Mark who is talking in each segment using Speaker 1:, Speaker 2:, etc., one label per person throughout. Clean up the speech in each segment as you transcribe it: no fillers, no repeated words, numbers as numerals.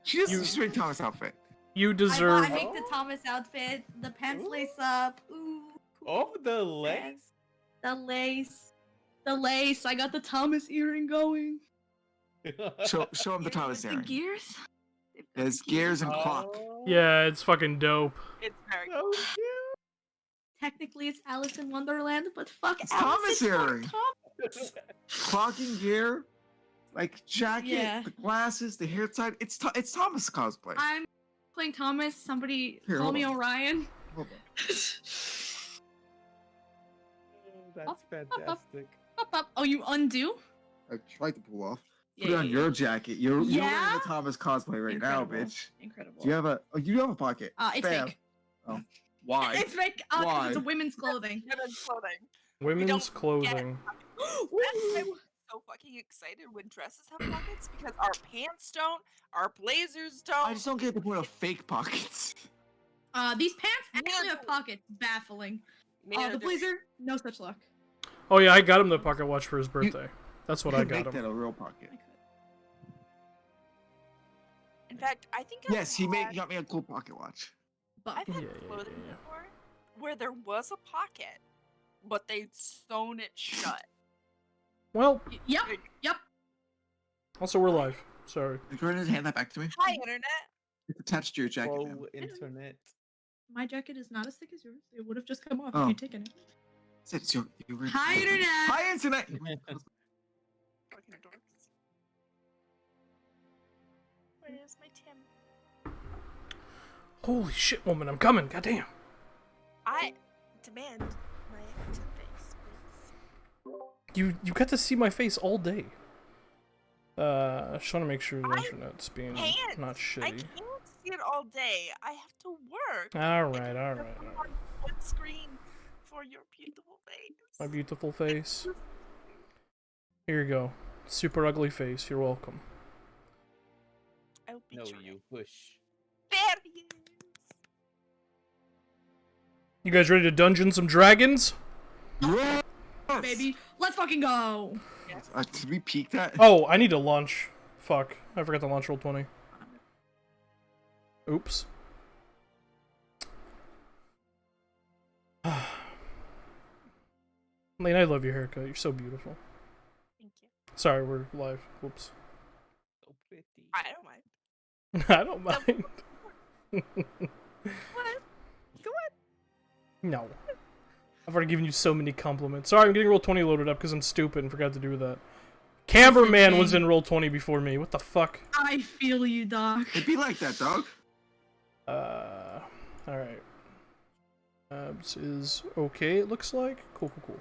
Speaker 1: She's wearing Thomas outfit.
Speaker 2: You deserve.
Speaker 3: I make the Thomas outfit. The pants lace up. Ooh.
Speaker 4: Oh, the lace.
Speaker 3: The lace. The lace. I got the Thomas earring going.
Speaker 1: Show him the Thomas
Speaker 3: The
Speaker 1: earring.
Speaker 3: gears.
Speaker 1: There's gears and clock.
Speaker 2: Yeah, it's fucking dope.
Speaker 5: It's very
Speaker 4: So
Speaker 5: cool.
Speaker 4: cute.
Speaker 3: Technically, it's Alice in Wonderland, but fuck
Speaker 1: It's
Speaker 3: Alice.
Speaker 1: Thomas
Speaker 3: It's fuck
Speaker 1: earring.
Speaker 3: Thomas.
Speaker 1: Clocking gear, like jacket,
Speaker 3: Yeah.
Speaker 1: the glasses, the hair tie. It's Thomas cosplay.
Speaker 3: I'm playing Thomas. Somebody
Speaker 1: Here,
Speaker 3: call
Speaker 1: hold
Speaker 3: me
Speaker 1: on.
Speaker 3: Orion.
Speaker 1: Hold
Speaker 4: That's fantastic.
Speaker 3: Up, up. Oh, you undo?
Speaker 1: on. I tried to pull off.
Speaker 3: Yeah,
Speaker 1: Put it on
Speaker 3: yeah,
Speaker 1: your
Speaker 3: yeah.
Speaker 1: jacket. You're wearing
Speaker 3: Yeah?
Speaker 1: the Thomas cosplay right
Speaker 3: Incredible.
Speaker 1: now, bitch.
Speaker 3: Incredible.
Speaker 1: Do you have a? Oh, you do have a pocket.
Speaker 3: It's
Speaker 1: Fam.
Speaker 3: fake.
Speaker 1: Oh, why?
Speaker 3: It's fake. Because
Speaker 1: Why?
Speaker 3: it's a women's clothing.
Speaker 5: Women's clothing.
Speaker 2: Women's
Speaker 5: don't
Speaker 2: clothing.
Speaker 5: That's why we're so fucking excited when dresses have pockets because our pants don't, our blazers don't.
Speaker 1: I just don't get the point of fake pockets.
Speaker 3: These pants
Speaker 5: Neither
Speaker 3: actually have
Speaker 5: do-
Speaker 3: pockets. Baffling.
Speaker 5: Neither
Speaker 3: The
Speaker 5: do we.
Speaker 3: blazer, no such luck.
Speaker 2: Oh yeah, I got him the pocket watch for his birthday. That's what
Speaker 1: You
Speaker 2: I
Speaker 1: could
Speaker 2: got
Speaker 1: make
Speaker 2: him.
Speaker 1: that a real pocket.
Speaker 3: I could.
Speaker 5: In fact, I think I've
Speaker 1: Yes, he got me a cool pocket watch.
Speaker 3: But
Speaker 5: I've had
Speaker 2: Yeah.
Speaker 5: clothing before where there was a pocket, but they'd sewn it shut.
Speaker 2: Well,
Speaker 3: yep, yep.
Speaker 2: also we're live. Sorry.
Speaker 1: Go ahead and hand that back to me.
Speaker 5: Hi, internet.
Speaker 1: It's attached to your jacket. ma'am.
Speaker 4: Oh, internet.
Speaker 3: My jacket is not as thick as yours. It would have just come off
Speaker 1: Oh.
Speaker 3: if you'd taken it.
Speaker 1: It's your, you were-
Speaker 3: Hi, internet.
Speaker 1: Hi, internet.
Speaker 5: Fucking dorks. Where's my Tim?
Speaker 2: Holy shit, woman, I'm coming. Goddamn.
Speaker 5: I demand my Tim face, please.
Speaker 2: You got to see my face all day. Just want to make sure the internet's being
Speaker 5: Can't.
Speaker 2: not
Speaker 5: I
Speaker 2: shitty.
Speaker 5: can't see it all day. I have to work.
Speaker 2: All
Speaker 5: and
Speaker 2: right,
Speaker 5: you
Speaker 2: all
Speaker 5: have
Speaker 2: right,
Speaker 5: to
Speaker 2: all
Speaker 5: put
Speaker 2: right.
Speaker 5: on one screen for your beautiful face.
Speaker 2: My beautiful face. Here you go. Super ugly face. You're welcome.
Speaker 5: I will be
Speaker 4: No,
Speaker 5: trying.
Speaker 4: you push.
Speaker 5: There he is.
Speaker 2: You guys ready to dungeon some dragons?
Speaker 1: Yes!
Speaker 3: Baby, let's fucking go.
Speaker 1: Did we peek that?
Speaker 2: Oh, I need to launch. Fuck. I forgot to launch Roll20. Oops. Lane, I love your haircut. You're so beautiful.
Speaker 5: Thank you.
Speaker 2: Sorry, we're live. Whoops.
Speaker 4: So pretty.
Speaker 5: I don't mind.
Speaker 2: I don't mind.
Speaker 5: What? Go on.
Speaker 2: No. I've already given you so many compliments. Sorry, I'm getting Roll20 loaded up because I'm stupid and forgot to do that. Camberman was in Roll20 before me. What the fuck?
Speaker 3: I feel you, Doc.
Speaker 1: It'd be like that, dog.
Speaker 2: Alright. Abs is okay, it looks like. Cool, cool, cool.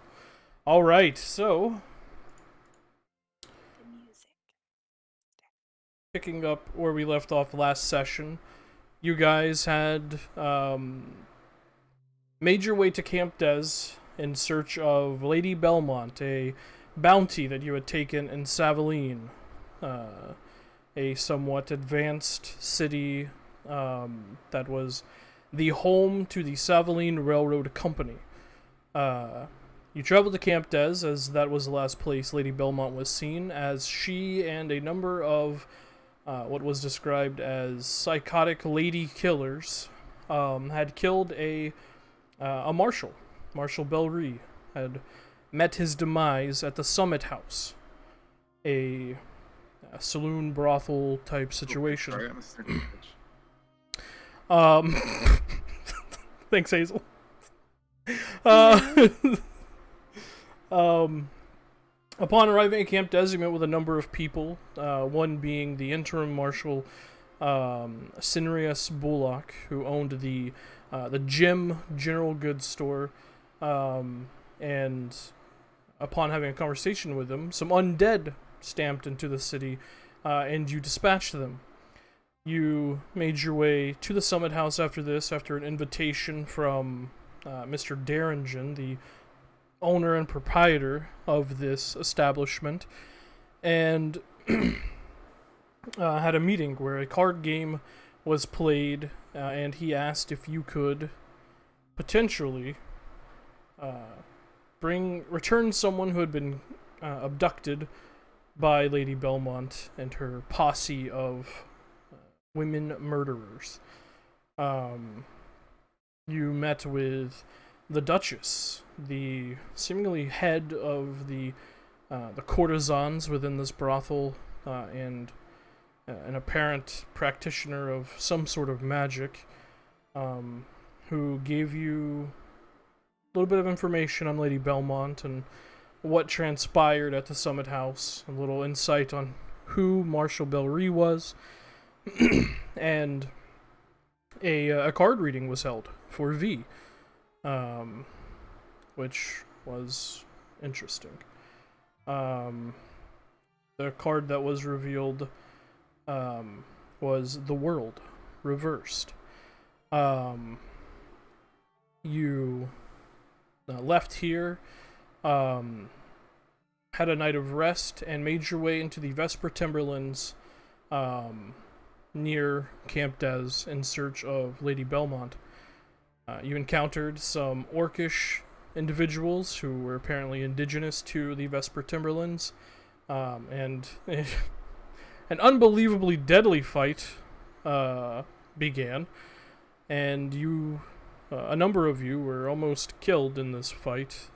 Speaker 2: Alright, so,
Speaker 5: The music.
Speaker 2: picking up where we left off last session, you guys had, made your way to Camp Des in search of Lady Belmont, a bounty that you had taken in Savaline, a somewhat advanced city that was the home to the Savaline Railroad Company. You traveled to Camp Des, as that was the last place Lady Belmont was seen, as she and a number of what was described as psychotic lady killers had killed a marshal. Marshal Belry had met his demise at the Summit House, a saloon brothel type situation.
Speaker 1: Sorry, I'm a certain bitch.
Speaker 2: Thanks, Hazel. Upon arriving at Camp Des, you met with a number of people, one being the interim marshal, Sinrius Bullock, who owned the Gym General Goods Store, and upon having a conversation with him, some undead stamped into the city, and you dispatched them. You made your way to the Summit House after this, after an invitation from Mr. Derringen, the owner and proprietor of this establishment, and had a meeting where a card game was played, and he asked if you could potentially return someone who had been abducted by Lady Belmont and her posse of women murderers. You met with the Duchess, the seemingly head of the courtesans within this brothel, and an apparent practitioner of some sort of magic, who gave you a little bit of information on Lady Belmont and what transpired at the Summit House, a little insight on who Marshal Belry was, and a card reading was held for V, which was interesting. The card that was revealed was the World reversed. You left here, had a night of rest, and made your way into the Vesper Timberlands near Camp Des in search of Lady Belmont. You encountered some orcish individuals who were apparently indigenous to the Vesper Timberlands, and an unbelievably deadly fight began, and you, a number of you, were almost killed in this fight.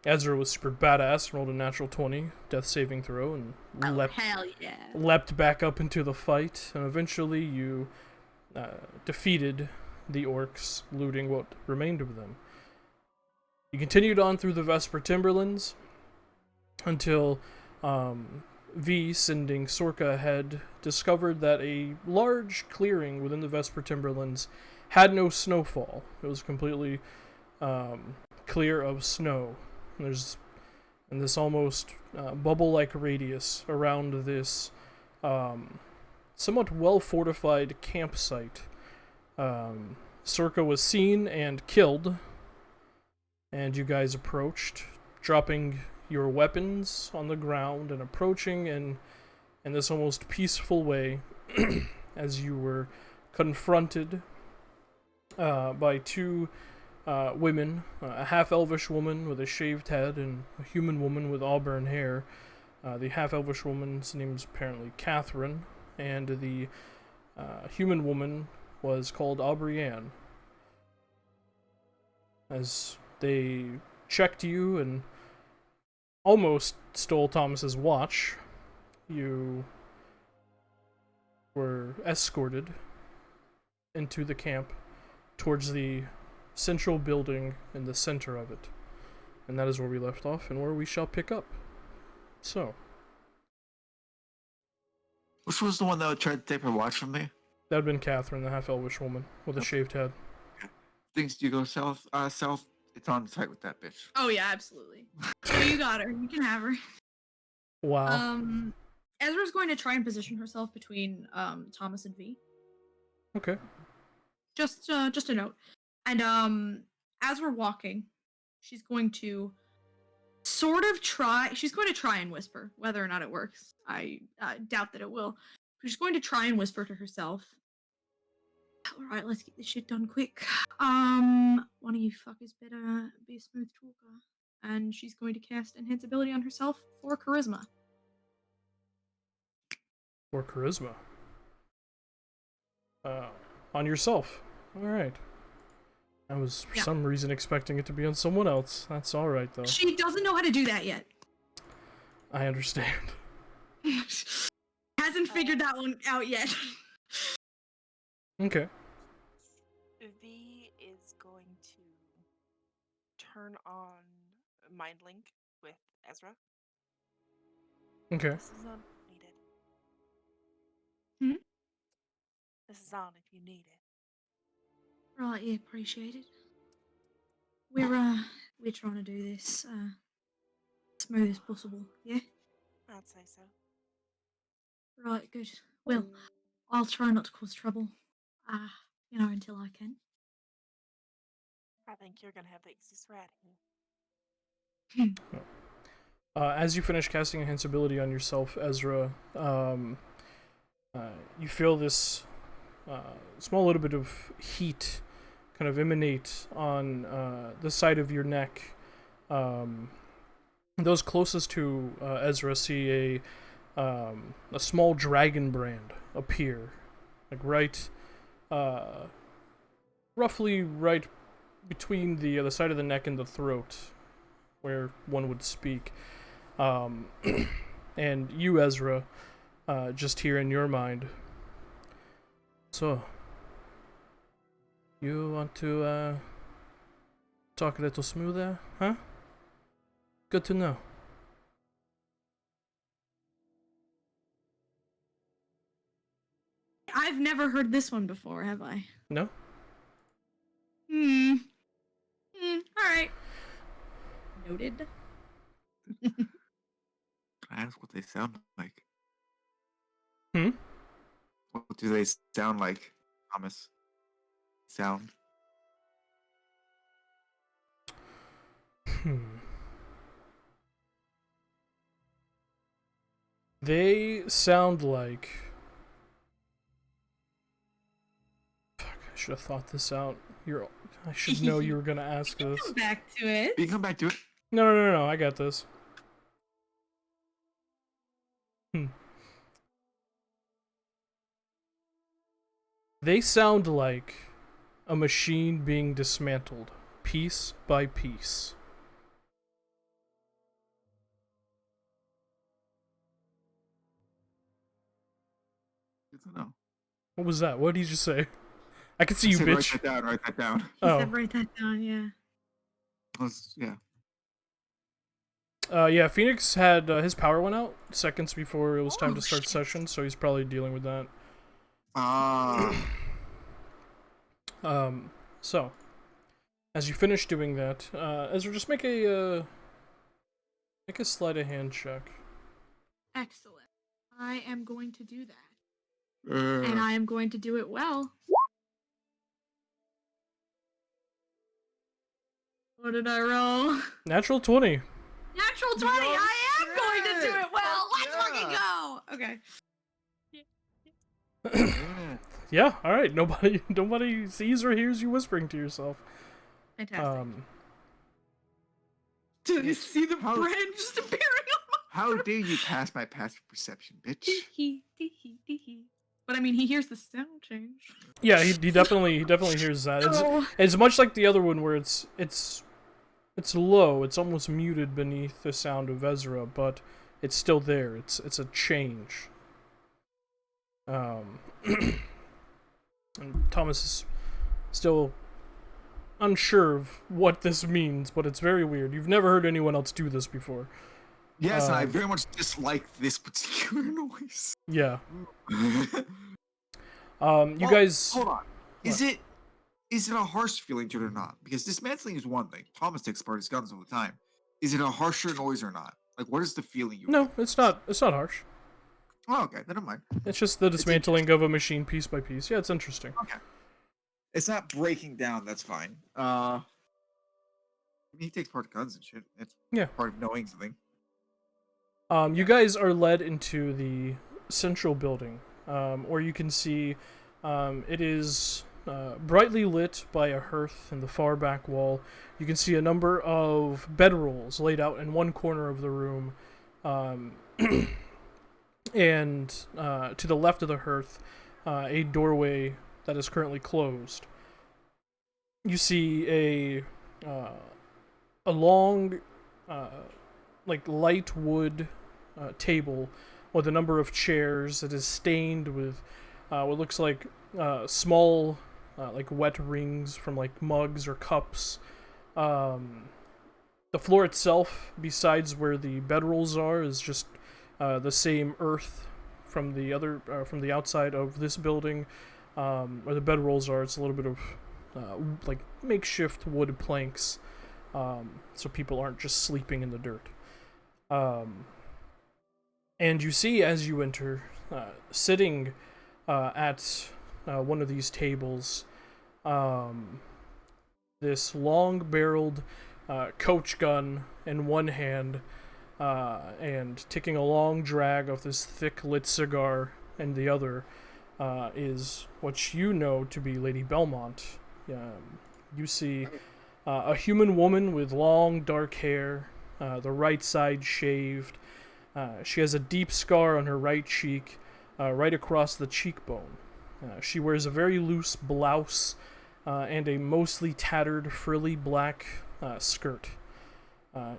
Speaker 2: Ezra was super badass, rolled a natural 20 death saving throw, and
Speaker 3: Hell yeah.
Speaker 2: leapt back up into the fight, and eventually you defeated the orcs, looting what remained of them. You continued on through the Vesper Timberlands until V, sending Sorka ahead, discovered that a large clearing within the Vesper Timberlands had no snowfall. It was completely clear of snow. There's this almost bubble-like radius around this somewhat well-fortified campsite. Sorka was seen and killed, and you guys approached, dropping your weapons on the ground and approaching in this almost peaceful way as you were confronted by two women, a half-elvish woman with a shaved head and a human woman with auburn hair. The half-elvish woman's name is apparently Catherine, and the human woman was called Aubrienne. As they checked you and almost stole Thomas's watch, you were escorted into the camp towards the central building in the center of it. And that is where we left off and where we shall pick up. So,
Speaker 1: Which was the one that tried to take her watch from me?
Speaker 2: that would have been Catherine, the half-elvish woman with a shaved head.
Speaker 1: Things do go south. South. It's on site with that bitch.
Speaker 3: Oh yeah, absolutely. So you got her. You can have her.
Speaker 2: Wow.
Speaker 3: Ezra's going to try and position herself between Thomas and V.
Speaker 2: Okay.
Speaker 3: Just a note. And as we're walking, she's going to she's going to try and whisper. Whether or not it works, I doubt that it will. But she's going to try and whisper to herself. Alright, let's get this shit done quick. One of you fuckers better be a smooth talker. And she's going to cast Enhance ability on herself for charisma.
Speaker 2: Or charisma. On yourself. Alright. I was, for some reason, expecting it to be on someone else. That's alright, though.
Speaker 3: She doesn't know how to do that yet.
Speaker 2: I understand.
Speaker 3: Hasn't figured that one out yet.
Speaker 2: Okay.
Speaker 5: V is going to turn on Mind Link with Ezra.
Speaker 2: Okay.
Speaker 5: This is on if needed.
Speaker 3: Hmm?
Speaker 5: This is on if you need it.
Speaker 3: Right, yeah, appreciate it. We're trying to do this smooth as possible, yeah?
Speaker 5: I'd say so.
Speaker 3: Right, good. Well, I'll try not to cause trouble. Until I can.
Speaker 5: I think you're gonna have the easiest rat here.
Speaker 2: As you finish casting Enhance ability on yourself, Ezra, you feel this small little bit of heat kind of emanate on the side of your neck, Those closest to Ezra see a small dragon brand appear, like roughly right between the side of the neck and the throat, where one would speak. And you, Ezra, just hear in your mind. So, you want to talk a little smoother, huh? Good to know.
Speaker 3: I've never heard this one before, have I?
Speaker 2: No?
Speaker 3: Alright. Noted.
Speaker 1: Can I ask what they sound like?
Speaker 2: Hmm?
Speaker 1: What do they sound like, Thomas? Sound?
Speaker 2: They sound like... Fuck, I should have thought this out. I should know you were gonna ask this.
Speaker 3: Come back to it.
Speaker 1: You can come back to it.
Speaker 2: No, I got this. They sound like a machine being dismantled, piece by piece.
Speaker 1: Good to know.
Speaker 2: What was that? What did you just say? I can see
Speaker 1: I
Speaker 2: you,
Speaker 1: said,
Speaker 2: bitch.
Speaker 1: Write that down. Write that down.
Speaker 3: He
Speaker 2: Oh.
Speaker 3: said write that down, yeah.
Speaker 1: Yeah.
Speaker 2: Yeah, Phoenix had his power went out seconds before it was time
Speaker 3: Oh,
Speaker 2: to start
Speaker 3: shit.
Speaker 2: session, so he's probably dealing with that.
Speaker 1: Ah.
Speaker 2: So, as you finish doing that, Ezra, just make a sleight of hand check.
Speaker 3: Excellent. I am going to do that. And I am going to do it well. What did I roll?
Speaker 2: Natural 20.
Speaker 3: Natural 20! I am going to do it well! Let's fucking go! Okay.
Speaker 2: Yeah, alright. Nobody sees or hears you whispering to yourself.
Speaker 3: Fantastic. Did you see the
Speaker 1: How-
Speaker 3: brand just appearing on
Speaker 1: How dare you pass my passive perception, bitch?
Speaker 3: my But I mean, he hears the sound change.
Speaker 2: Yeah, he definitely hears that.
Speaker 3: Oh.
Speaker 2: It's much like the other one where it's low. It's almost muted beneath the sound of Ezra, but it's still there. It's a change. And Thomas is still unsure of what this means, but it's very weird. You've never heard anyone else do this before.
Speaker 1: Yes, I very much dislike this particular noise.
Speaker 2: Yeah. You
Speaker 1: Well,
Speaker 2: guys.
Speaker 1: Hold on. Is it a harsh feeling to it or not? Because dismantling is one thing. Thomas takes apart his guns all the time. Is it a harsher noise or not? Like, what is the feeling you?
Speaker 2: No,
Speaker 1: get?
Speaker 2: it's not. It's not harsh.
Speaker 1: Oh, okay. Then never mind.
Speaker 2: It's just the dismantling of a machine piece by piece. Yeah, it's interesting.
Speaker 1: Okay. It's not breaking down. That's fine. I mean, he takes apart guns and shit. It's part of knowing something.
Speaker 2: You guys are led into the central building, where you can see it is brightly lit by a hearth in the far back wall. You can see a number of bedrolls laid out in one corner of the room, and to the left of the hearth, a doorway that is currently closed. You see a long, like light wood table with a number of chairs that is stained with what looks like small, like wet rings from like mugs or cups. The floor itself, besides where the bedrolls are, is just the same earth from the outside of this building. Where the bedrolls are, it's a little bit of like makeshift wood planks, so people aren't just sleeping in the dirt. And you see as you enter, sitting at one of these tables, this long-barreled coach gun in one hand, and taking a long drag of this thick-lit cigar in the other, is what you know to be Lady Belmont. You see a human woman with long, dark hair, the right side shaved. She has a deep scar on her right cheek, right across the cheekbone. She wears a very loose blouse and a mostly tattered, frilly black skirt.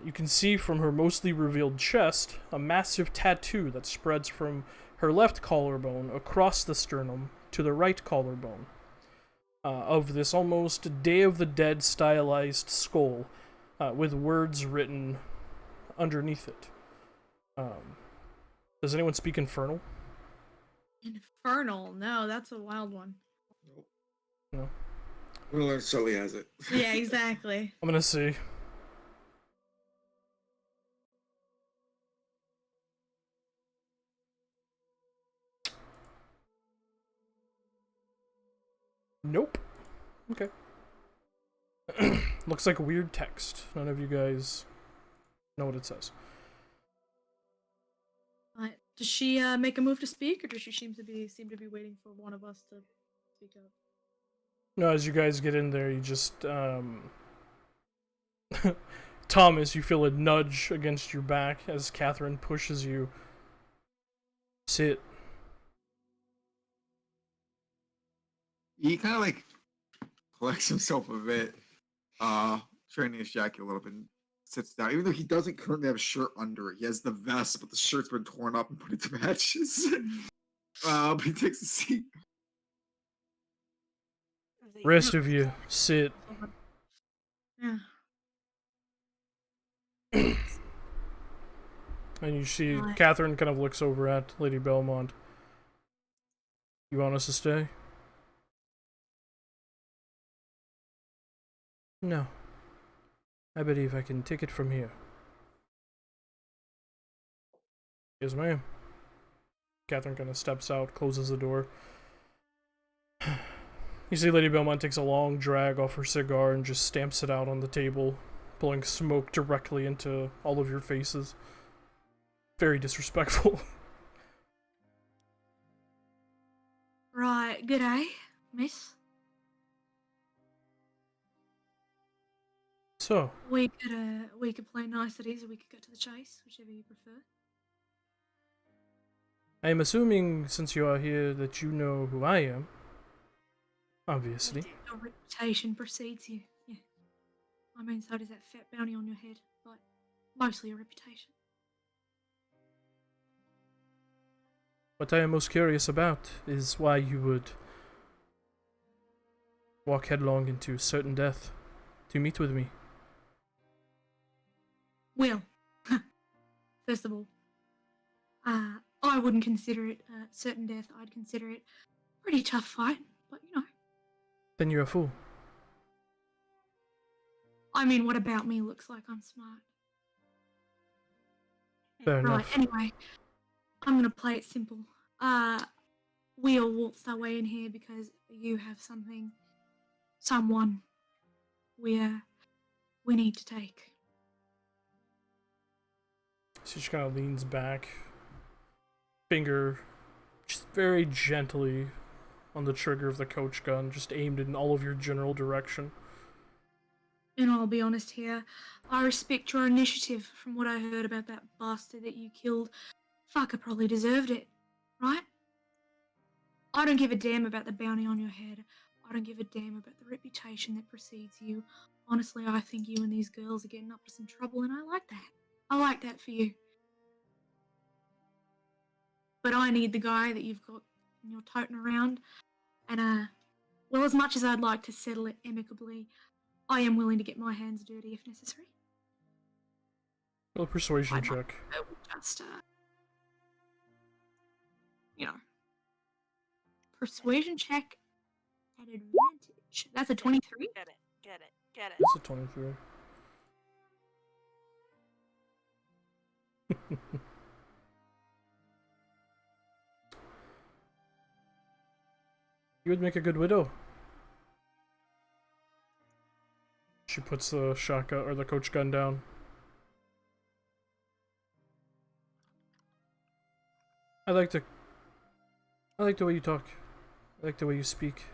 Speaker 2: You can see from her mostly revealed chest a massive tattoo that spreads from her left collarbone across the sternum to the right collarbone of this almost Day of the Dead stylized skull with words written underneath it. Does anyone speak Infernal?
Speaker 3: Infernal? No, that's a wild one.
Speaker 1: Nope.
Speaker 2: No.
Speaker 1: I'm gonna learn Sully has it.
Speaker 3: Yeah, exactly.
Speaker 2: I'm gonna see. Nope. Okay. Looks like weird text. None of you guys know what it says.
Speaker 3: Does she make a move to speak, or does she seem to be waiting for one of us to speak up?
Speaker 2: No, as you guys get in there, you just Thomas, you feel a nudge against your back as Catherine pushes you. Sit.
Speaker 1: He kind of like collects himself a bit, trying to ejaculate a little bit, and sits down. Even though he doesn't currently have a shirt under it, he has the vest, but the shirt's been torn up and put into matches. But he takes a seat.
Speaker 2: Rest of you, sit.
Speaker 3: Yeah.
Speaker 2: And you see
Speaker 3: Right.
Speaker 2: Catherine kind of looks over at Lady Belmont. You want us to stay? No. I believe I can take it from here. Yes, ma'am. Catherine kind of steps out, closes the door. You see Lady Belmont takes a long drag off her cigar and just stamps it out on the table, blowing smoke directly into all of your faces. Very disrespectful.
Speaker 3: Right. Good day, miss.
Speaker 2: So,
Speaker 3: We could play niceties, or we could go to the chase, whichever you prefer.
Speaker 2: I am assuming, since you are here, that you know who I am. Obviously.
Speaker 3: Your reputation precedes you. Yeah. I mean, so does that fat bounty on your head, but mostly your reputation.
Speaker 2: What I am most curious about is why you would walk headlong into certain death to meet with me.
Speaker 3: Well, first of all, I wouldn't consider it certain death. I'd consider it a pretty tough fight, but you know.
Speaker 2: Then you're a fool.
Speaker 3: I mean, what about me looks like I'm smart?
Speaker 2: Fair
Speaker 3: Right,
Speaker 2: enough.
Speaker 3: anyway, I'm gonna play it simple. We all waltzed our way in here because you have someone we need to take.
Speaker 2: She just kind of leans back, finger just very gently on the trigger of the coach gun, just aimed in all of your general direction.
Speaker 3: And I'll be honest here, I respect your initiative. From what I heard about that bastard that you killed, fucker probably deserved it, right? I don't give a damn about the bounty on your head. I don't give a damn about the reputation that precedes you. Honestly, I think you and these girls are getting up to some trouble, and I like that. I like that for you. But I need the guy that you've got and you're toting around. And, well, as much as I'd like to settle it amicably, I am willing to get my hands dirty if necessary.
Speaker 2: Roll a persuasion
Speaker 3: I'd like
Speaker 2: check.
Speaker 3: to just, you know, persuasion check at advantage. That's a 23.
Speaker 5: Get it. Get it. Get it.
Speaker 2: It's a 23. You would make a good widow. She puts the shotgun or the coach gun down. I like the way you talk. I like the way you speak.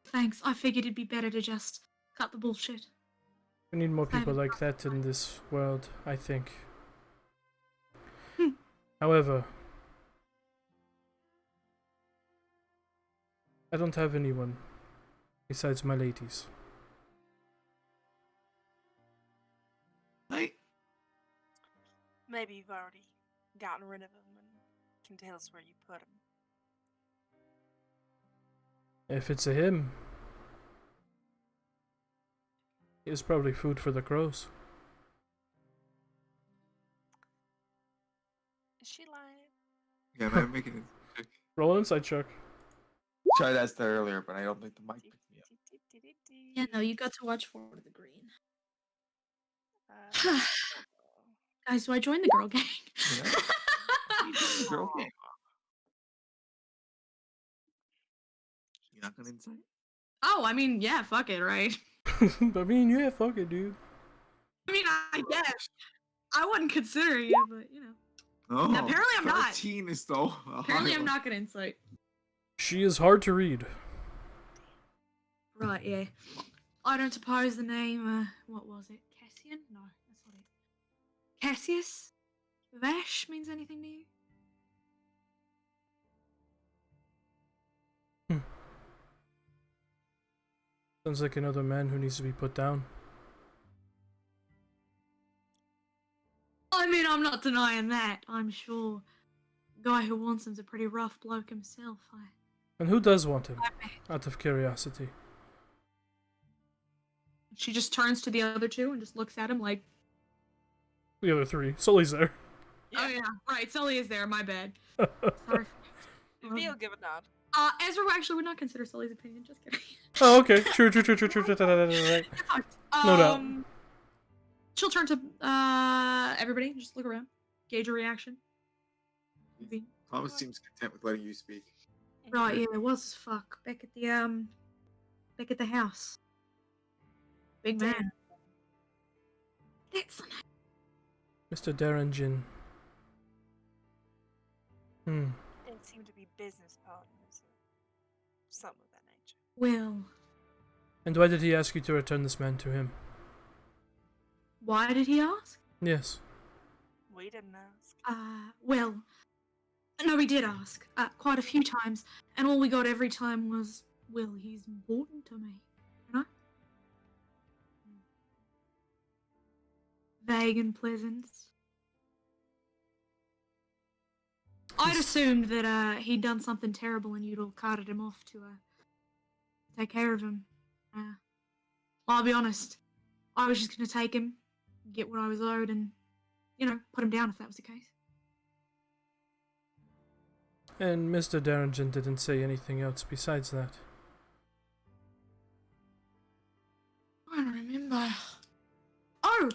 Speaker 3: Thanks. I figured it'd be better to just cut the bullshit.
Speaker 2: We need more people
Speaker 3: Simon.
Speaker 2: like that in this world, I think.
Speaker 3: Hmm.
Speaker 2: However, I don't have anyone besides my ladies.
Speaker 1: Like,
Speaker 5: Maybe you've already gotten rid of him and can tell us where you put him.
Speaker 2: If it's a him, it's probably food for the crows.
Speaker 5: Is she lying?
Speaker 1: yeah, I'm making it. Check.
Speaker 2: Roll inside check.
Speaker 1: Tried to ask that earlier, but I don't think the mic picked me up.
Speaker 3: Yeah, no, you got to watch Forward of the Green.
Speaker 5: Uh,
Speaker 3: Guys, do I join the girl gang?
Speaker 1: You know? Girl game. You're not gonna insight?
Speaker 3: Oh, I mean, yeah, fuck it, right?
Speaker 2: I mean, yeah, fuck it, dude.
Speaker 3: I mean, I guess. I wasn't considering it, but, you know.
Speaker 1: Oh,
Speaker 3: apparently I'm not.
Speaker 1: 13 is though.
Speaker 3: Apparently I'm not gonna insight.
Speaker 2: She is hard to read.
Speaker 3: Right, yeah. I don't suppose the name, what was it? Cassian? No, that's not it. Cassius? Vash means anything to you?
Speaker 2: Sounds like another man who needs to be put down.
Speaker 3: I mean, I'm not denying that. I'm sure the guy who wants him's a pretty rough bloke himself.
Speaker 2: And who does want him? Out of curiosity.
Speaker 3: She just turns to the other two and just looks at him like,
Speaker 2: The other three. Sully's there.
Speaker 3: oh yeah, right, Sully is there, my bad. Sorry.
Speaker 5: Veal, give a nod.
Speaker 3: Ezra actually would not consider Sully's opinion, just kidding.
Speaker 2: Oh, okay. True. Right. No doubt.
Speaker 3: She'll turn to everybody, just look around, gauge a reaction.
Speaker 1: Thomas seems content with letting you speak.
Speaker 3: Right, yeah, it was as fuck. Back at the house. Big man. That's the name.
Speaker 2: Mr. Derringen.
Speaker 5: They seem to be business partners or something of that nature.
Speaker 3: Well,
Speaker 2: And why did he ask you to return this man to him?
Speaker 3: why did he ask?
Speaker 2: Yes.
Speaker 5: We didn't ask.
Speaker 3: Well, no, we did ask quite a few times, and all we got every time was, well, he's important to me, you know? Vague and pleasant. I'd assumed that he'd done something terrible and you'd all carted him off to take care of him. Well, I'll be honest, I was just gonna take him, get what I was owed, and, you know, put him down if that was the case.
Speaker 2: And Mr. Derringen didn't say anything else besides that.
Speaker 3: I don't remember. Oh!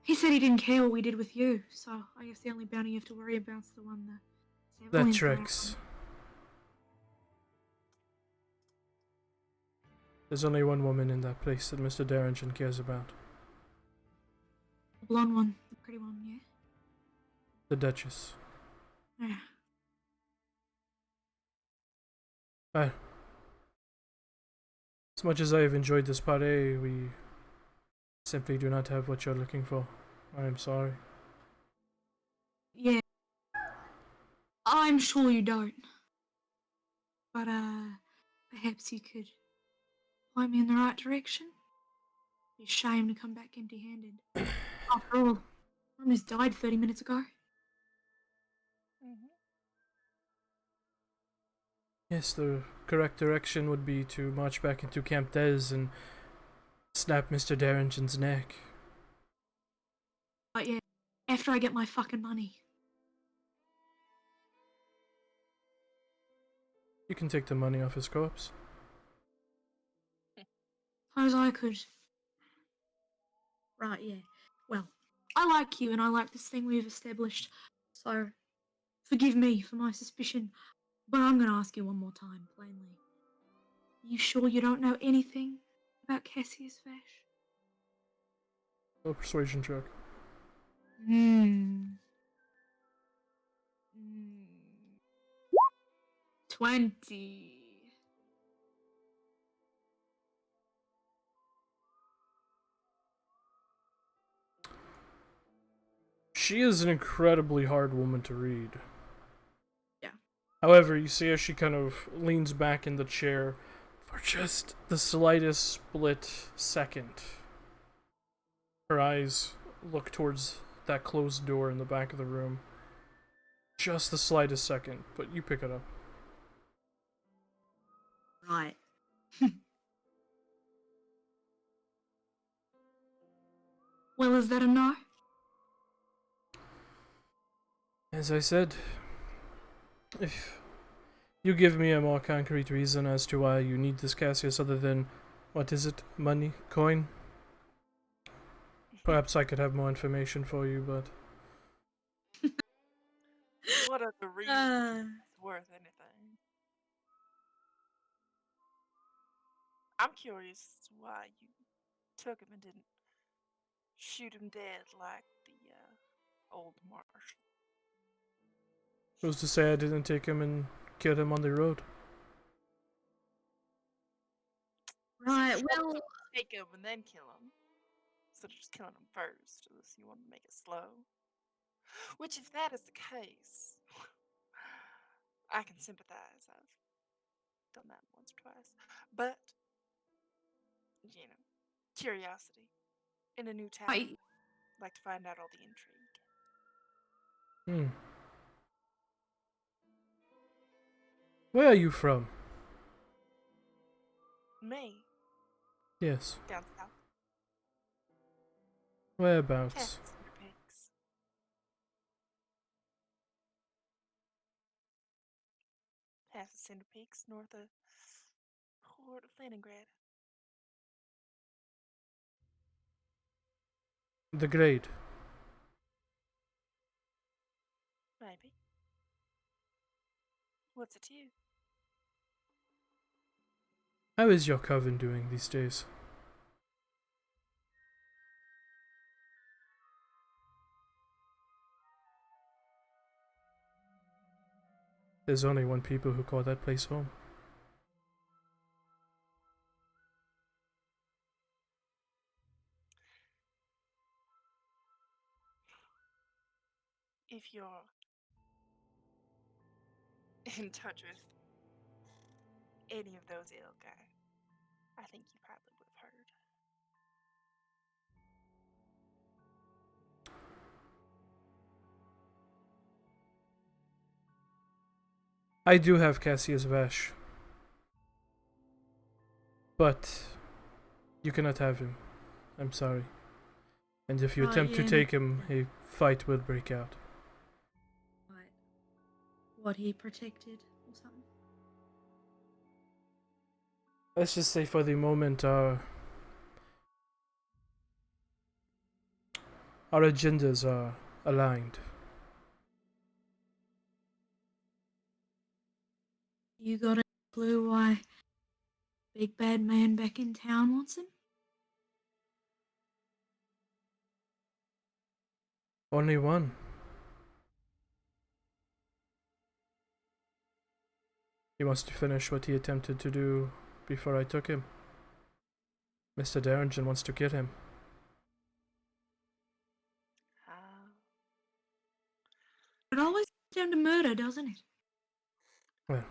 Speaker 3: He said he didn't care what we did with you, so I guess the only bounty you have to worry about's the one that...
Speaker 2: That tracks. There's only one woman in that place that Mr. Derringen cares about.
Speaker 3: The blonde one, the pretty one, yeah?
Speaker 2: The Duchess.
Speaker 3: Yeah.
Speaker 2: As much as I have enjoyed this party, we simply do not have what you're looking for. I am sorry.
Speaker 3: Yeah. I'm sure you don't. But, perhaps you could point me in the right direction? Be a shame to come back empty-handed. After all, I almost died 30 minutes ago.
Speaker 2: Yes, the correct direction would be to march back into Camp Des and snap Mr. Derringen's neck.
Speaker 3: But yeah, after I get my fucking money.
Speaker 2: You can take the money off his corpse.
Speaker 3: Suppose I could. Right, yeah. Well, I like you and I like this thing we've established, so forgive me for my suspicion, but I'm gonna ask you one more time, plainly. You sure you don't know anything about Cassius Vash?
Speaker 2: A persuasion check.
Speaker 3: 20.
Speaker 2: She is an incredibly hard woman to read.
Speaker 3: Yeah.
Speaker 2: However, you see as she kind of leans back in the chair for just the slightest split second. Her eyes look towards that closed door in the back of the room. Just the slightest second, but you pick it up.
Speaker 3: Right. Well, is that a no?
Speaker 2: As I said, if you give me a more concrete reason as to why you need this Cassius other than, what is it, money, coin? Perhaps I could have more information for you, but
Speaker 5: What are the reasons it's worth anything? I'm curious as to why you took him and didn't shoot him dead like the old marshal.
Speaker 2: who's to say I didn't take him and kill him on the road?
Speaker 3: Right,
Speaker 5: So you
Speaker 3: well,
Speaker 5: wanted to take him and then kill him, instead of just killing him first, unless you want to make it slow. Which, if that is the case, I can sympathize. I've done that once or twice. But, curiosity. In a new town,
Speaker 3: I,
Speaker 5: like to find out all the intrigue.
Speaker 2: Where are you from?
Speaker 5: Me,
Speaker 2: Yes.
Speaker 5: down south,
Speaker 2: Whereabouts?
Speaker 5: past the Cinder Peaks. Past the Cinder Peaks, north of Port of Leningrad.
Speaker 2: The grade.
Speaker 5: Maybe. What's it to you?
Speaker 2: How is your coven doing these days? There's only one people who call that place home.
Speaker 5: If you're in touch with any of those ilk, I think you probably would have heard.
Speaker 2: I do have Cassius Vash. But you cannot have him. I'm sorry. And if you
Speaker 3: Right,
Speaker 2: attempt to
Speaker 3: yeah.
Speaker 2: take him, a fight will break out.
Speaker 3: right. What he protected or something?
Speaker 2: Let's just say for the moment, our agendas are aligned.
Speaker 3: You got a clue why big bad man back in town wants him?
Speaker 2: Only one. He wants to finish what he attempted to do before I took him. Mr. Derringen wants to kill him.
Speaker 5: Ah.
Speaker 3: It always comes down to murder, doesn't it?
Speaker 2: Well,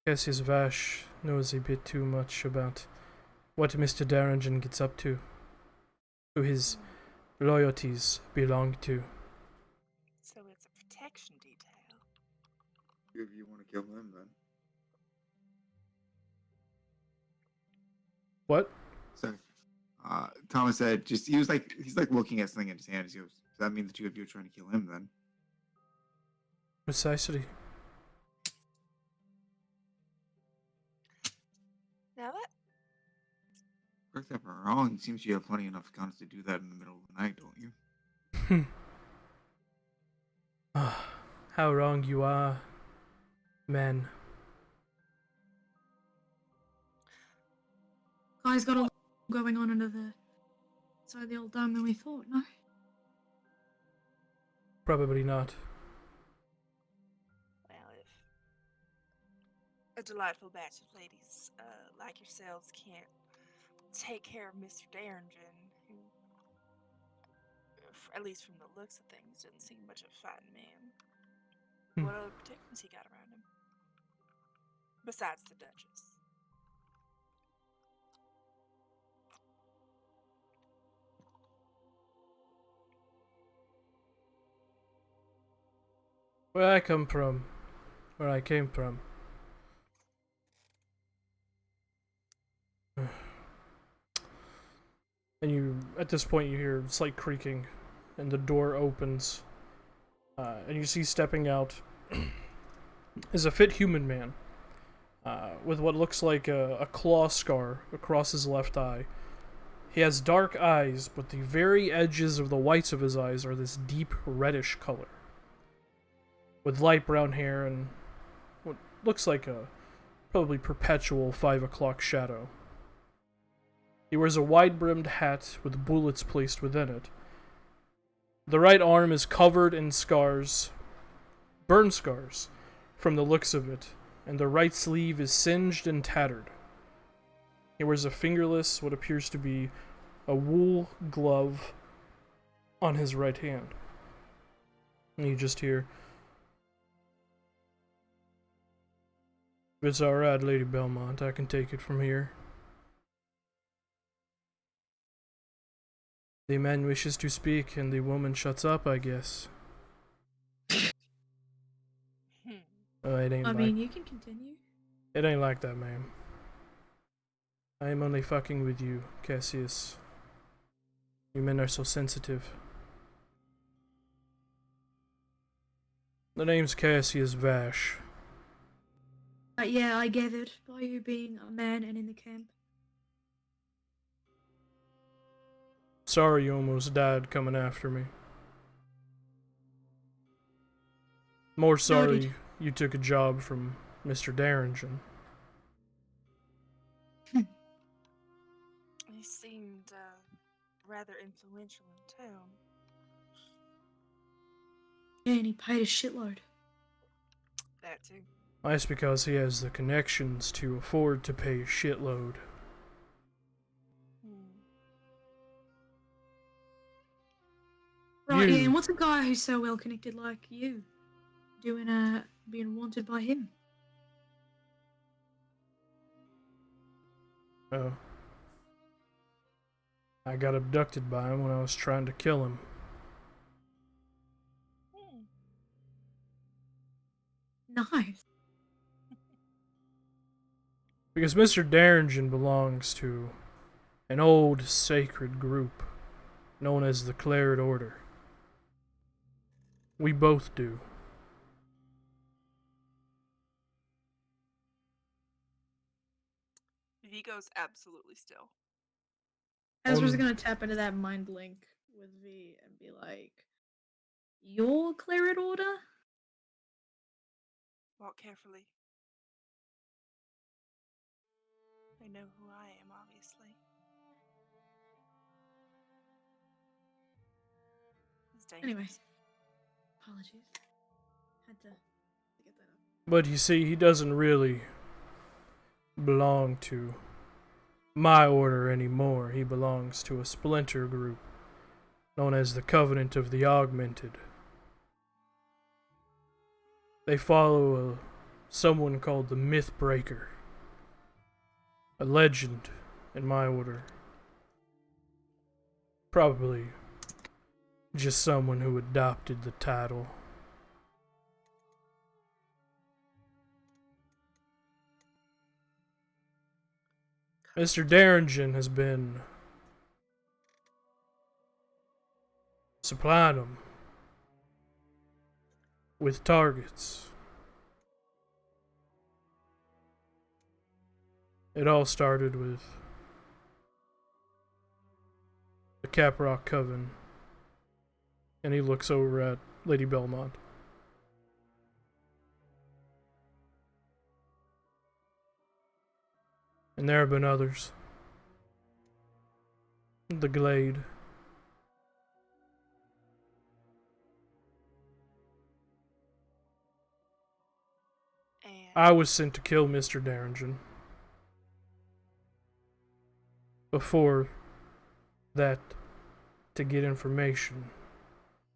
Speaker 2: Cassius Vash knows a bit too much about what Mr. Derringen gets up to, who his loyalties belong to.
Speaker 5: So it's a protection detail.
Speaker 1: If you want to kill him, then.
Speaker 2: What?
Speaker 1: So, Thomas said, he's like looking at something in his hand. He goes, does that mean the two of you are trying to kill him then?
Speaker 2: Precisely.
Speaker 5: Now that
Speaker 1: Correct me if I'm wrong. It seems you have plenty enough guns to do that in the middle of the night, don't you?
Speaker 2: How wrong you are, man.
Speaker 3: Guy's got a lot going on under the side of the old dome than we thought, no?
Speaker 2: Probably not.
Speaker 5: Well, if a delightful batch of ladies like yourselves can't take care of Mr. Derringen, who at least from the looks of things, didn't seem much of a fighting man.
Speaker 2: Hmm.
Speaker 5: What other protections he got around him? Besides the Duchess.
Speaker 2: Where I come from, where I came from. And you, at this point, you hear slight creaking, and the door opens, and you see stepping out is a fit human man, with what looks like a claw scar across his left eye. He has dark eyes, but the very edges of the whites of his eyes are this deep reddish color, with light brown hair and what looks like a probably perpetual 5 o'clock shadow. He wears a wide-brimmed hat with bullets placed within it. The right arm is covered in scars, burn scars, from the looks of it, and the right sleeve is singed and tattered. He wears a fingerless, what appears to be a wool glove on his right hand. And you just hear, "If it's alright, Lady Belmont, I can take it from here." The man wishes to speak, and the woman shuts up, I guess. Oh, it ain't
Speaker 3: I
Speaker 2: like
Speaker 3: mean, you can continue.
Speaker 2: it ain't like that, ma'am. I am only fucking with you, Cassius. You men are so sensitive. The name's Cassius Vash.
Speaker 3: Yeah, I gathered by you being a man and in the camp.
Speaker 2: Sorry you almost died coming after me. More sorry
Speaker 3: Noted.
Speaker 2: you took a job from Mr. Darringen.
Speaker 5: He seemed rather influential in town.
Speaker 3: Yeah, and he paid a shitload.
Speaker 5: That too.
Speaker 2: That's because he has the connections to afford to pay a shitload.
Speaker 3: Right,
Speaker 2: You-
Speaker 3: yeah, and what's a guy who's so well connected like you doing being wanted by him?
Speaker 2: Oh. I got abducted by him when I was trying to kill him.
Speaker 3: Nice.
Speaker 2: Because Mr. Darringen belongs to an old sacred group known as the Claret Order. We both do.
Speaker 5: Vigo's absolutely still.
Speaker 3: Ezra's gonna tap into that mind link with V and be like, "Your Claret Order?"
Speaker 5: Walk carefully. They know who I am, obviously. It's dangerous.
Speaker 3: Anyway, apologies. Had to get that up.
Speaker 2: But you see, he doesn't really belong to my order anymore. He belongs to a splinter group known as the Covenant of the Augmented. They follow someone called the Mythbreaker, a legend in my order. Probably just someone who adopted the title. Mr. Darringen has been supplying them with targets. It all started with the Caprock Coven, and he looks over at Lady Belmont. And there have been others. The Glade.
Speaker 5: And
Speaker 2: I was sent to kill Mr. Darringen. Before that, to get information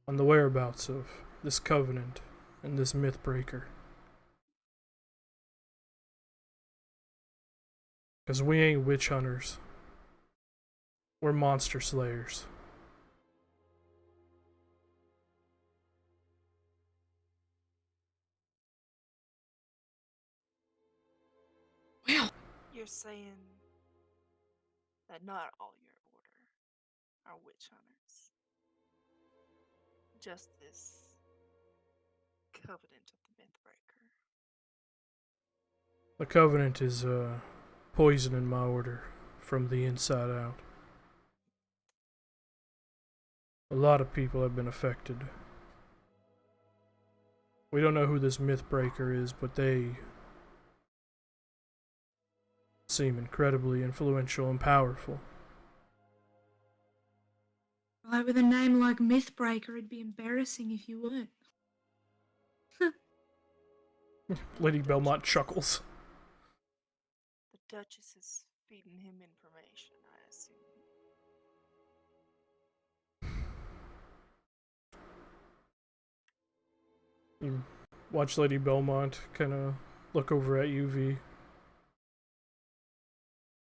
Speaker 2: on the whereabouts of this covenant and this mythbreaker. Because we ain't witch hunters. We're monster slayers.
Speaker 3: Well,
Speaker 5: You're saying that not all your order are witch hunters. Just this covenant of the Mythbreaker.
Speaker 2: The covenant is poisoning my order from the inside out. A lot of people have been affected. We don't know who this Mythbreaker is, but they seem incredibly influential and powerful.
Speaker 3: right, with a name like Mythbreaker, it'd be embarrassing if you weren't.
Speaker 2: Lady Belmont chuckles.
Speaker 5: The Duchess is feeding him information, I assume.
Speaker 2: You watch Lady Belmont kind of look over at you, V.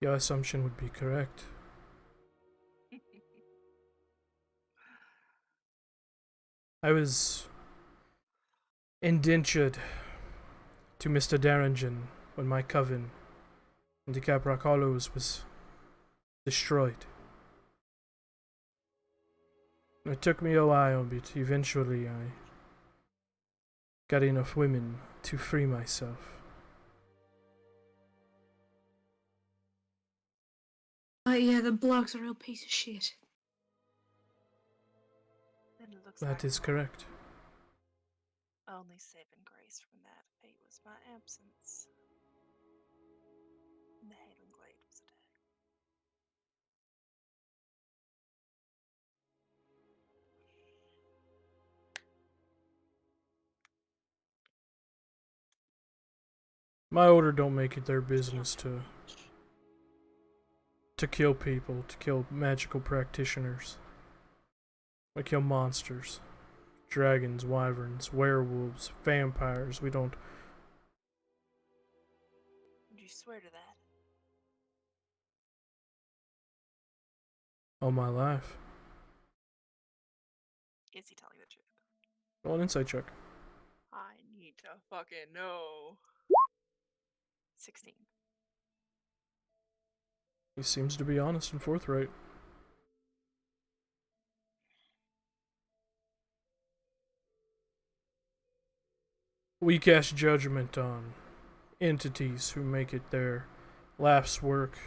Speaker 2: Your assumption would be correct. I was indentured to Mr. Darringen when my coven in the Caprock Hollows was destroyed. It took me a while, but eventually I got enough women to free myself.
Speaker 3: Yeah, the bloke's a real piece of shit.
Speaker 5: Then it looks
Speaker 2: That
Speaker 5: like
Speaker 2: is correct.
Speaker 5: only saving grace from that fate was my absence. And the Haven Glade was attacked.
Speaker 2: My order don't make it their business to kill people, to kill magical practitioners. We kill monsters. Dragons, wyverns, werewolves, vampires. We don't...
Speaker 5: Would you swear to that?
Speaker 2: all my life.
Speaker 5: Is he telling the truth?
Speaker 2: Roll an insight check.
Speaker 5: I need to fucking know. 16.
Speaker 2: He seems to be honest and forthright. We cast judgment on entities who make it their life's work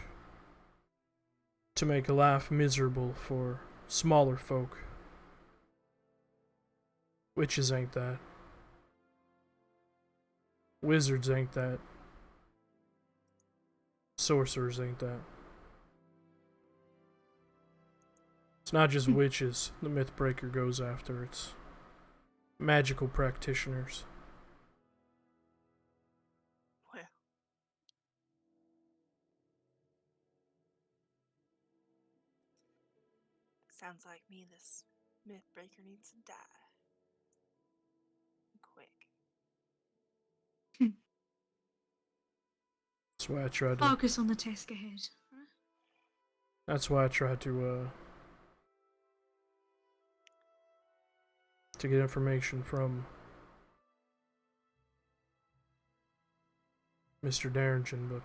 Speaker 2: to make life miserable for smaller folk. Witches ain't that. Wizards ain't that. Sorcerers ain't that. It's not just witches the Mythbreaker goes after, it's magical practitioners.
Speaker 5: Well, sounds like me this Mythbreaker needs to die. Quick.
Speaker 2: That's why I tried to...
Speaker 3: Focus on the task ahead.
Speaker 2: That's why I tried to get information from Mr. Darringen, but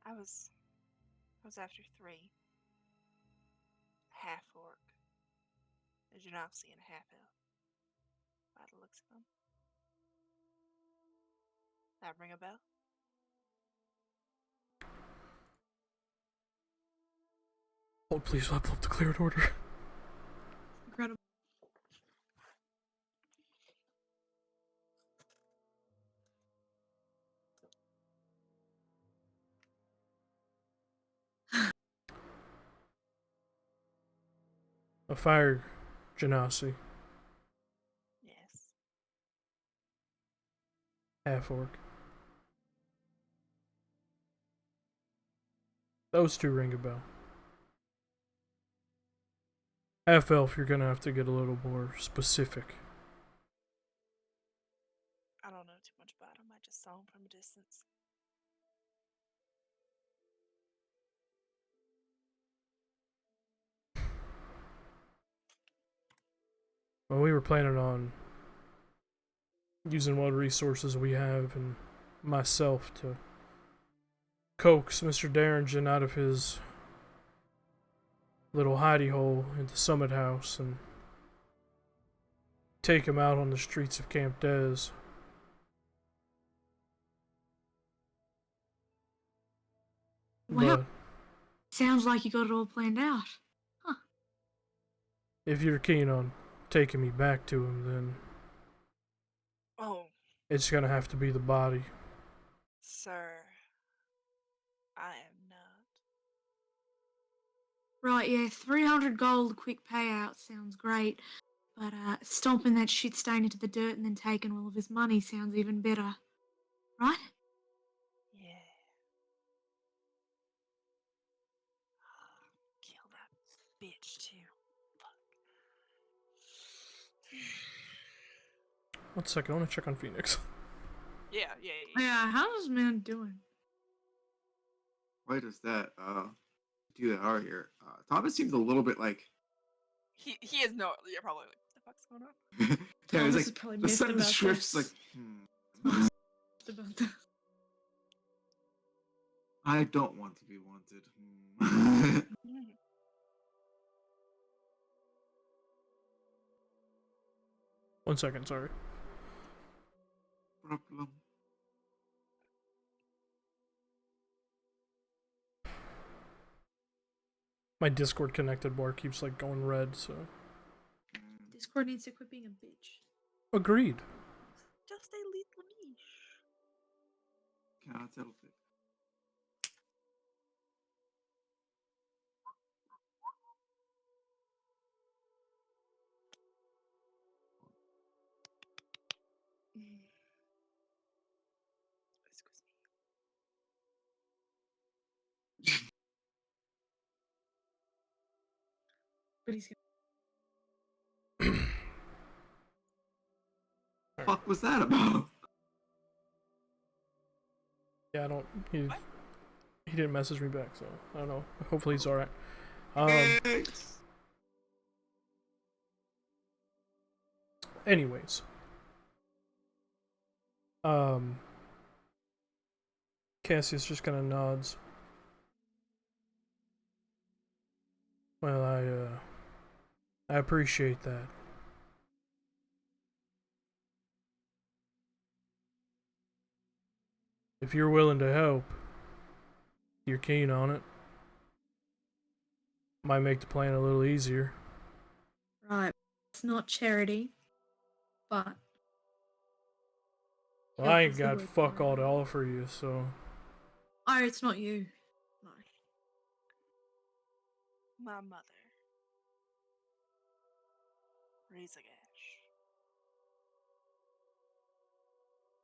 Speaker 5: I was after 3. Half orc. A genopsy and a half elf. By the looks of them. That ring a bell?
Speaker 2: oh, please level up the cleared order.
Speaker 3: Incredible.
Speaker 2: A fire genasi,
Speaker 5: Yes.
Speaker 2: half orc. Those two ring a bell. Half-elf, you're gonna have to get a little more specific.
Speaker 5: I don't know too much about him. I just saw him from a distance.
Speaker 2: Well, we were planning on using what resources we have and myself to coax Mr. Darringen out of his little hidey hole in the Summit House and take him out on the streets of Camp Des.
Speaker 3: Wow.
Speaker 2: But
Speaker 3: Sounds like you got it all planned out.
Speaker 2: if you're keen on taking me back to him, then
Speaker 5: Oh,
Speaker 2: it's gonna have to be the body.
Speaker 5: sir. I am not.
Speaker 3: Right, yeah, 300 gold quick payout sounds great. But stomping that shit stain into the dirt and then taking all of his money sounds even better. Right?
Speaker 5: Yeah. Kill that bitch too. Fuck.
Speaker 2: 1 second, I wanna check on Phoenix.
Speaker 5: Yeah.
Speaker 3: Yeah, how's this man doing?
Speaker 1: Why does that do that out here? Thomas seems a little bit like
Speaker 5: He is no. You're probably like, what the fuck's going on?
Speaker 1: yeah,
Speaker 3: Thomas
Speaker 1: it's
Speaker 3: is
Speaker 1: like
Speaker 3: probably
Speaker 1: the
Speaker 3: missed
Speaker 1: sudden
Speaker 3: about
Speaker 1: shifts
Speaker 3: this.
Speaker 1: like
Speaker 3: About this.
Speaker 1: I don't want to be wanted.
Speaker 2: 1 second, sorry.
Speaker 1: Problem.
Speaker 2: My Discord connected bar keeps like going red, so.
Speaker 3: Discord needs to quit being a bitch.
Speaker 2: Agreed.
Speaker 5: Just a little niche.
Speaker 1: Cannot help it.
Speaker 5: Excuse me.
Speaker 3: But he's
Speaker 1: Fuck was that about?
Speaker 2: Yeah, I don't. He didn't message me back, so I don't know. Hopefully he's alright.
Speaker 1: Thanks.
Speaker 2: Anyways. Cassius just kind of nods. Well, I appreciate that. If you're willing to help, you're keen on it. Might make the plan a little easier.
Speaker 3: right. It's not charity, but
Speaker 2: Well, I
Speaker 3: help
Speaker 2: ain't
Speaker 3: is the
Speaker 2: got
Speaker 3: word
Speaker 2: fuck
Speaker 3: for
Speaker 2: all
Speaker 3: it.
Speaker 2: to offer you, so.
Speaker 3: Oh, it's not you. No.
Speaker 5: My mother. Rizagash.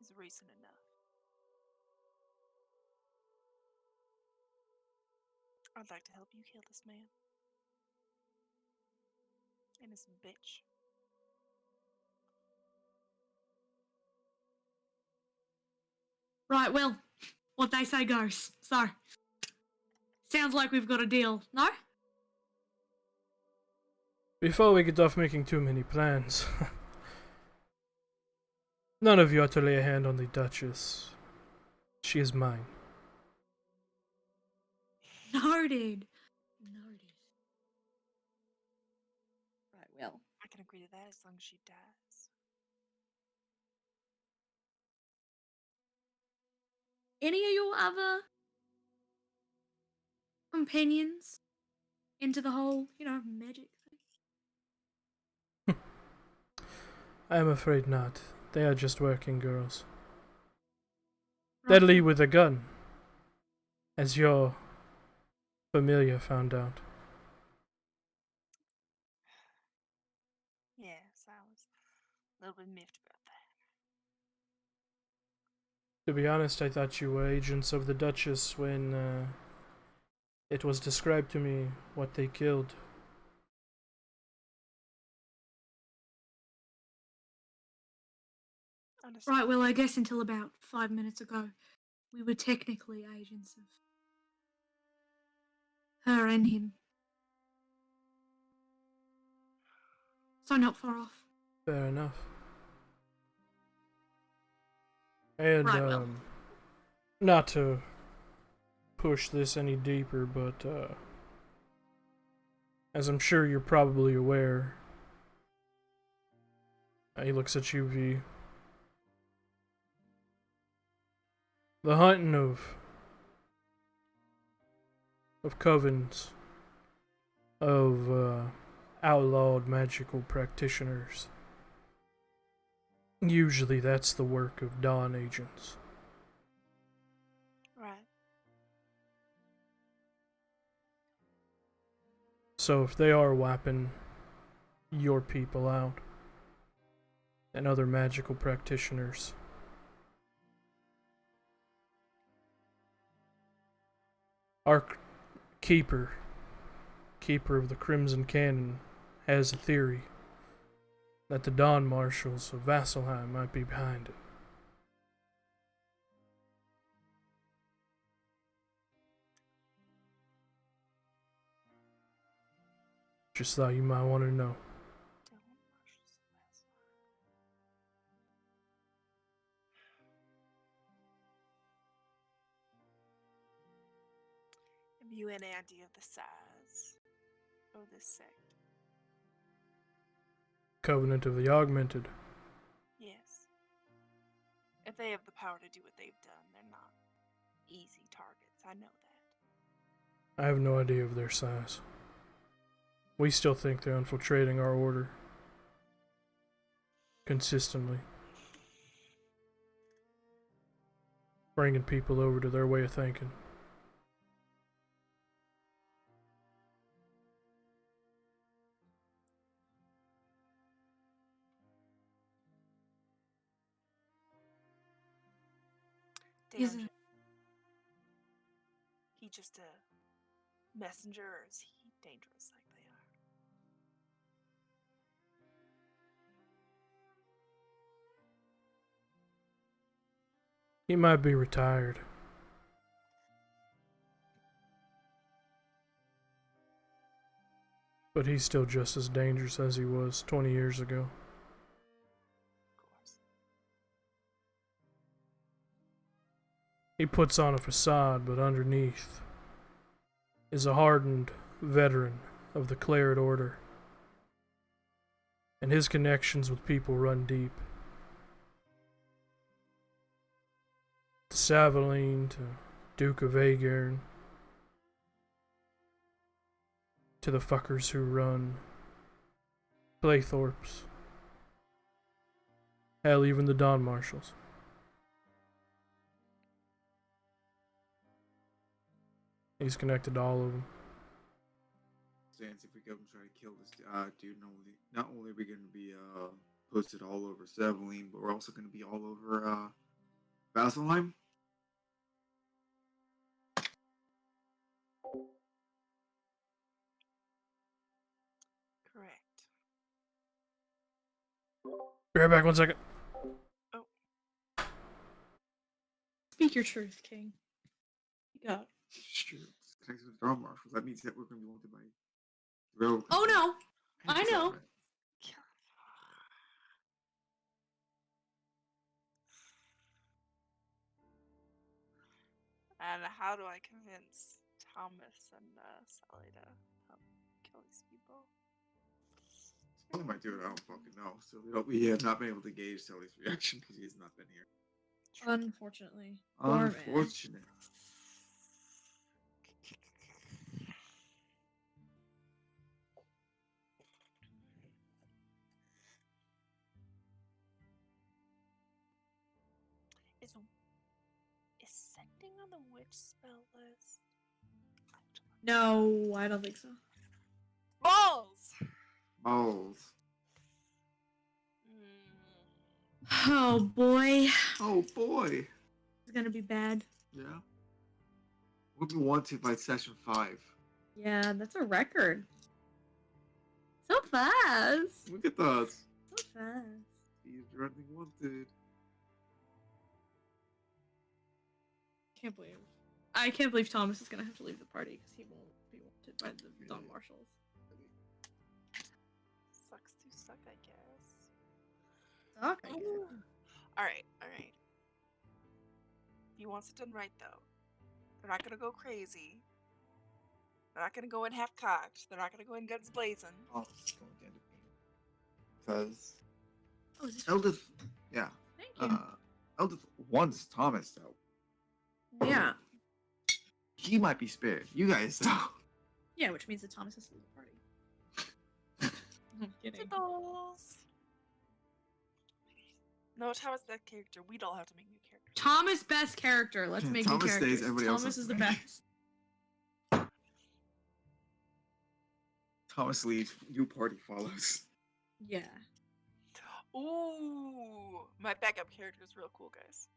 Speaker 5: Is reason enough. I'd like to help you kill this man. Innocent bitch.
Speaker 3: Right, well, what they say goes. So, sounds like we've got a deal, no?
Speaker 2: Before we get off making too many plans, none of you ought to lay a hand on the Duchess. She is mine.
Speaker 3: Noted. Noted. Right, well.
Speaker 5: I can agree to that as long as she dies.
Speaker 3: Any of your other companions into the whole, magic thing?
Speaker 2: I am afraid not. They are just working girls.
Speaker 3: Right.
Speaker 2: Deadly with a gun. As your familiar found out.
Speaker 5: Yes, I was a little bit miffed about that.
Speaker 2: To be honest, I thought you were agents of the Duchess when it was described to me what they killed.
Speaker 5: Understood.
Speaker 3: Right, well, I guess until about 5 minutes ago, we were technically agents of her and him. So not far off.
Speaker 2: Fair enough. And,
Speaker 3: Right, well.
Speaker 2: not to push this any deeper, but, as I'm sure you're probably aware, he looks at you, V. The hunting of covens, of, outlawed magical practitioners. Usually that's the work of Dawn agents.
Speaker 5: Right.
Speaker 2: So if they are wiping your people out and other magical practitioners, our keeper of the Crimson Cannon, has a theory that the Dawn Marshals of Vasselheim might be behind it. Just thought you might want to know.
Speaker 5: Have you any idea of the size of this sect?
Speaker 2: Covenant of the Augmented.
Speaker 5: Yes. If they have the power to do what they've done, they're not easy targets. I know that.
Speaker 2: I have no idea of their size. We still think they're infiltrating our order. Consistently. Bringing people over to their way of thinking.
Speaker 3: Is
Speaker 5: Damn.
Speaker 3: it?
Speaker 5: He just a messenger, or is he dangerous like they are?
Speaker 2: He might be retired. But he's still just as dangerous as he was 20 years ago.
Speaker 5: Of course.
Speaker 2: He puts on a facade, but underneath is a hardened veteran of the Claret Order. And his connections with people run deep. To Savaline, to Duke of Aegern, to the fuckers who run Claythorpes. Hell, even the Dawn Marshals. He's connected to all of them.
Speaker 1: Stance, if we go and try to kill this dude, not only are we going to be posted all over Savaline, but we're also going to be all over Vasselheim.
Speaker 5: Correct.
Speaker 2: Be right back, 1 second.
Speaker 3: Speak your truth, King. Go.
Speaker 1: It's true. It's connected to the Dawn Marshals. That means that we're going to be wanted by real.
Speaker 3: Oh no! I know.
Speaker 5: And how do I convince Thomas and Sally to help kill these people?
Speaker 1: What might do it? I don't fucking know. So we have not been able to gauge Sally's reaction because he has not been here.
Speaker 3: Unfortunately. Poor man.
Speaker 1: Unfortunate.
Speaker 5: Is sending on the witch spell list?
Speaker 3: No, I don't think so.
Speaker 5: Balls!
Speaker 1: Balls.
Speaker 3: Oh boy.
Speaker 1: Oh boy.
Speaker 3: It's gonna be bad.
Speaker 1: Yeah. We'll be wanted by session 5.
Speaker 3: Yeah, that's a record. So fast.
Speaker 1: Look at that.
Speaker 3: So fast.
Speaker 1: He's running wanted.
Speaker 3: I can't believe Thomas is gonna have to leave the party because he won't be wanted by the Dawn Marshals.
Speaker 5: Sucks to suck, I guess.
Speaker 3: Okay.
Speaker 5: Alright, alright. He wants it done right, though. They're not gonna go crazy. They're not gonna go in half cocked. They're not gonna go in guns blazing.
Speaker 1: Oh, it's going to end up being because
Speaker 3: Oh, is this
Speaker 1: Eldith, yeah,
Speaker 3: Thank you.
Speaker 1: Eldith wants Thomas though.
Speaker 3: Yeah.
Speaker 1: He might be spared. You guys though.
Speaker 3: Yeah, which means that Thomas has to leave the party. I'm kidding.
Speaker 5: Tickles. No, Thomas is that character. We'd all have to make new characters.
Speaker 3: Thomas best character. Let's make new
Speaker 1: Thomas
Speaker 3: characters.
Speaker 1: stays, everybody else
Speaker 3: Thomas
Speaker 1: has
Speaker 3: is
Speaker 1: to
Speaker 3: the
Speaker 1: make.
Speaker 3: best.
Speaker 1: Thomas leaves. New party follows.
Speaker 3: Yeah.
Speaker 5: Ooh, my backup character is real cool, guys.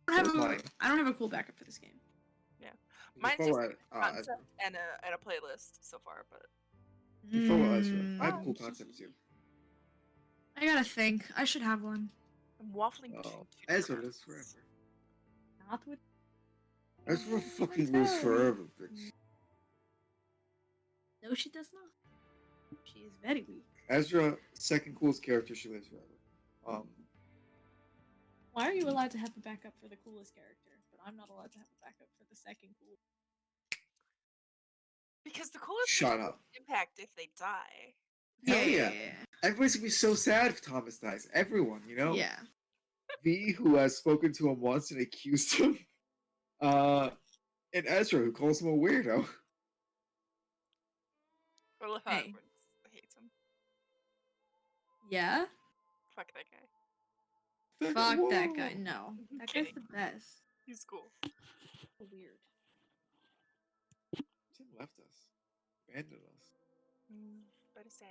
Speaker 1: That's mine.
Speaker 3: I don't have a cool backup for this game.
Speaker 5: Mine's
Speaker 1: You
Speaker 5: just
Speaker 1: follow,
Speaker 5: concept and a playlist so far, but
Speaker 1: you follow Ezra. I have
Speaker 3: Mm,
Speaker 1: cool concepts too.
Speaker 3: I gotta think. I should have one.
Speaker 5: I'm waffling between
Speaker 1: Oh,
Speaker 5: two
Speaker 1: Ezra
Speaker 5: different
Speaker 1: lives
Speaker 5: ones.
Speaker 1: forever.
Speaker 3: Not with.
Speaker 1: Ezra fucking
Speaker 3: my
Speaker 1: lives
Speaker 3: toes.
Speaker 1: forever, bitch.
Speaker 3: No, she does not. She is very weak.
Speaker 1: Ezra, second coolest character. She lives forever.
Speaker 3: Why are you allowed to have a backup for the coolest character, but I'm not allowed to have a backup for the second cool?
Speaker 5: Because the coolest
Speaker 1: Shut
Speaker 5: person
Speaker 1: up.
Speaker 5: impact if they die.
Speaker 1: Hell yeah. Everybody's gonna be so sad if Thomas dies. Everyone, you know.
Speaker 3: Yeah.
Speaker 1: V, who has spoken to him once and accused him. And Ezra, who calls him a weirdo.
Speaker 5: Or how
Speaker 3: Hey.
Speaker 5: everyone hates him.
Speaker 3: Yeah.
Speaker 5: Fuck that guy.
Speaker 3: Fuck that
Speaker 1: Whoa.
Speaker 3: guy. No, that guy's
Speaker 5: Kidding.
Speaker 3: the best.
Speaker 5: He's cool.
Speaker 3: Weird.
Speaker 1: Tim left us. Abandoned us.
Speaker 5: Very sad.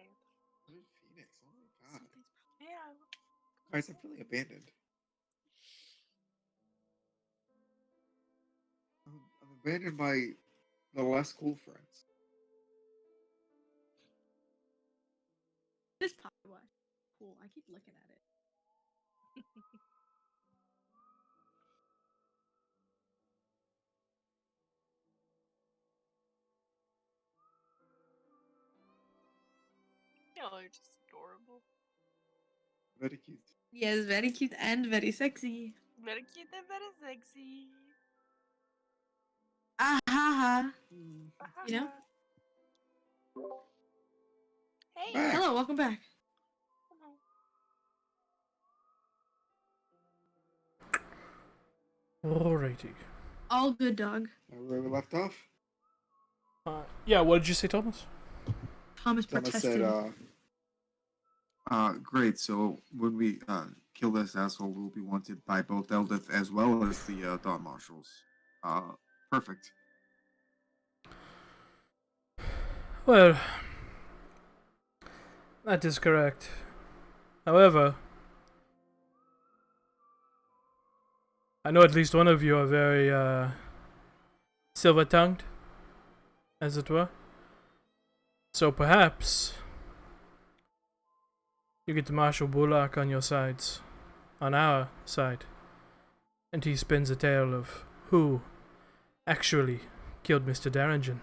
Speaker 1: Where's Phoenix? Oh my god.
Speaker 3: Something's
Speaker 5: Yeah.
Speaker 1: Guys, I'm feeling abandoned. I'm abandoned by the less cool friends.
Speaker 3: This pop watch. Cool. I keep looking at it.
Speaker 5: Y'all are just adorable.
Speaker 1: Very cute.
Speaker 3: Yes, very cute and very sexy.
Speaker 5: Very cute and very sexy.
Speaker 3: Ah ha ha. You know?
Speaker 5: Hey.
Speaker 1: Back.
Speaker 3: Hello, welcome back.
Speaker 2: Alrighty.
Speaker 3: All good, dog.
Speaker 1: Where we left off?
Speaker 2: Yeah, what did you say, Thomas?
Speaker 3: Thomas
Speaker 1: Thomas
Speaker 3: protested.
Speaker 1: said, great, so when we kill this asshole, we'll be wanted by both Eldith as well as the Dawn Marshals. Perfect.
Speaker 2: Well, that is correct. However, I know at least one of you are very silver-tongued, as it were. So perhaps you get Marshal Bullock on your sides, on our side, and he spins a tale of who actually killed Mr. Darringen.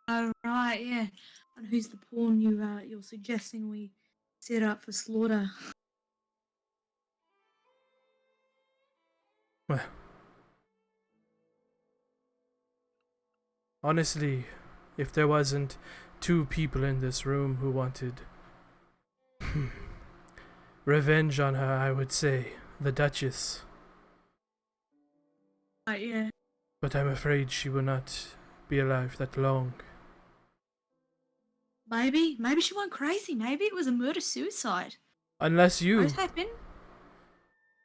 Speaker 3: Oh, right, yeah. And who's the pawn you're suggesting we set up for slaughter?
Speaker 2: Well, honestly, if there wasn't two people in this room who wanted revenge on her, I would say the Duchess.
Speaker 3: Right, yeah.
Speaker 2: But I'm afraid she will not be alive that long.
Speaker 3: Maybe she went crazy. Maybe it was a murder-suicide.
Speaker 2: Unless you...
Speaker 3: Both happen.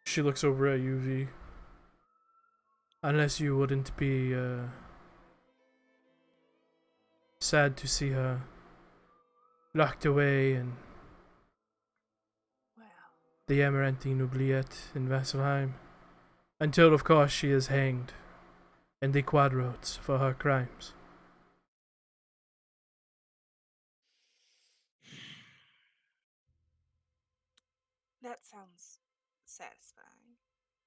Speaker 2: She looks over at you, V. Unless you wouldn't be, sad to see her locked away in
Speaker 5: Wow.
Speaker 2: the Amarantine Oubliette in Vasselheim. Until, of course, she is hanged in the quadroads for her crimes.
Speaker 5: That sounds satisfying.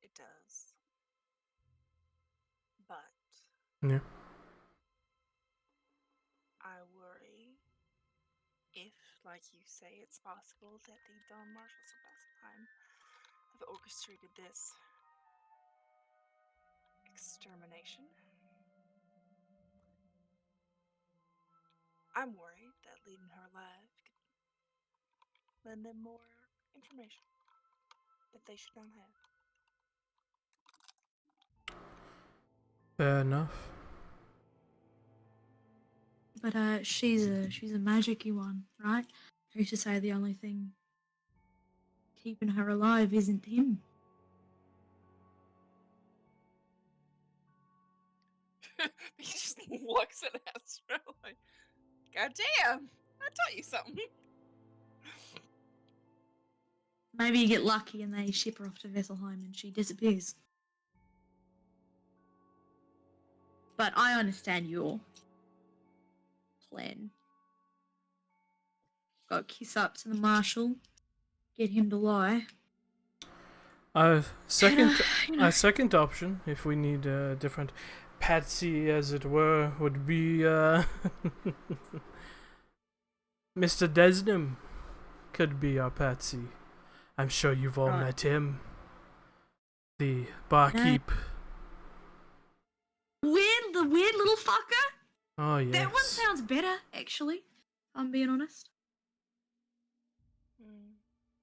Speaker 5: It does. But
Speaker 2: Yeah.
Speaker 5: I worry if, like you say, it's possible that the Dawn Marshals of Vasselheim have orchestrated this extermination. I'm worried that leaving her alive could lend them more information that they should not have.
Speaker 2: Fair enough.
Speaker 3: But she's a magic-y one, right? Who's to say the only thing keeping her alive isn't him?
Speaker 5: He just looks at Astro like, God damn, I taught you something.
Speaker 3: Maybe you get lucky and they ship her off to Vesselheim and she disappears. But I understand your plan. Got kiss up to the marshal, get him to lie.
Speaker 2: Second,
Speaker 3: you know.
Speaker 2: a second option, if we need a different patsy, as it were, would be Mr. Desnam could be our patsy. I'm sure you've all
Speaker 3: Right.
Speaker 2: met him. The barkeep.
Speaker 3: The weird little fucker?
Speaker 2: Oh, yes.
Speaker 3: That one sounds better, actually, if I'm being honest.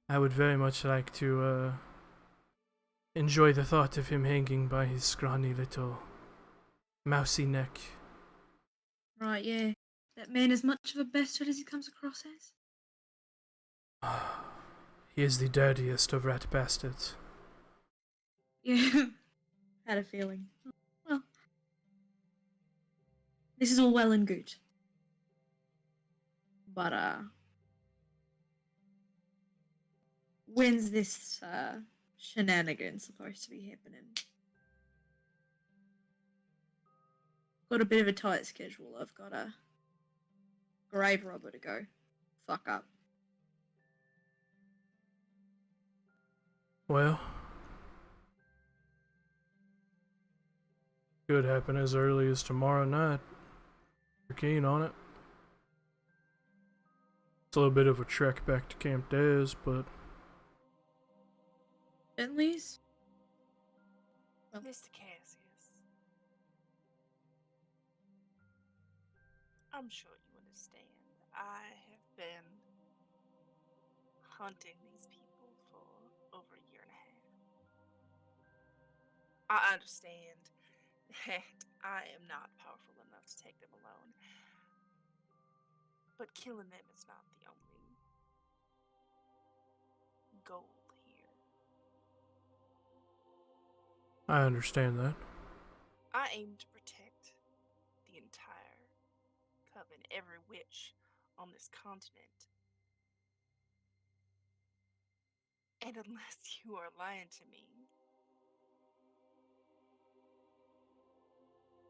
Speaker 2: I would very much like to enjoy the thought of him hanging by his scrawny little mousy neck.
Speaker 3: Right, yeah. That man is much of a bastard as he comes across as.
Speaker 2: He is the dirtiest of rat bastards.
Speaker 3: Yeah. Had a feeling. Well. This is all well and good. But, when's this, shenanigan supposed to be happening? Got a bit of a tight schedule. I've got a grave robber to go fuck up.
Speaker 2: Well, could happen as early as tomorrow night. You're keen on it. It's a little bit of a trek back to Camp Des, but
Speaker 3: Bentley's? Well.
Speaker 5: Mr. Cassius, I'm sure you understand. I have been hunting these people for over a year and a half. I understand that I am not powerful enough to take them alone. But killing them is not the only goal here.
Speaker 2: I understand that.
Speaker 5: I aim to protect the entire coven, every witch on this continent. And unless you are lying to me,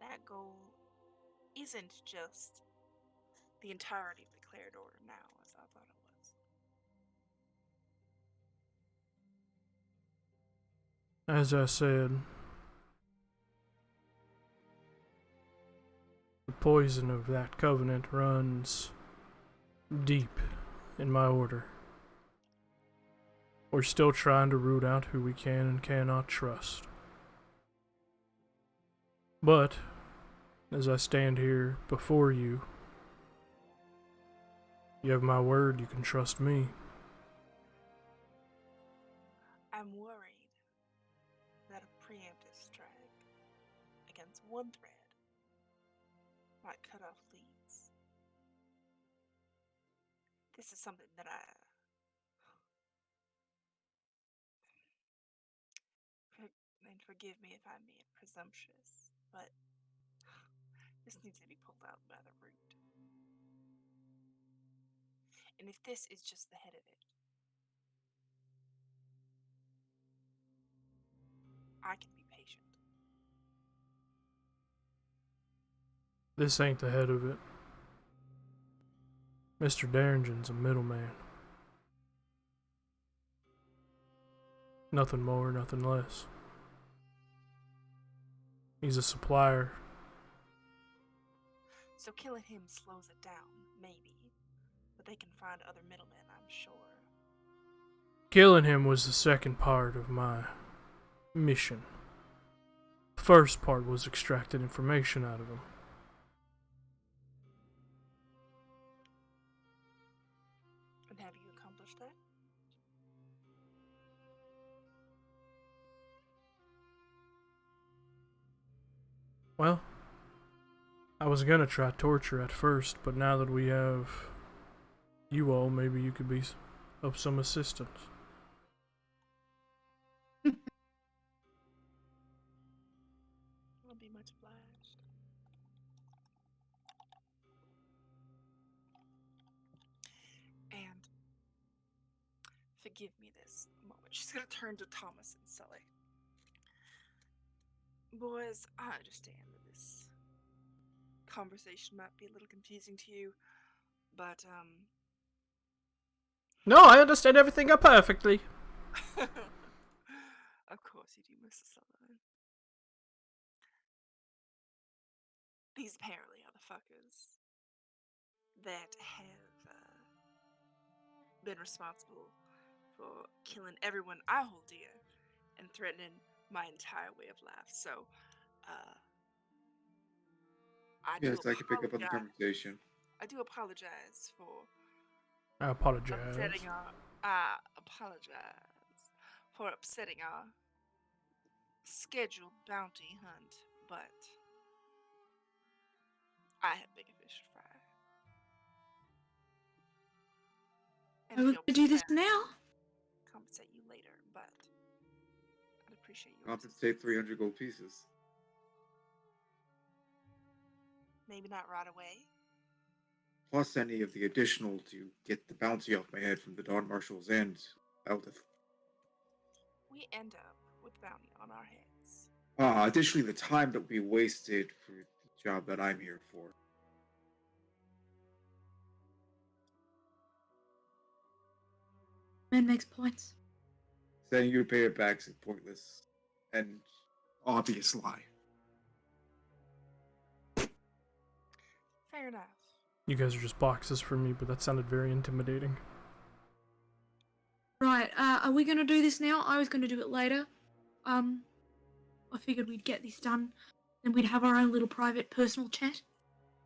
Speaker 5: that goal isn't just the entirety of the declared order now, as I thought it was.
Speaker 2: As I said, the poison of that covenant runs deep in my order. We're still trying to root out who we can and cannot trust. But, as I stand here before you, you have my word, you can trust me.
Speaker 5: I'm worried that a preemptive strike against one thread might cut off leads. This is something that and forgive me if I'm being presumptuous, but this needs to be pulled out by the root. And if this is just the head of it, I can be patient.
Speaker 2: This ain't the head of it. Mr. Darringen's a middleman. Nothing more, nothing less. He's a supplier.
Speaker 5: So killing him slows it down, maybe. But they can find other middlemen, I'm sure.
Speaker 2: Killing him was the second part of my mission. First part was extracting information out of him.
Speaker 5: And have you accomplished that?
Speaker 2: Well, I was gonna try torture at first, but now that we have you all, maybe you could be of some assistance.
Speaker 5: I'll be much obliged. And forgive me this moment. She's gonna turn to Thomas and Sully. Boys, I understand that this conversation might be a little confusing to you, but
Speaker 2: No, I understand everything perfectly.
Speaker 5: of course you do, Mr. Sullivan. These apparently are the fuckers that have been responsible for killing everyone I hold dear and threatening my entire way of life. So, I do
Speaker 1: Yes, I can pick up on the
Speaker 5: apologize.
Speaker 1: conversation.
Speaker 5: I do apologize for
Speaker 2: I apologize.
Speaker 5: upsetting our. I apologize for upsetting our scheduled bounty hunt, but I have bigger fish to fry. And
Speaker 3: I
Speaker 5: if
Speaker 3: will
Speaker 5: you'll
Speaker 3: do this
Speaker 5: please
Speaker 3: now.
Speaker 5: compensate you later, but I'd appreciate your assistance.
Speaker 1: Compensate 300 gold pieces.
Speaker 5: Maybe not right away.
Speaker 1: Plus any of the additional to get the bounty off my head from the Dawn Marshals and Eldith.
Speaker 5: We end up with bounty on our heads.
Speaker 1: Additionally, the time that we wasted for the job that I'm here for.
Speaker 3: Man makes points.
Speaker 1: Saying you to pay it back is a pointless and obvious lie.
Speaker 5: Fair enough.
Speaker 2: You guys are just boxes for me, but that sounded very intimidating.
Speaker 3: Right, are we gonna do this now? I was gonna do it later. I figured we'd get this done, then we'd have our own little private personal chat.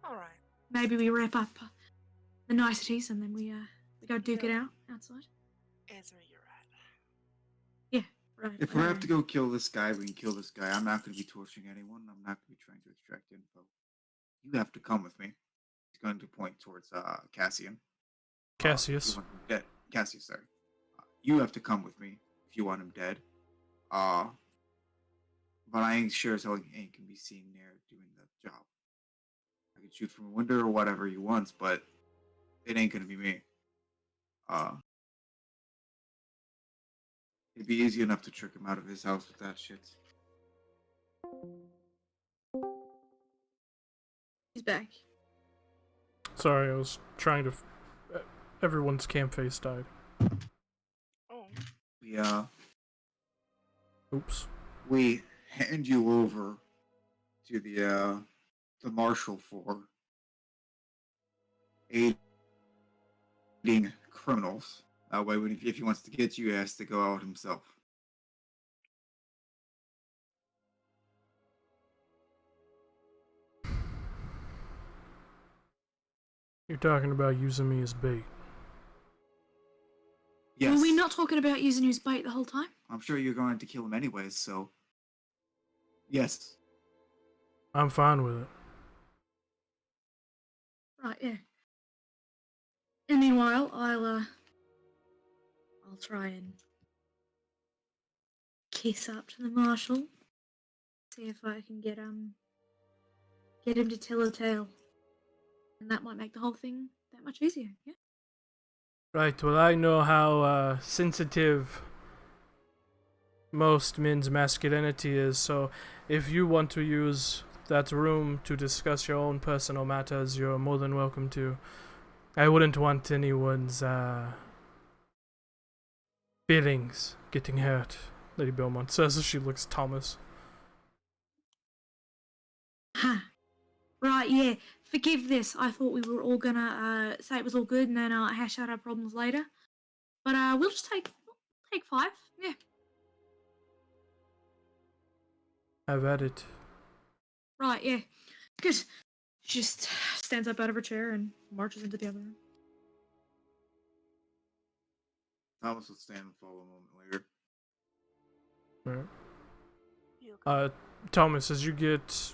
Speaker 5: All right.
Speaker 3: Maybe we wrap up the niceties and then we go duke it out outside.
Speaker 5: Ezra, you're right.
Speaker 3: Right.
Speaker 1: If we have to go kill this guy, we can kill this guy. I'm not going to be torturing anyone. I'm not going to be trying to extract info. You have to come with me. He's going to point towards Cassian.
Speaker 2: Cassius.
Speaker 1: You want him dead. Cassius, sorry. You have to come with me if you want him dead. But I ain't sure as hell ain't can be seen there doing the job. I can shoot from a window or whatever he wants, but it ain't gonna be me. It'd be easy enough to trick him out of his house with that shit.
Speaker 3: He's back.
Speaker 2: Sorry, I was trying to. Everyone's cam face died.
Speaker 5: Oh.
Speaker 2: Oops.
Speaker 1: We hand you over to the marshal for aiding criminals. That way, if he wants to get you, he has to go out himself.
Speaker 2: You're talking about using me as bait.
Speaker 1: Yes.
Speaker 3: Were we not talking about using you as bait the whole time?
Speaker 1: I'm sure you're going to kill him anyways, so... Yes.
Speaker 2: I'm fine with it.
Speaker 3: Right, yeah. And meanwhile, I'll try and kiss up to the marshal. See if I can get him to tell a tale. And that might make the whole thing that much easier, yeah?
Speaker 2: Right, well, I know how sensitive most men's masculinity is, so if you want to use that room to discuss your own personal matters, you're more than welcome to. I wouldn't want anyone's feelings getting hurt, Lady Belmont says as she looks at Thomas.
Speaker 3: Huh. Right, yeah. Forgive this. I thought we were all gonna say it was all good and then hash out our problems later. But we'll just take 5. Yeah.
Speaker 2: Have at it.
Speaker 3: Right, yeah. Good. She just stands up out of her chair and marches into the other room.
Speaker 1: Thomas will stand and follow a moment later.
Speaker 2: Alright.
Speaker 5: You'll go.
Speaker 2: Thomas, as you get...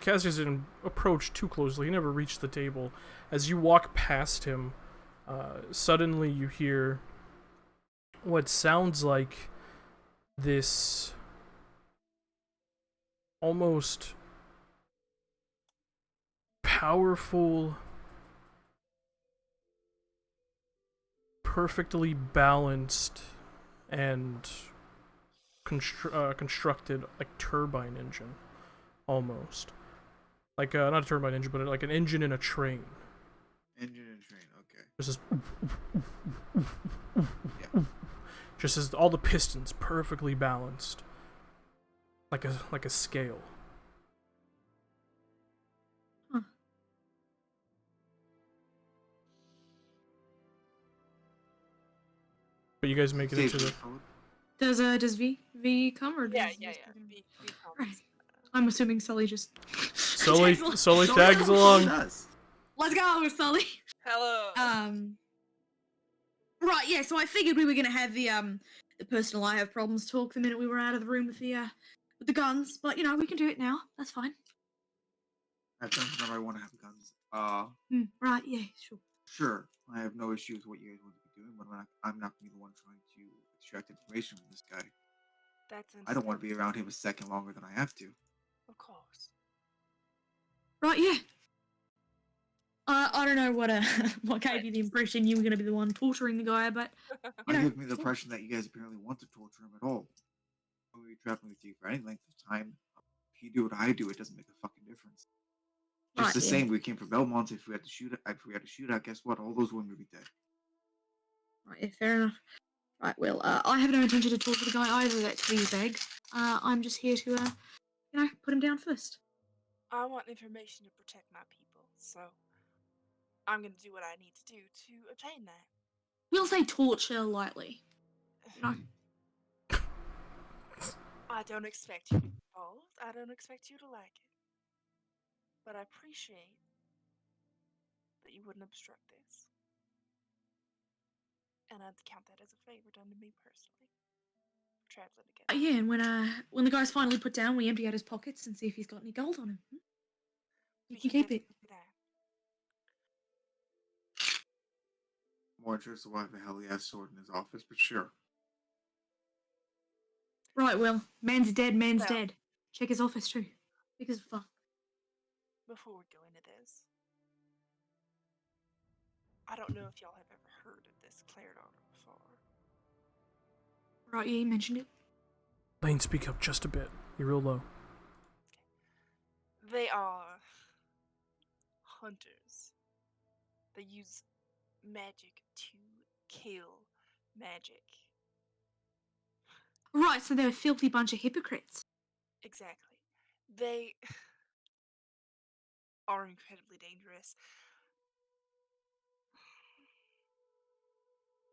Speaker 2: Cassius didn't approach too closely. He never reached the table. As you walk past him, suddenly you hear what sounds like this almost powerful, perfectly balanced, and constructed like turbine engine, almost. Like, not a turbine engine, but like an engine in a train.
Speaker 1: Engine and train, okay.
Speaker 2: Just
Speaker 1: Yeah.
Speaker 2: just as all the pistons perfectly balanced, like a scale.
Speaker 3: Huh.
Speaker 2: But you guys make it into the.
Speaker 3: Does V come or
Speaker 5: Yeah,
Speaker 3: does
Speaker 5: yeah,
Speaker 3: V's
Speaker 5: yeah.
Speaker 3: taking-
Speaker 5: Be calm.
Speaker 3: Right. I'm assuming Sully just
Speaker 2: Sully
Speaker 3: tags along.
Speaker 2: tags along.
Speaker 1: Does.
Speaker 3: Let's go, Sully.
Speaker 5: Hello.
Speaker 3: Right, yeah. So I figured we were gonna have the personal I have problems talk the minute we were out of the room with the guns, but we can do it now. That's fine.
Speaker 1: At times whenever I want to have guns.
Speaker 3: Right, yeah, sure.
Speaker 1: Sure. I have no issue with what you guys want to be doing, but I'm not going to be the one trying to extract information from this guy.
Speaker 5: That's
Speaker 1: I don't want to be around him a second longer than I have to.
Speaker 5: Of course.
Speaker 3: Right, yeah. I don't know what what gave you the impression you were gonna be the one torturing the guy, but
Speaker 1: I give me the impression that you guys apparently want to torture him at all. I'm going to be traveling with you for any length of time. If you do what I do, it doesn't make a fucking difference. Just
Speaker 3: Right,
Speaker 1: the
Speaker 3: yeah.
Speaker 1: same, we came from Belmont. If we had to shoot out, guess what? All those women would be dead.
Speaker 3: right, yeah, fair enough. Right, well, I have no intention to talk to the guy either. That's his bag. I'm just here to put him down first.
Speaker 5: I want information to protect my people, so I'm gonna do what I need to do to obtain that.
Speaker 3: We'll say torture lightly.
Speaker 5: I don't expect you to be involved. I don't expect you to like it. But I appreciate that you wouldn't obstruct this. And I'd count that as a favor done to me personally. Traveling together.
Speaker 3: Yeah, and when the guy's finally put down, we empty out his pockets and see if he's got any gold on him. You can keep it.
Speaker 5: do that.
Speaker 1: More interested why the hell he has sword in his office, but sure.
Speaker 3: Right, well, man's dead, man's
Speaker 5: Well-
Speaker 3: dead. Check his office too. Because fuck.
Speaker 5: Before we go into this, I don't know if y'all have ever heard of this Clairdon before.
Speaker 3: Right, yeah, you mentioned it.
Speaker 2: Lane, speak up just a bit. You're real low.
Speaker 5: They are hunters. They use magic to kill magic.
Speaker 3: Right, so they're a filthy bunch of hypocrites.
Speaker 5: Exactly. They are incredibly dangerous.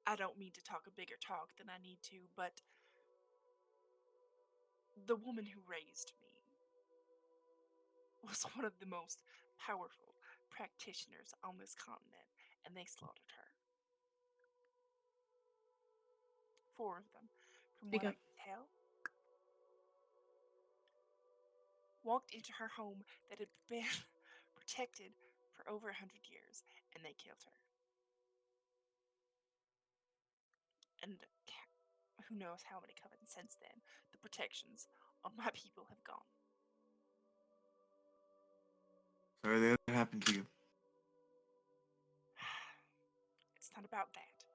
Speaker 5: I don't mean to talk a bigger talk than I need to, but the woman who raised me was one of the most powerful practitioners on this continent, and they slaughtered her. 4 of them, from
Speaker 3: Speak
Speaker 5: what I
Speaker 3: up.
Speaker 5: can tell, walked into her home that had been protected for over 100 years, and they killed her. And who knows how many covenants since then. The protections on my people have gone.
Speaker 1: Sorry that happened to you.
Speaker 5: It's not about that.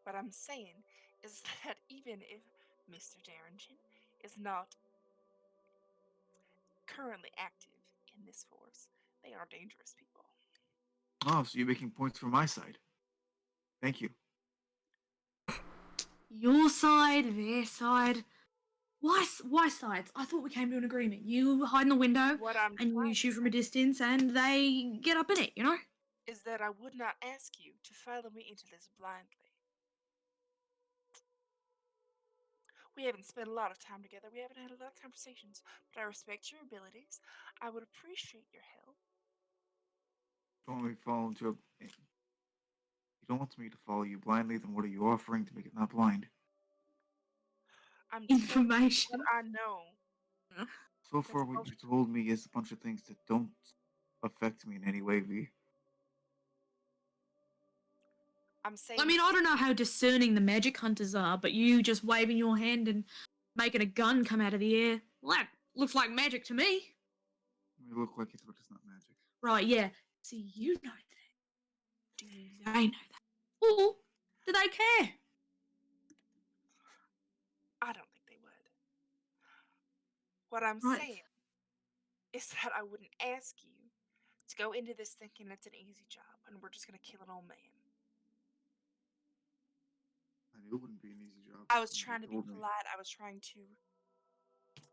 Speaker 5: What I'm saying is that even if Mr. Darrington is not currently active in this force, they are dangerous people.
Speaker 1: Oh, so you're making points for my side. Thank you.
Speaker 3: Your side, their side. Why sides? I thought we came to an agreement. You hide in the window
Speaker 5: What I'm
Speaker 3: and you
Speaker 5: trying to
Speaker 3: shoot from a
Speaker 5: say
Speaker 3: distance and they get up in it, you know?
Speaker 5: is that I would not ask you to follow me into this blindly. We haven't spent a lot of time together. We haven't had a lot of conversations, but I respect your abilities. I would appreciate your help.
Speaker 1: Don't let me fall into a. You don't want me to follow you blindly, then what are you offering to make it not blind?
Speaker 5: I'm telling you
Speaker 3: Information.
Speaker 5: what I know.
Speaker 1: So
Speaker 5: That's
Speaker 1: far, what
Speaker 5: most.
Speaker 1: you told me is a bunch of things that don't affect me in any way, V.
Speaker 5: I'm saying.
Speaker 3: I mean, I don't know how discerning the magic hunters are, but you just waving your hand and making a gun come out of the air, well, that looks like magic to me.
Speaker 1: It may look like it, but it's not magic.
Speaker 3: Right, yeah. See, you know that. Do they know that? Or do they care?
Speaker 5: I don't think they would. What I'm
Speaker 3: Right.
Speaker 5: saying is that I wouldn't ask you to go into this thinking it's an easy job and we're just gonna kill an old man.
Speaker 1: I knew it wouldn't be an easy job.
Speaker 5: I was
Speaker 1: when you
Speaker 5: trying to be
Speaker 1: told me.
Speaker 5: polite. I was trying to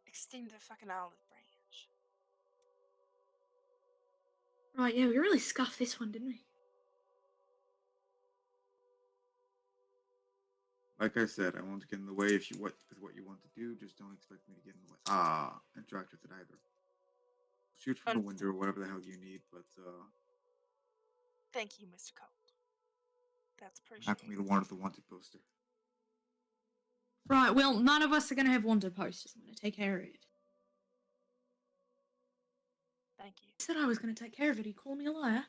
Speaker 5: extend the fucking olive branch.
Speaker 3: Right, yeah, we really scuffed this one, didn't we?
Speaker 1: Like I said, I won't get in the way if you with what you want to do. Just don't expect me to get in the way. Interact with it either. Shoot from the window or whatever the hell you need, but
Speaker 5: Thank you, Mr. Colt. That's
Speaker 1: happen to be
Speaker 5: appreciated.
Speaker 1: the one with the wanted poster.
Speaker 3: Right, well, none of us are going to have wanted posters. I'm going to take care of it.
Speaker 5: Thank you.
Speaker 3: I said I was going to take care of it. He called me a liar.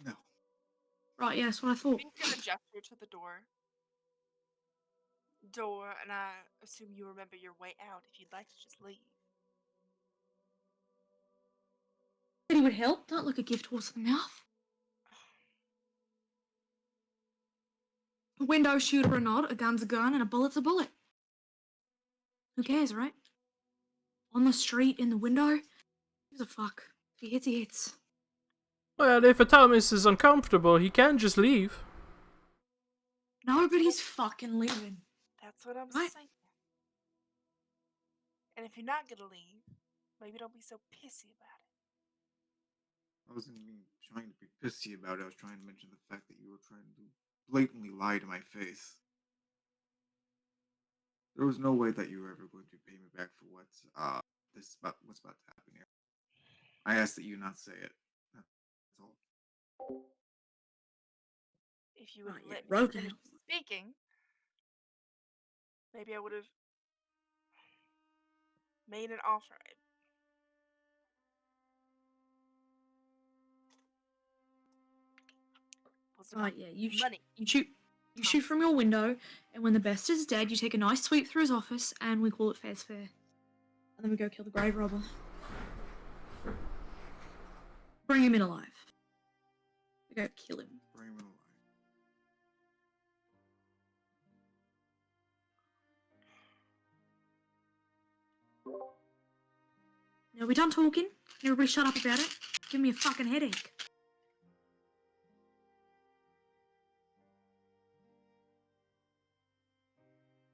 Speaker 1: No.
Speaker 3: Right, yeah, that's what I thought.
Speaker 5: He's gonna gesture to the door. And I assume you remember your way out if you'd like to just leave.
Speaker 3: Said he would help. Don't look a gift horse in the mouth. A window shooter or not, a gun's a gun and a bullet's a bullet. Who cares, right? On the street, in the window, who's a fuck? If he hits, he hits.
Speaker 2: Well, if Thomas is uncomfortable, he can just leave.
Speaker 3: Nobody's fucking leaving.
Speaker 5: That's what I'm
Speaker 3: Right.
Speaker 5: saying. And if you're not gonna leave, maybe don't be so pissy about it.
Speaker 1: I wasn't even trying to be pissy about it. I was trying to mention the fact that you were trying to blatantly lie to my face. There was no way that you were ever going to pay me back for what's about to happen here. I asked that you not say it. That's all.
Speaker 5: If you would
Speaker 3: Right, yeah,
Speaker 5: let me
Speaker 3: roadhouse.
Speaker 5: finish speaking, maybe I would have made an offer. Was
Speaker 3: Right,
Speaker 5: about
Speaker 3: yeah, you
Speaker 5: money.
Speaker 3: You shoot from your window, and when the best is dead, you take a nice sweep through his office, and we call it fair's fair. And then we go kill the grave robber. Bring him in alive. We go kill him.
Speaker 1: Bring him alive.
Speaker 3: Now we done talking? Everybody shut up about it. Give me a fucking headache.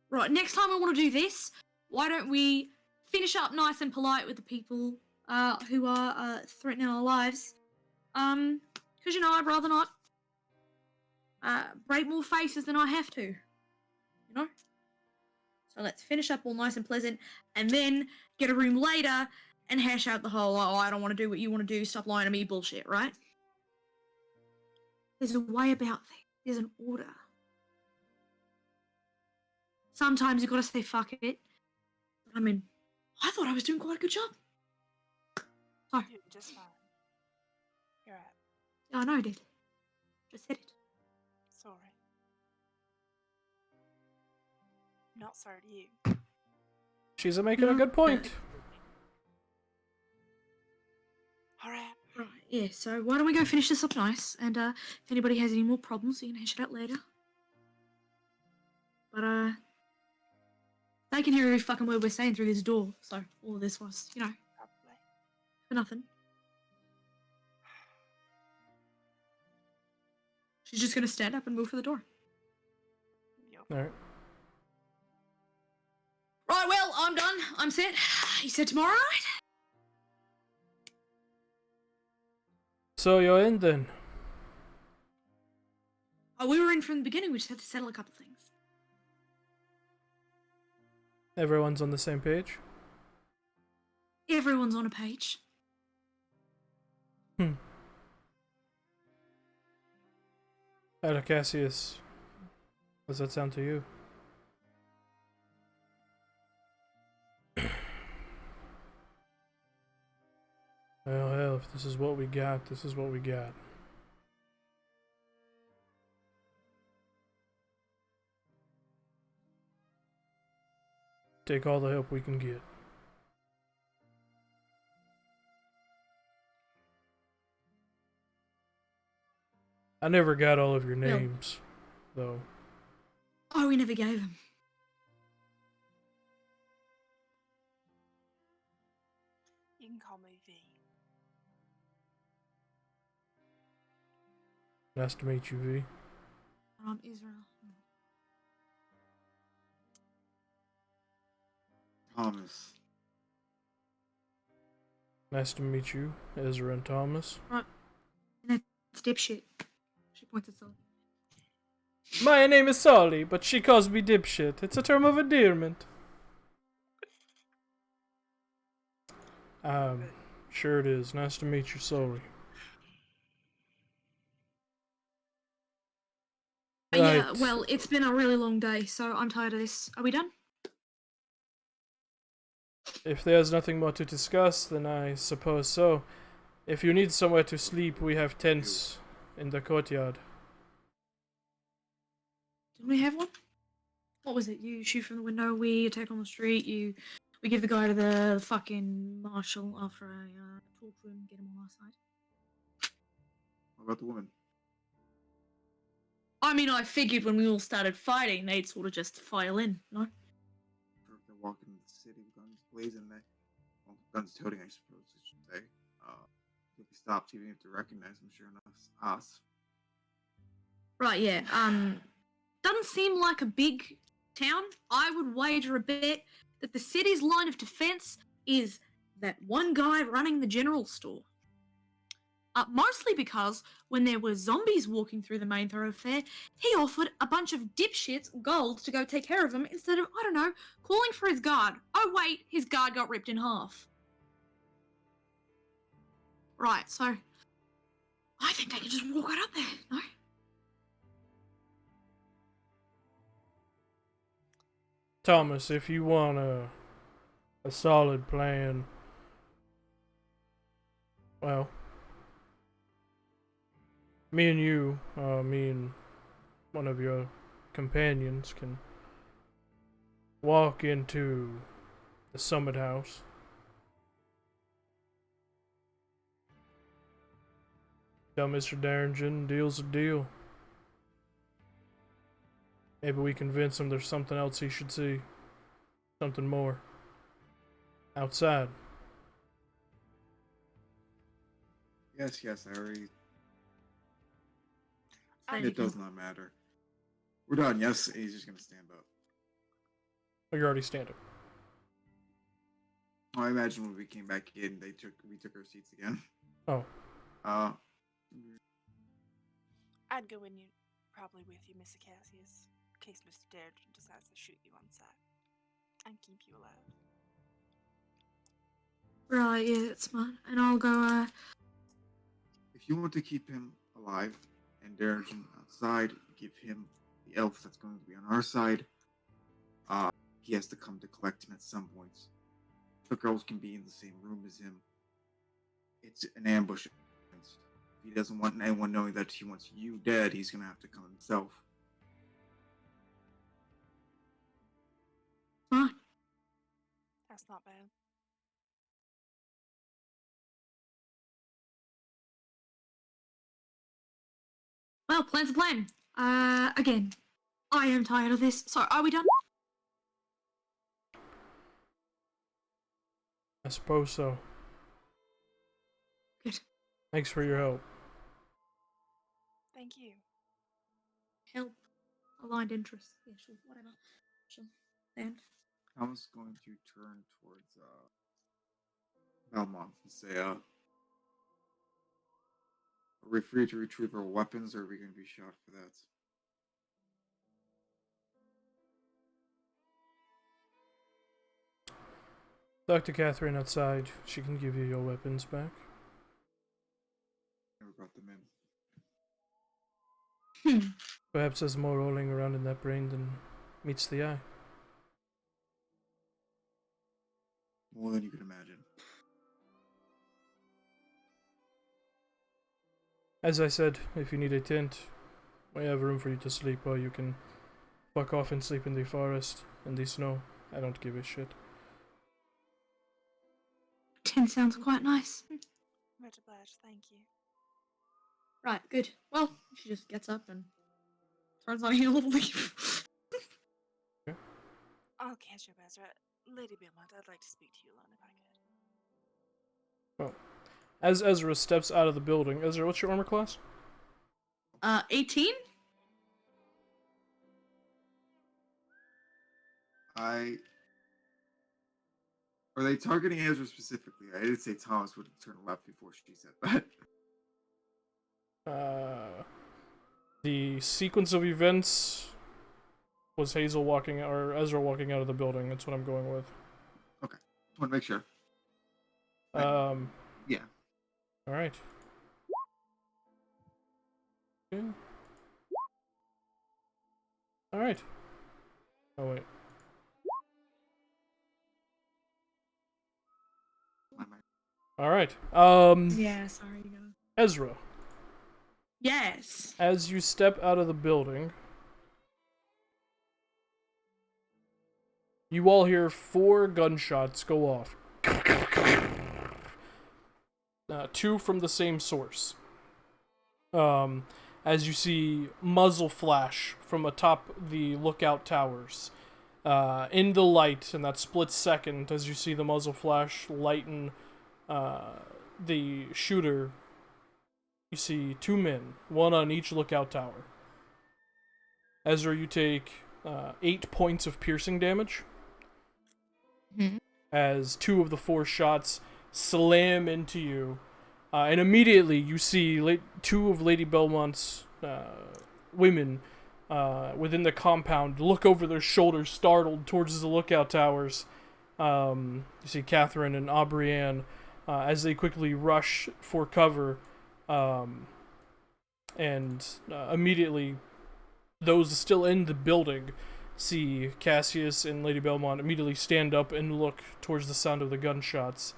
Speaker 3: Right, next time I want to do this, why don't we finish up nice and polite with the people who are threatening our lives? Because, you know, I'd rather not break more faces than I have to. You know? So let's finish up all nice and pleasant, and then get a room later and hash out the whole, oh, I don't want to do what you want to do, stop lying to me bullshit, right? There's a way about things. There's an order. Sometimes you gotta say fuck it. I mean, I thought I was doing quite a good job. Sorry.
Speaker 5: You're just fine. You're right.
Speaker 3: Yeah, I know I did. Just said it.
Speaker 5: Sorry. Not sorry to you.
Speaker 2: She's making a good point.
Speaker 5: Alright.
Speaker 3: Right, yeah, so why don't we go finish this up nice, and if anybody has any more problems, we can hash it out later. But, they can hear every fucking word we're saying through this door, so all of this was, you know,
Speaker 5: Probably.
Speaker 3: for nothing. She's just gonna stand up and move for the door.
Speaker 5: Yup.
Speaker 2: All right.
Speaker 3: Right, well, I'm done. I'm set. You said tomorrow night?
Speaker 2: So you're in then.
Speaker 3: Oh, we were in from the beginning. We just had to settle a couple things.
Speaker 2: Everyone's on the same page.
Speaker 3: Everyone's on a page.
Speaker 2: Cassius, does that sound to you? Well, hell, if this is what we got, this is what we got. Take all the help we can get. I never got all of your
Speaker 3: Well-
Speaker 2: names, though.
Speaker 3: Oh, we never gave him.
Speaker 5: You can call me V.
Speaker 2: Nice to meet you, V.
Speaker 3: Israel.
Speaker 1: Thomas.
Speaker 2: Nice to meet you, Ezra and Thomas.
Speaker 3: And that's dipshit. She points at Sully.
Speaker 2: My name is Solly, but she calls me dipshit. It's a term of endearment. Sure it is. Nice to meet you, Solly.
Speaker 3: Yeah,
Speaker 2: Right.
Speaker 3: well, it's been a really long day, so I'm tired of this. Are we done?
Speaker 2: If there's nothing more to discuss, then I suppose so. If you need somewhere to sleep, we have tents in the courtyard.
Speaker 3: Didn't we have one? What was it? You shoot from the window, we attack on the street, we give the guy to the fucking marshal after I talk to him, get him on our side.
Speaker 1: What about the woman?
Speaker 3: I mean, I figured when we all started fighting, they'd sort of just file in, no?
Speaker 1: Sure, if they're walking in the city with guns blazing, well, guns toting, I suppose I should say. If he stops, even if to recognize him, sure enough, it's us.
Speaker 3: Right, yeah. Doesn't seem like a big town. I would wager a bet that the city's line of defense is that one guy running the general store. Mostly because when there were zombies walking through the main thoroughfare, he offered a bunch of dipshits gold to go take care of them instead of, I don't know, calling for his guard. Oh wait, his guard got ripped in half. Right, so I think they can just walk right up there, no?
Speaker 2: Thomas, if you want a solid plan, well, me and one of your companions can walk into the Summit House. Tell Mr. Darringen, deal's a deal. Maybe we convince him there's something else he should see. Something more. Outside.
Speaker 1: Yes, I already.
Speaker 5: I
Speaker 1: It does not matter. We're done. Yes, he's just gonna stand up.
Speaker 2: Oh, you're already standing.
Speaker 1: I imagine when we came back in, we took our seats again.
Speaker 2: Oh.
Speaker 5: I'd go in probably with you, Mr. Cassius, in case Mr. Darrington decides to shoot you on sight and keep you alive.
Speaker 3: Right, yeah, that's smart. And I'll go,
Speaker 1: If you want to keep him alive and Darrington outside, give him the elf that's going to be on our side. He has to come to collect him at some point. The girls can be in the same room as him. It's an ambush. If he doesn't want anyone knowing that he wants you dead, he's gonna have to come himself.
Speaker 3: smart.
Speaker 5: That's not bad.
Speaker 3: Well, plan's a plan. Again, I am tired of this. So, are we done?
Speaker 2: I suppose so.
Speaker 3: Good.
Speaker 2: Thanks for your help.
Speaker 5: Thank you.
Speaker 3: aligned interests. Yeah, sure, whatever. Sure. And
Speaker 1: Tom's going to turn towards Belmont and say, "Are we free to retrieve our weapons, or are we going to be shot for that?"
Speaker 2: Talk to Catherine outside. She can give you your weapons back.
Speaker 1: Never brought them in.
Speaker 2: Perhaps there's more rolling around in that brain than meets the eye.
Speaker 1: More than you could imagine.
Speaker 2: As I said, if you need a tent, we have room for you to sleep, or you can fuck off and sleep in the forest, in the snow. I don't give a shit.
Speaker 3: tin sounds quite nice.
Speaker 5: Much obliged, thank you.
Speaker 3: Right, good. Well, she just gets up and turns on heel to leave.
Speaker 5: I'll catch up, Ezra. Lady Beaumont, I'd like to speak to you alone if I could.
Speaker 2: Well, as Ezra steps out of the building, Ezra, what's your armor class?
Speaker 3: 18?
Speaker 1: Are they targeting Ezra specifically? I did say Thomas would turn left before she said that.
Speaker 2: The sequence of events was Hazel walking, or Ezra walking out of the building. That's what I'm going with.
Speaker 1: Okay, just want to make sure. Yeah.
Speaker 2: All right. Okay. All right. Oh wait. All right.
Speaker 3: Yeah, sorry, you know.
Speaker 2: Ezra,
Speaker 3: Yes.
Speaker 2: as you step out of the building, you all hear 4 gunshots go off. 2 from the same source. As you see muzzle flash from atop the lookout towers. In the light, in that split second, as you see the muzzle flash lighten the shooter, you see 2 men, one on each lookout tower. Ezra, you take 8 points of piercing damage.
Speaker 3: Mhm.
Speaker 2: As 2 of the 4 shots slam into you. And immediately you see 2 of Lady Belmont's women within the compound look over their shoulders, startled, towards the lookout towers. You see Catherine and Aubrianne as they quickly rush for cover. And immediately those still in the building see Cassius and Lady Belmont immediately stand up and look towards the sound of the gunshots.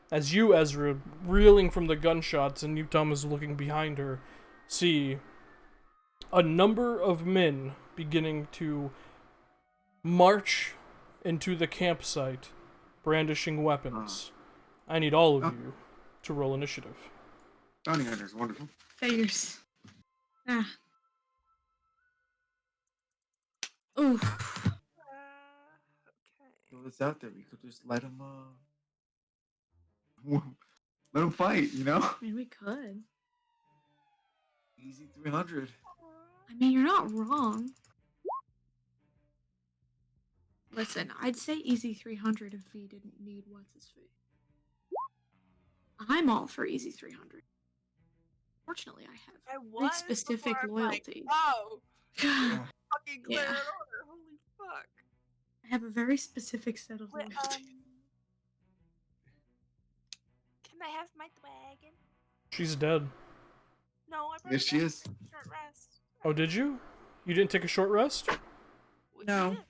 Speaker 2: As you, Ezra, reeling from the gunshots and you, Thomas, looking behind her, see a number of men beginning to march into the campsite, brandishing weapons. I need all of you to roll initiative.
Speaker 1: Bounty Hunter's wonderful.
Speaker 3: Figures. Ah. Ooh.
Speaker 5: Okay.
Speaker 1: Throw this out there. We could just let him let him fight, you know?
Speaker 3: I mean, we could.
Speaker 1: Easy 300.
Speaker 3: I mean, you're not wrong. Listen, I'd say easy 300 if V didn't need what's his face. I'm all for easy 300. Fortunately, I have
Speaker 5: I
Speaker 3: very
Speaker 5: was
Speaker 3: specific
Speaker 5: before I'm like,
Speaker 3: loyalties.
Speaker 5: oh,
Speaker 1: Yeah.
Speaker 5: fucking clear
Speaker 3: Yeah.
Speaker 5: an order. Holy fuck.
Speaker 3: I have a very specific set of
Speaker 5: Wait,
Speaker 3: loyalties.
Speaker 5: can I have my wagon?
Speaker 2: She's dead.
Speaker 5: No, I brought
Speaker 1: Yes,
Speaker 5: it
Speaker 1: she
Speaker 5: back
Speaker 1: is.
Speaker 5: for a short rest.
Speaker 2: Oh, did you? You didn't take a short rest?
Speaker 5: We
Speaker 3: No.
Speaker 5: did.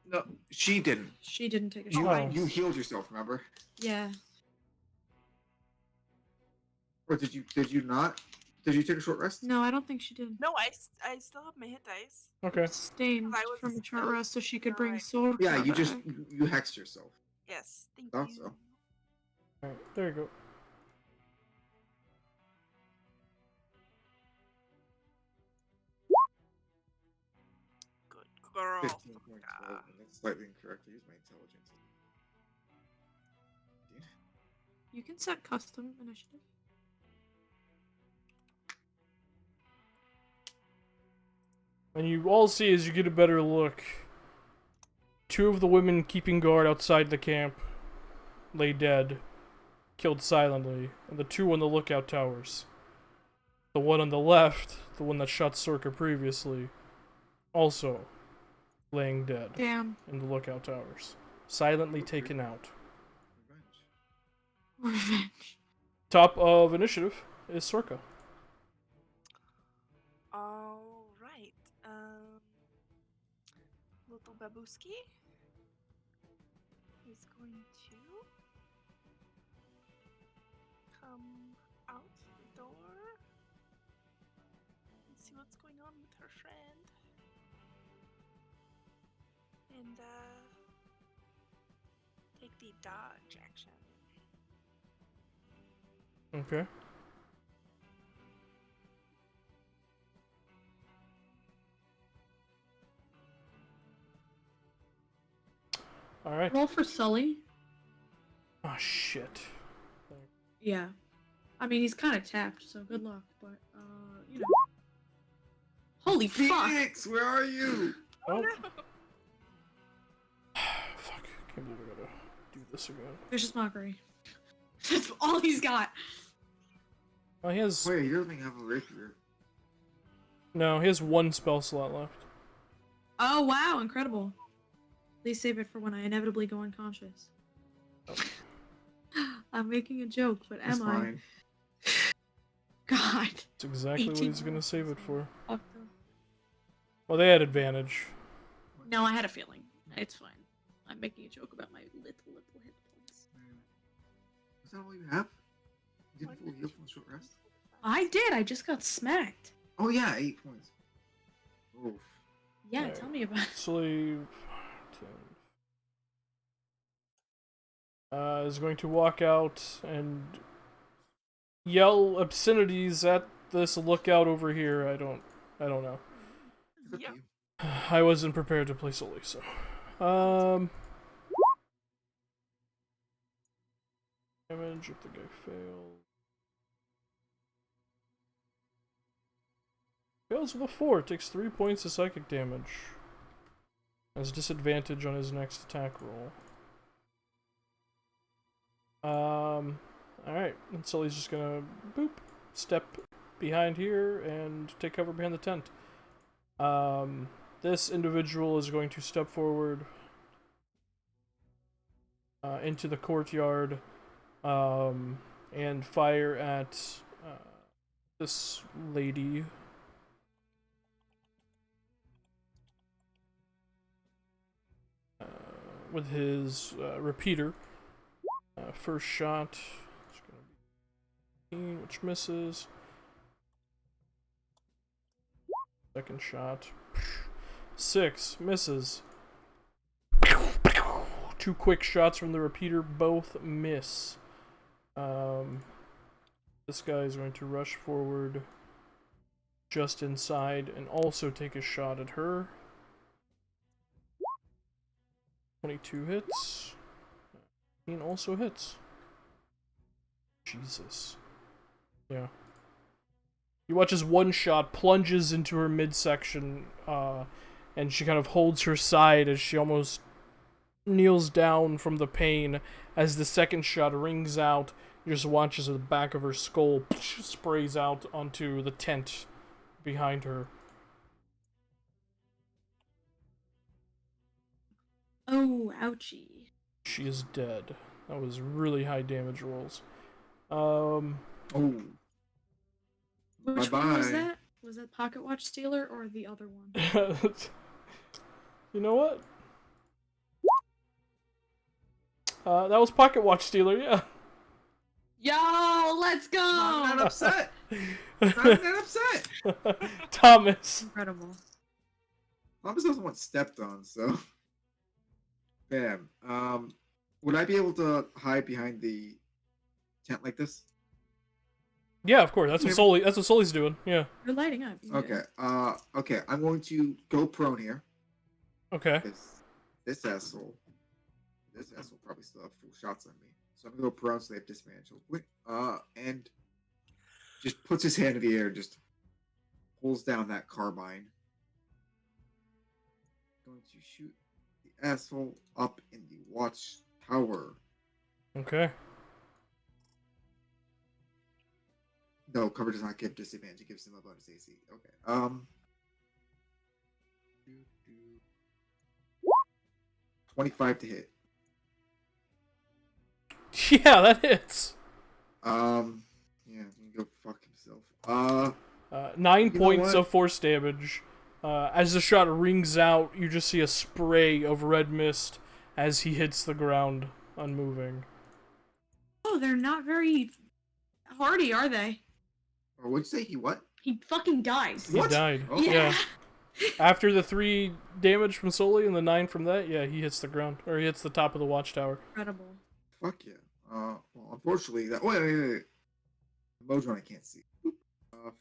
Speaker 1: No, she didn't.
Speaker 3: She didn't take a
Speaker 1: You,
Speaker 3: shot.
Speaker 2: Oh.
Speaker 1: you healed yourself, remember?
Speaker 3: Yeah.
Speaker 1: Or did you not? Did you take a short rest?
Speaker 3: No, I don't think she did.
Speaker 5: No, I still have my hit dice.
Speaker 2: Okay.
Speaker 3: Stained
Speaker 5: I was-
Speaker 3: from a short
Speaker 5: I was
Speaker 3: rest so she could bring
Speaker 5: alright.
Speaker 3: sword.
Speaker 1: Yeah, you
Speaker 3: back.
Speaker 1: just you hexed yourself.
Speaker 5: Yes, thank
Speaker 1: Thought
Speaker 5: you.
Speaker 1: so.
Speaker 2: Alright, there you go.
Speaker 5: Good girl.
Speaker 1: 15 points. Well, that's slightly incorrect. I used my intelligence.
Speaker 3: You can set custom initiative.
Speaker 2: And you all see as you get a better look, two of the women keeping guard outside the camp lay dead, killed silently, and the two on the lookout towers. The one on the left, the one that shot Circa previously, also laying dead
Speaker 3: Damn.
Speaker 2: in the lookout towers, silently taken out.
Speaker 3: Revenge.
Speaker 2: Top of initiative is Circa.
Speaker 5: All right. Little Babuski is going to come out the door and see what's going on with her friend. And take the dodge action.
Speaker 2: Okay. Alright.
Speaker 3: Roll for Sully.
Speaker 2: Oh, shit.
Speaker 3: Yeah. I mean, he's kind of tapped, so good luck. But, you know. Holy fuck!
Speaker 1: Phoenix, where are you?
Speaker 2: Oh. Fuck. Can't believe I gotta do this again.
Speaker 3: Vicious Mockery. That's all he's got.
Speaker 2: Oh, he has...
Speaker 1: Wait, he doesn't have a rapier.
Speaker 2: No, he has one spell slot left.
Speaker 3: Oh, wow, incredible. Please save it for when I inevitably go unconscious.
Speaker 2: Oh.
Speaker 3: I'm making a joke, but
Speaker 1: That's
Speaker 3: am I?
Speaker 1: fine.
Speaker 3: God.
Speaker 2: That's exactly what
Speaker 3: 18
Speaker 2: he's gonna save it for.
Speaker 3: Fuck them.
Speaker 2: Well, they had advantage.
Speaker 3: No, I had a feeling. It's fine. I'm making a joke about my little hit points.
Speaker 1: Is that all you have? You didn't fully heal from a short rest?
Speaker 3: I did. I just got smacked.
Speaker 1: Oh yeah, 8 points. Oof.
Speaker 3: Yeah,
Speaker 2: Alright.
Speaker 3: tell me about it.
Speaker 2: Slave... is going to walk out and yell obscenities at this lookout over here. I don't know.
Speaker 1: It's up to
Speaker 5: Yep.
Speaker 1: you.
Speaker 2: I wasn't prepared to play Sully, so. Damage if the guy fails. Fails with a 4, takes 3 points of psychic damage. Has disadvantage on his next attack roll. Alright, and Sully's just gonna boop, step behind here and take cover behind the tent. This individual is going to step forward into the courtyard and fire at this lady. With his repeater. First shot is going to be 18, which misses. Second shot, 6 misses. 2 quick shots from the repeater, both miss. This guy is going to rush forward just inside and also take a shot at her. 22 hits. 18 also hits. Jesus. Yeah. You watch as one shot plunges into her midsection, and she kind of holds her side as she almost kneels down from the pain as the second shot rings out. You just watch as the back of her skull sprays out onto the tent behind her.
Speaker 3: Oh, ouchie.
Speaker 2: She is dead. That was really high damage rolls.
Speaker 1: Oh.
Speaker 3: Which one was
Speaker 1: Bye-bye.
Speaker 3: that? Was that Pocket Watch Stealer or the other one?
Speaker 2: You know what? That was Pocket Watch Stealer, yeah.
Speaker 3: Yo, let's go!
Speaker 1: I'm not upset. I'm not upset.
Speaker 2: Thomas.
Speaker 3: Incredible.
Speaker 1: Thomas doesn't want stepped on, so. Bam. Would I be able to hide behind the tent like this?
Speaker 2: Yeah, of course. That's what Sully's doing. Yeah.
Speaker 3: You're lighting up. You
Speaker 1: Okay.
Speaker 3: know.
Speaker 1: Okay. I'm going to go prone here.
Speaker 2: Okay.
Speaker 1: This asshole probably still have full shots on me. So I'm gonna go prone so they have disadvantage. And just puts his hand in the air, just pulls down that carbine. going to shoot the asshole up in the watchtower.
Speaker 2: Okay.
Speaker 1: No, cover does not give disadvantage. It gives him a bonus AC. Okay. 25 to hit.
Speaker 2: Yeah, that hits.
Speaker 1: Yeah, he can go fuck himself.
Speaker 2: 9
Speaker 1: You know
Speaker 2: points
Speaker 1: what?
Speaker 2: of force damage. As the shot rings out, you just see a spray of red mist as he hits the ground, unmoving.
Speaker 3: Oh, they're not very hardy, are they?
Speaker 1: Or would you say he what?
Speaker 3: He fucking dies.
Speaker 2: He
Speaker 1: What?
Speaker 2: died.
Speaker 1: Oh.
Speaker 2: Yeah. After the 3 damage from Sully and the 9 from that, yeah, he hits the ground. Or he hits the top of the watchtower.
Speaker 3: Incredible.
Speaker 1: Fuck yeah. Well, unfortunately, that. Wait. Mojron I can't see. 5.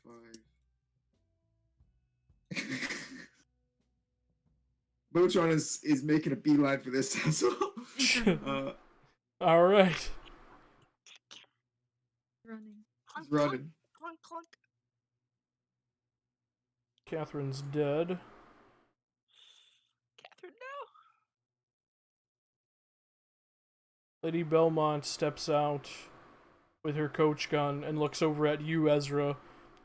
Speaker 1: Motron is making a beeline for this asshole.
Speaker 3: Incredible.
Speaker 2: Alright.
Speaker 3: Running.
Speaker 1: He's running.
Speaker 5: Clunk, clunk.
Speaker 2: Catherine's dead.
Speaker 5: Catherine, no.
Speaker 2: Lady Belmont steps out with her coach gun and looks over at you, Ezra,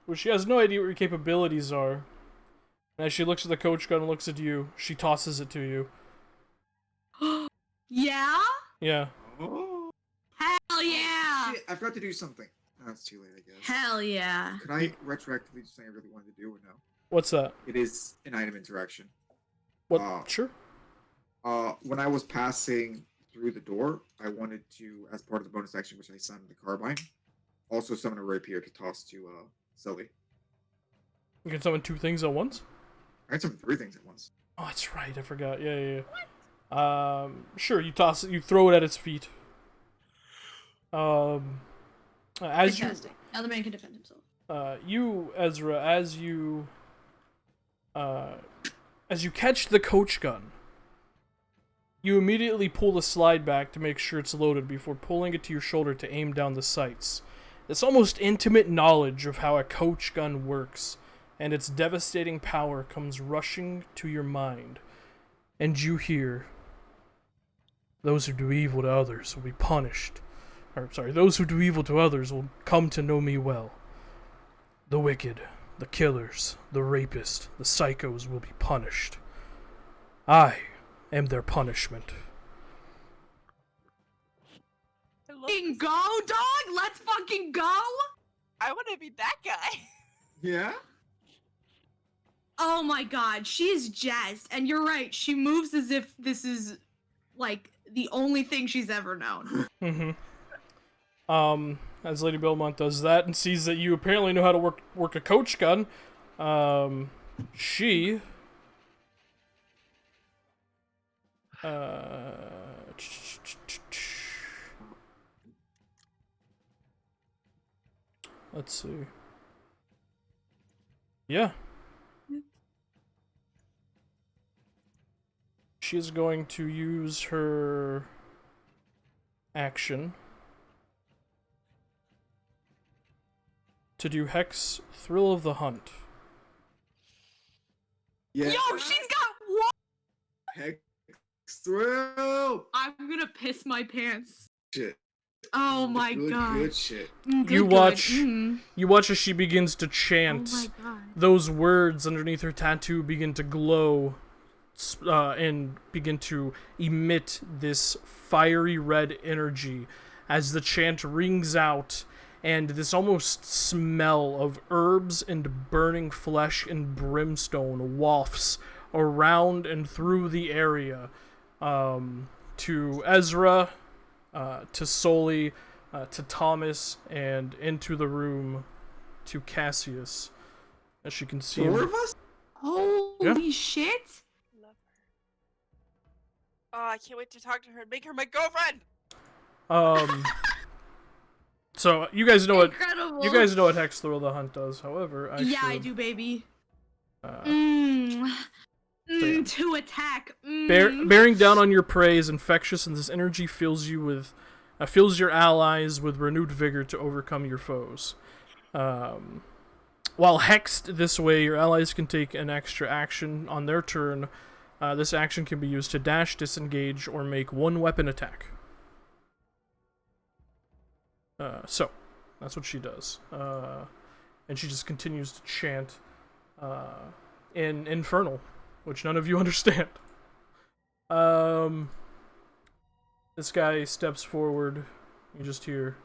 Speaker 2: where she has no idea what your capabilities are. And as she looks at the coach gun and looks at you, she tosses it to you.
Speaker 3: Yeah?
Speaker 2: Yeah.
Speaker 1: Oh.
Speaker 3: Hell yeah!
Speaker 1: Shit, I forgot to do something. Oh, it's too late, I guess.
Speaker 3: Hell yeah.
Speaker 1: Could I retroactively do something I really wanted to do or no?
Speaker 2: What's that?
Speaker 1: It is an item interaction.
Speaker 2: What?
Speaker 1: Uh,
Speaker 2: Sure.
Speaker 1: When I was passing through the door, I wanted to, as part of the bonus action, which I summoned the carbine, also summon a rapier to toss to Sully.
Speaker 2: You can summon 2 things at once?
Speaker 1: I had summon 3 things at once.
Speaker 2: Oh, that's right. I forgot. Yeah. Sure. You toss it. You throw it at its feet. As you,
Speaker 3: Fantastic. Now the man can defend himself.
Speaker 2: you, Ezra, as you catch the coach gun, you immediately pull the slide back to make sure it's loaded before pulling it to your shoulder to aim down the sights. This almost intimate knowledge of how a coach gun works and its devastating power comes rushing to your mind, and you hear, "Those who do evil to others will be punished. Those who do evil to others will come to know me well. The wicked, the killers, the rapists, the psychos will be punished. I am their punishment."
Speaker 5: I love
Speaker 3: Fucking
Speaker 5: this.
Speaker 3: go, dog! Let's fucking go!
Speaker 5: I want to be that guy.
Speaker 1: Yeah?
Speaker 3: Oh my god, she is jazzed. And you're right, she moves as if this is, like, the only thing she's ever known.
Speaker 2: As Lady Belmont does that and sees that you apparently know how to work a coach gun, she let's see. Yeah. She's going to use her action to do Hex Thrill of the Hunt.
Speaker 1: Yeah.
Speaker 3: Yo, she's got what?
Speaker 1: Hex thrill!
Speaker 3: I'm gonna piss my pants.
Speaker 1: Shit.
Speaker 3: Oh my
Speaker 1: good,
Speaker 3: god.
Speaker 1: Good shit.
Speaker 2: You watch as she begins to chant.
Speaker 3: Oh my god.
Speaker 2: Those words underneath her tattoo begin to glow and begin to emit this fiery red energy as the chant rings out, and this almost smell of herbs and burning flesh and brimstone wafts around and through the area, to Ezra, to Sully, to Thomas, and into the room to Cassius, as you can see.
Speaker 1: 4 of us?
Speaker 3: Holy shit!
Speaker 5: Love her. Oh, I can't wait to talk to her and make her my girlfriend.
Speaker 2: So you guys know what
Speaker 3: Incredible.
Speaker 2: Hex Thrill of the Hunt does. However, I
Speaker 3: Yeah, I
Speaker 2: should,
Speaker 3: do, baby.
Speaker 2: yeah.
Speaker 3: To attack.
Speaker 2: Bearing down on your prey is infectious, and this energy fills your allies with renewed vigor to overcome your foes. While hexed this way, your allies can take an extra action on their turn This action can be used to dash, disengage, or make one weapon attack. So, that's what she does. And she just continues to chant in Infernal, which none of you understand. This guy steps forward. You just hear...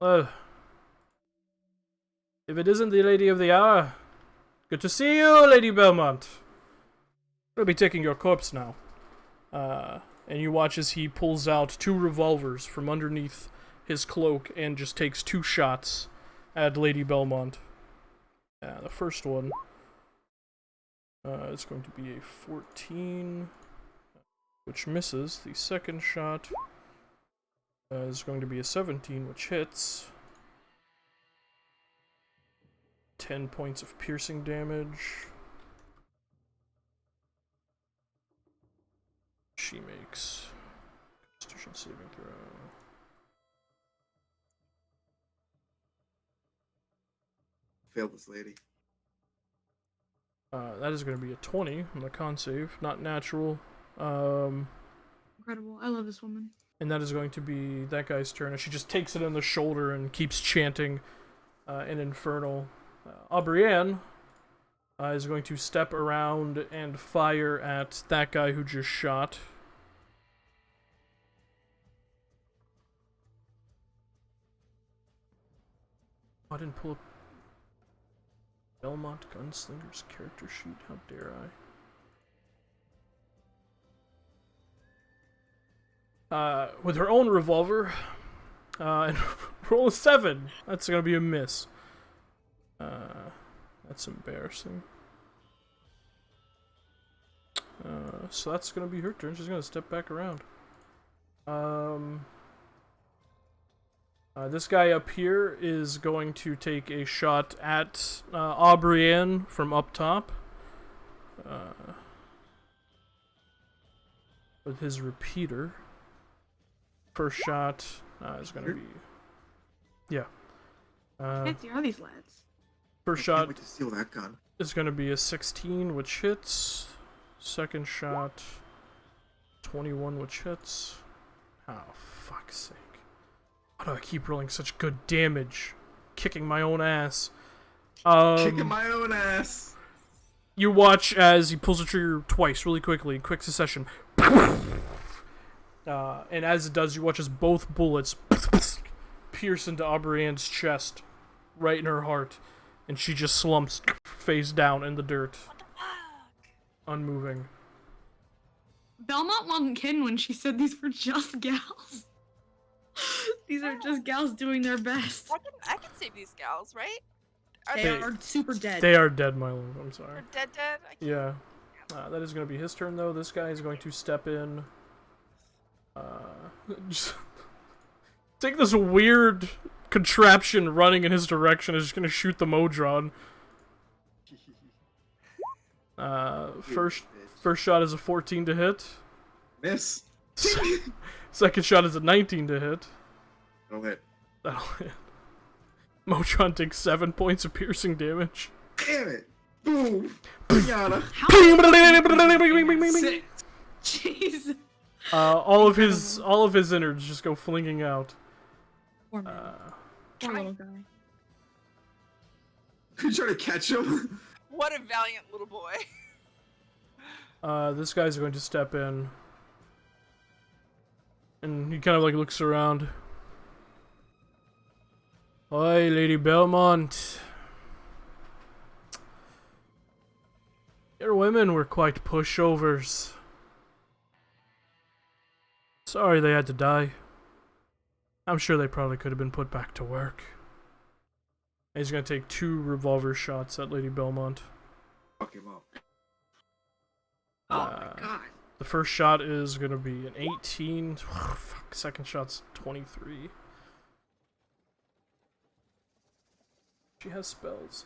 Speaker 2: if it isn't the Lady of the Hour, good to see you, Lady Belmont. I'll be taking your corpse now. And you watch as he pulls out 2 revolvers from underneath his cloak and just takes 2 shots at Lady Belmont. The first one is going to be a 14, which misses. The second shot is going to be a 17, which hits. 10 points of piercing damage. She makes Constitution saving throw.
Speaker 1: Failed this lady.
Speaker 2: That is going to be a 20 on the con save, not natural.
Speaker 3: Incredible. I love this woman.
Speaker 2: And that is going to be that guy's turn. And she just takes it in the shoulder and keeps chanting in Infernal. Aubrienne is going to step around and fire at that guy who just shot. Oh, I didn't pull up Belmont Gunslinger's character sheet. How dare I? With her own revolver, and roll a 7. That's gonna be a miss. That's embarrassing. So that's gonna be her turn. She's gonna step back around. This guy up here is going to take a shot at Aubrienne from up top. With his repeater. First shot is going to be... Yeah.
Speaker 3: Fancy are these lads?
Speaker 2: First
Speaker 1: I
Speaker 2: shot
Speaker 1: can't wait to steal that gun.
Speaker 2: is going to be a 16, which hits. Second shot, 21, which hits. Oh, fuck's sake. Why do I keep rolling such good damage? Kicking my own ass.
Speaker 1: Kicking my own ass.
Speaker 2: You watch as he pulls the trigger twice, really quickly, in quick succession. And as it does, you watch as both bullets pierce into Aubrienne's chest, right in her heart, and she just slumps face down in the dirt,
Speaker 5: What the fuck?
Speaker 2: unmoving.
Speaker 3: Belmont wasn't kidding when she said these were just gals. These are just gals doing their best.
Speaker 5: I can save these gals, right?
Speaker 3: They are super dead.
Speaker 2: They are dead, my lord. I'm sorry.
Speaker 5: They're dead? I can't...
Speaker 2: Yeah. That is going to be his turn, though. This guy is going to step in. Just take this weird contraption running in his direction. Is just going to shoot the Modron. First shot is a 14 to hit.
Speaker 1: Miss.
Speaker 2: Second shot is a 19 to hit.
Speaker 1: That'll hit.
Speaker 2: That'll hit. Motron takes 7 points of piercing damage.
Speaker 1: Damn it. Boom. Pinata.
Speaker 3: Jeez.
Speaker 2: All of his innards just go flinging out.
Speaker 3: Poor man. Poor little guy.
Speaker 1: You trying to catch him?
Speaker 5: What a valiant little boy.
Speaker 2: This guy's going to step in. And he kind of like looks around. Hi, Lady Belmont. Your women were quite pushovers. Sorry they had to die. I'm sure they probably could have been put back to work. And he's gonna take 2 revolver shots at Lady Belmont.
Speaker 1: Fuck him up.
Speaker 3: Oh my god.
Speaker 2: The first shot is gonna be an 18. Fuck, second shot's 23. She has spells.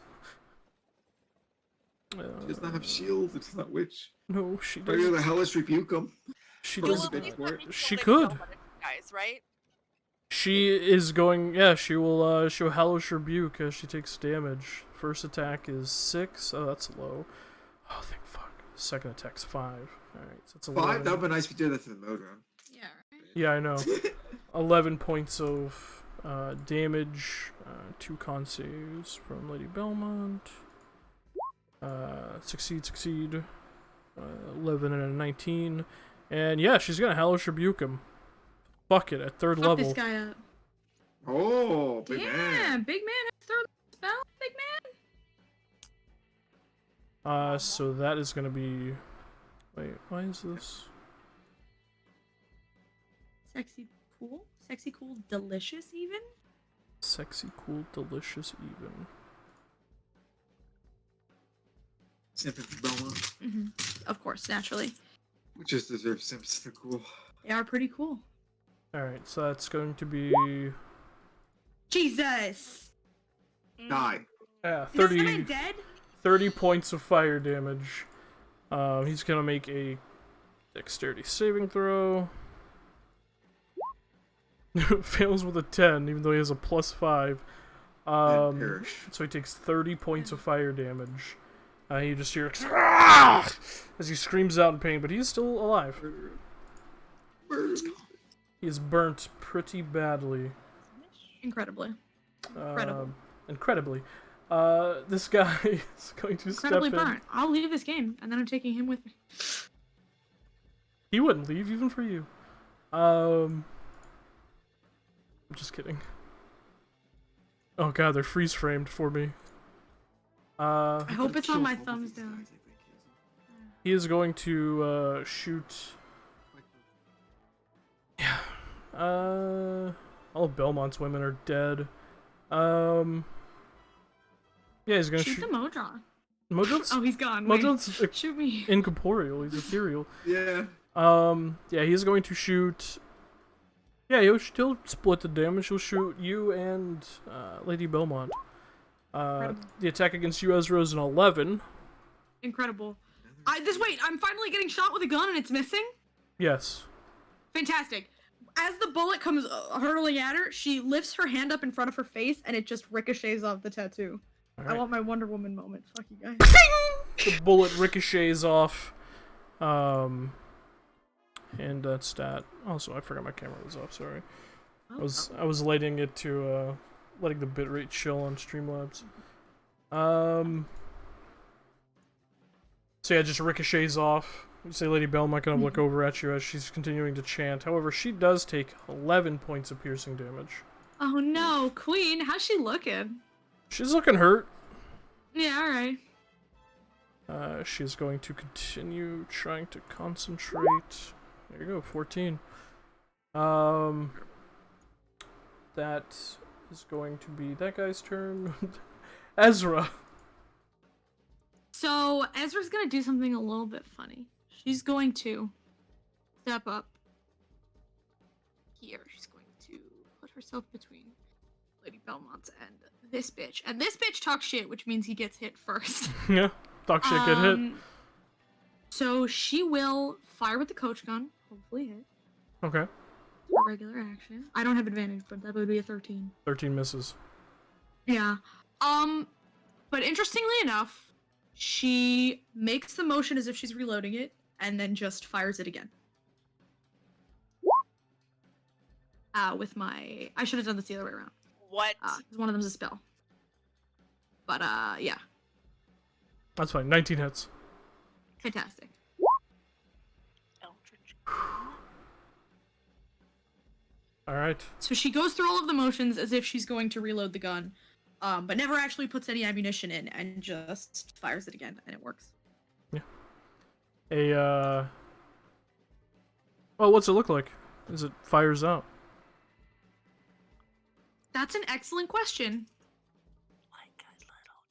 Speaker 1: She does not have shield. It's not witch.
Speaker 2: No, she
Speaker 1: But you're
Speaker 2: doesn't.
Speaker 1: the hellish rebuke him.
Speaker 2: She
Speaker 1: Well,
Speaker 2: does.
Speaker 1: it's a bitch for it.
Speaker 2: She could.
Speaker 5: Guys, right?
Speaker 2: She is going. Yeah, she will. She'll hellish rebuke as she takes damage. First attack is 6. Oh, that's low. Oh, thank fuck. second attack's 5. Alright, so it's
Speaker 1: 5?
Speaker 2: 11.
Speaker 1: That would be nice if we did that to the Modron.
Speaker 3: Yeah, right.
Speaker 2: Yeah, I know. 11 points of damage, 2 con saves from Lady Belmont. Succeed. 11 and a 19. And yeah, she's gonna Hellish Rebuke him. Fuck it, at 3rd
Speaker 3: Fuck
Speaker 2: level.
Speaker 3: this guy up.
Speaker 1: Oh, big
Speaker 3: Damn,
Speaker 1: man.
Speaker 3: big man has thrown the spell, big man.
Speaker 2: So that is gonna be... Wait, why is this?
Speaker 3: Sexy, cool, delicious, even.
Speaker 2: Sexy, cool, delicious, even.
Speaker 1: Sympathy Belmont.
Speaker 3: Of course, naturally.
Speaker 1: We just deserve sympathy cool.
Speaker 3: They are pretty cool.
Speaker 2: Alright, so that's going to be...
Speaker 3: Jesus!
Speaker 1: Die.
Speaker 2: Yeah,
Speaker 3: Is this
Speaker 2: 30,
Speaker 3: man dead?
Speaker 2: 30 points of fire damage. He's gonna make a dexterity saving throw. Fails with a 10, even though he has a +5.
Speaker 1: And perish.
Speaker 2: So he takes 30 points of fire damage. You just hear "Ah!" as he screams out in pain, but he's still alive. He is burnt pretty badly.
Speaker 3: Incredibly.
Speaker 2: Incredibly. This guy is going to
Speaker 3: Incredibly
Speaker 2: step in.
Speaker 3: burnt. I'll leave this game, and then I'm taking him with me.
Speaker 2: He wouldn't leave, even for you. I'm just kidding. Oh god, they're freeze framed for me.
Speaker 3: I hope it's on my thumbs down.
Speaker 2: He is going to shoot. Yeah. All of Belmont's women are dead. Yeah, he's gonna
Speaker 3: Shoot
Speaker 2: shoot.
Speaker 3: the Modron.
Speaker 2: Modron's
Speaker 3: Oh, he's gone. Wait.
Speaker 2: Modron's
Speaker 3: Shoot me.
Speaker 2: incorporeal. He's ethereal.
Speaker 1: Yeah.
Speaker 2: Yeah, he's going to shoot. Yeah, he'll split the damage. He'll shoot you and Lady Belmont. The attack against you, Ezra, is an 11.
Speaker 3: Incredible. Wait, I'm finally getting shot with a gun and it's missing?
Speaker 2: Yes.
Speaker 3: Fantastic. As the bullet comes hurtling at her, she lifts her hand up in front of her face and it just ricochets off the tattoo.
Speaker 2: All
Speaker 3: I
Speaker 2: right.
Speaker 3: want my Wonder Woman moment. Fuck you guys.
Speaker 2: The bullet ricochets off. And that's that. Also, I forgot my camera was off. Sorry. I was letting it to letting the bitrate chill on Streamlabs. So yeah, it just ricochets off. You say Lady Belmont gonna look over at you as she's continuing to chant. However, she does take 11 points of piercing damage.
Speaker 3: Oh no, Queen, how's she looking?
Speaker 2: She's looking hurt.
Speaker 3: Yeah, alright.
Speaker 2: She's going to continue trying to concentrate. There you go, 14. That is going to be that guy's turn. Ezra.
Speaker 3: So, Ezra's gonna do something a little bit funny. She's going to step up here. She's going to put herself between Lady Belmont and this bitch. And this bitch talks shit, which means he gets hit first.
Speaker 2: Yeah, talk shit, get hit.
Speaker 3: So she will fire with the coach gun, hopefully hit.
Speaker 2: Okay.
Speaker 3: A regular action. I don't have advantage, but that would be a 13.
Speaker 2: 13 misses.
Speaker 3: Yeah. But interestingly enough, she makes the motion as if she's reloading it, and then just fires it again. With my... I should have done this the other way around.
Speaker 5: What?
Speaker 3: 'Cause one of them's a spell. But, yeah.
Speaker 2: That's fine. 19 hits.
Speaker 3: Fantastic.
Speaker 5: Eldritch.
Speaker 2: Alright.
Speaker 3: So she goes through all of the motions as if she's going to reload the gun, but never actually puts any ammunition in, and just fires it again, and it works.
Speaker 2: Well, what's it look like? As it fires out?
Speaker 3: That's an excellent question.
Speaker 5: Like a little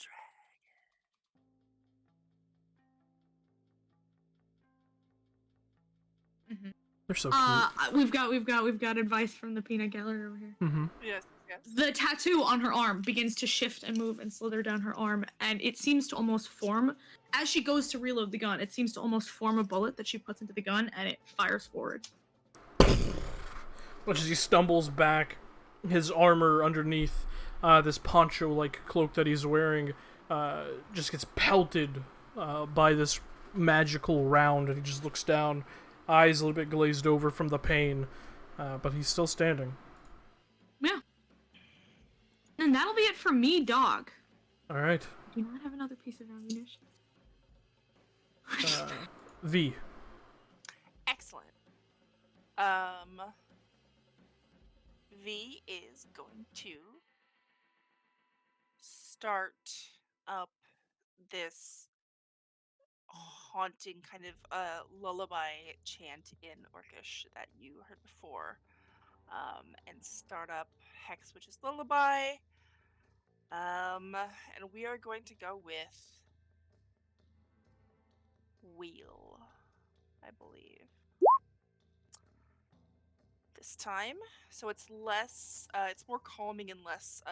Speaker 5: dragon.
Speaker 2: They're so cute.
Speaker 3: We've got advice from the peanut gallery over here.
Speaker 2: Mm-hmm.
Speaker 5: Yes, yes.
Speaker 3: The tattoo on her arm begins to shift and move and slither down her arm, and it seems to almost form, as she goes to reload the gun, it seems to almost form a bullet that she puts into the gun, and it fires forward.
Speaker 2: As he stumbles back, his armor underneath this poncho-like cloak that he's wearing just gets pelted by this magical round, and he just looks down, eyes a little bit glazed over from the pain, but he's still standing.
Speaker 3: Yeah. And that'll be it for me, dog.
Speaker 2: All right.
Speaker 3: Do not have another piece of ammunition.
Speaker 2: V.
Speaker 5: Excellent. V is going to start up this haunting kind of lullaby chant in Orcish that you heard before, and start up Hex Witch's lullaby. And we are going to go with Wheel, I believe, this time. So it's less, it's more calming and less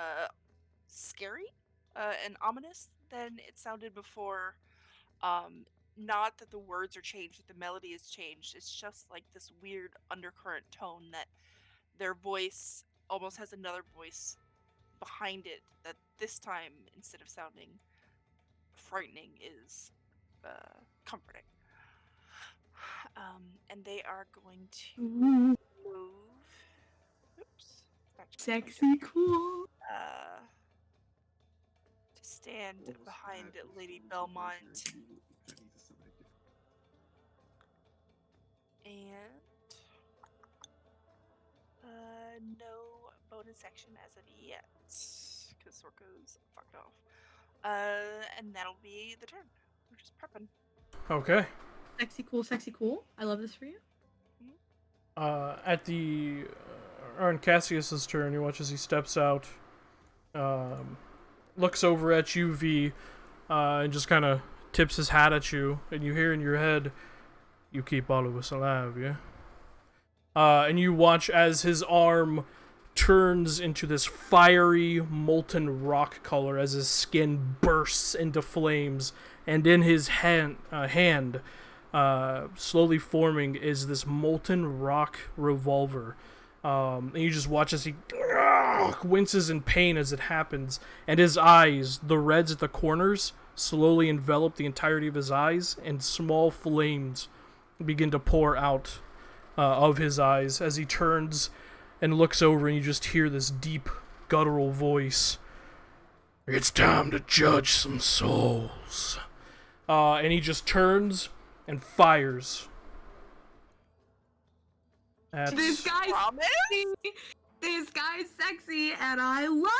Speaker 5: scary and ominous than it sounded before. Not that the words are changed, that the melody is changed. It's just like this weird undercurrent tone that their voice almost has another voice behind it that this time, instead of sounding frightening, is comforting. And they are going to move. Oops.
Speaker 3: Sexy cool.
Speaker 5: To stand behind Lady Belmont. And no bonus action as of yet, because Sorko's fucked off. And that'll be the turn. We're just prepping.
Speaker 2: Okay.
Speaker 3: Sexy cool, sexy cool. I love this for you.
Speaker 2: At the on Cassius's turn, you watch as he steps out, looks over at you, V, and just kind of tips his hat at you, and you hear in your head, "You keep all of us alive, yeah?" And you watch as his arm turns into this fiery, molten rock color as his skin bursts into flames, and in his hand, slowly forming, is this molten rock revolver. And you just watch as he winces in pain as it happens, and his eyes, the reds at the corners, slowly envelop the entirety of his eyes, and small flames begin to pour out of his eyes as he turns and looks over, and you just hear this deep, guttural voice. "It's time to judge some souls." And he just turns and fires.
Speaker 3: This guy's sexy. This guy's sexy, and I love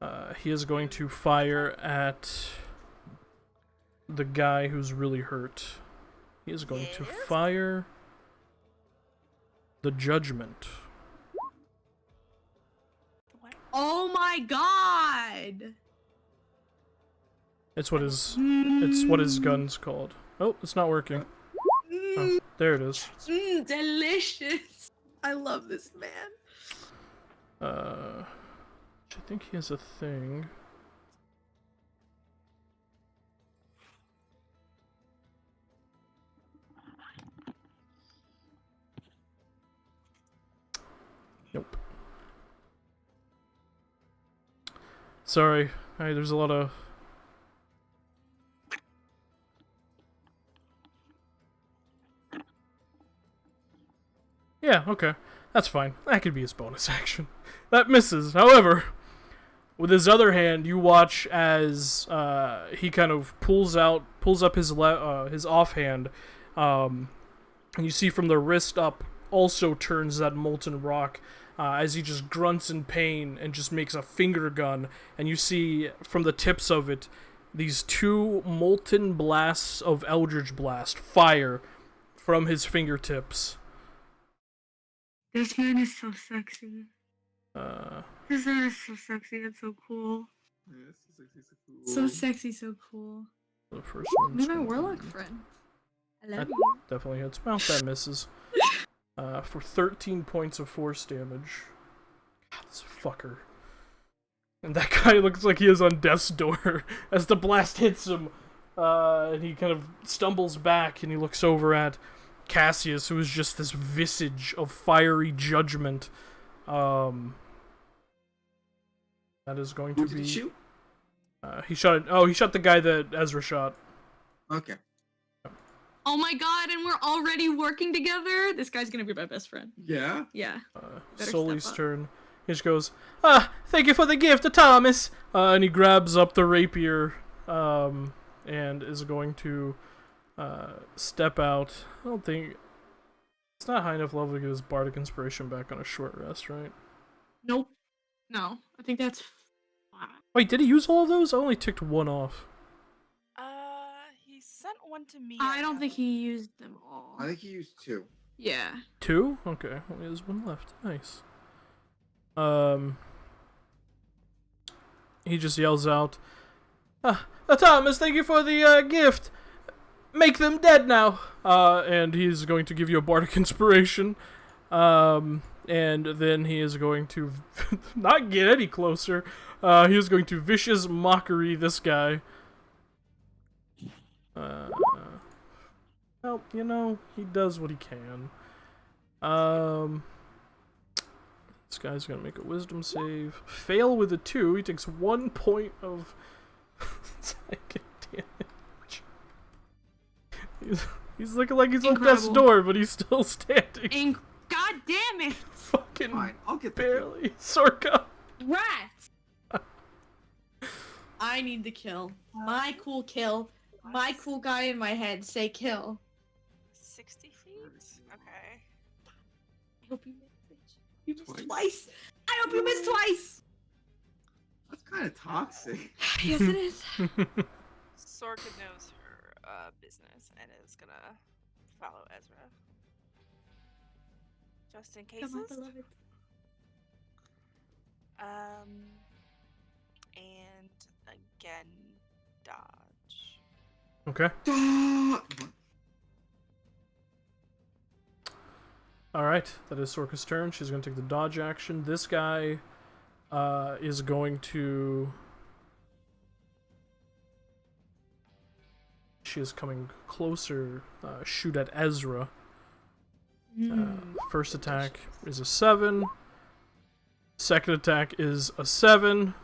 Speaker 3: him.
Speaker 2: He is going to fire at the guy who's really hurt. He is going to fire the Judgment.
Speaker 3: Oh my god!
Speaker 2: It's what his gun's called. Oh, it's not working. Oh, there it is.
Speaker 3: Delicious. I love this man.
Speaker 2: I think he has a thing. Nope. Sorry. Hey, there's a lot of... Yeah, okay. That's fine. That could be his bonus action. That misses. However, with his other hand, you watch as he kind of pulls up his offhand, and you see from the wrist up also turns that molten rock, as he just grunts in pain and just makes a finger gun, and you see from the tips of it these two molten blasts of Eldritch Blast fire from his fingertips.
Speaker 3: This man is so sexy. This man is so sexy and so cool.
Speaker 1: Yeah, so
Speaker 3: So sexy, so cool.
Speaker 2: The first one.
Speaker 3: You're my warlock friend. I love
Speaker 2: That
Speaker 3: you.
Speaker 2: definitely hits. Well, that misses. For 13 points of force damage. God, this fucker. And that guy looks like he is on death's door as the blast hits him. And he kind of stumbles back and he looks over at Cassius, who is just this visage of fiery judgment. That is going to
Speaker 1: Who did
Speaker 2: be...
Speaker 1: he shoot?
Speaker 2: He shot the guy that Ezra shot.
Speaker 1: Okay.
Speaker 3: Oh my god, and we're already working together? This guy's gonna be my best friend.
Speaker 1: Yeah.
Speaker 3: Yeah. Better
Speaker 2: Sully's
Speaker 3: step up.
Speaker 2: turn. He just goes, thank you for the gift, Thomas. And he grabs up the rapier, and is going to step out. I don't think it's not high enough level to get his bardic inspiration back on a short rest, right?
Speaker 3: Nope. No, I think that's fine.
Speaker 2: Wait, did he use all of those? I only ticked one off.
Speaker 5: He sent one to me.
Speaker 3: I don't think
Speaker 5: know.
Speaker 3: he used them all.
Speaker 1: I think he used 2.
Speaker 3: Yeah.
Speaker 2: 2? Okay, only has 1 left. Nice. He just yells out, Thomas, thank you for the gift. Make them dead now. And he's going to give you a bardic inspiration. And then he is going to not get any closer. He is going to vicious mockery this guy. Well, you know, he does what he can. This guy's gonna make a wisdom save. Fail with a 2. He takes 1 point of psychic damage. He's looking like he's on death's
Speaker 3: Incredible.
Speaker 2: door, but he's still standing.
Speaker 3: God damn it!
Speaker 2: Fucking
Speaker 1: Fine, I'll get the kill.
Speaker 2: barely. Sorka.
Speaker 3: Rat! I need the kill. My cool kill. My cool guy in my head say kill.
Speaker 5: 60 feet? Okay.
Speaker 3: I hope you missed, bitch. You missed
Speaker 1: Twice.
Speaker 3: twice. I hope you missed twice.
Speaker 1: That's kind of toxic.
Speaker 3: Yes, it is.
Speaker 5: Sorka knows her business and is gonna follow Ezra. Just in
Speaker 3: Come on,
Speaker 5: cases.
Speaker 3: beloved.
Speaker 5: And again, dodge.
Speaker 2: Okay. Alright, that is Sorka's turn. She's going to take the dodge action. This guy is going to... She is coming closer. Shoot at Ezra. First attack is a 7. Second attack is a 7.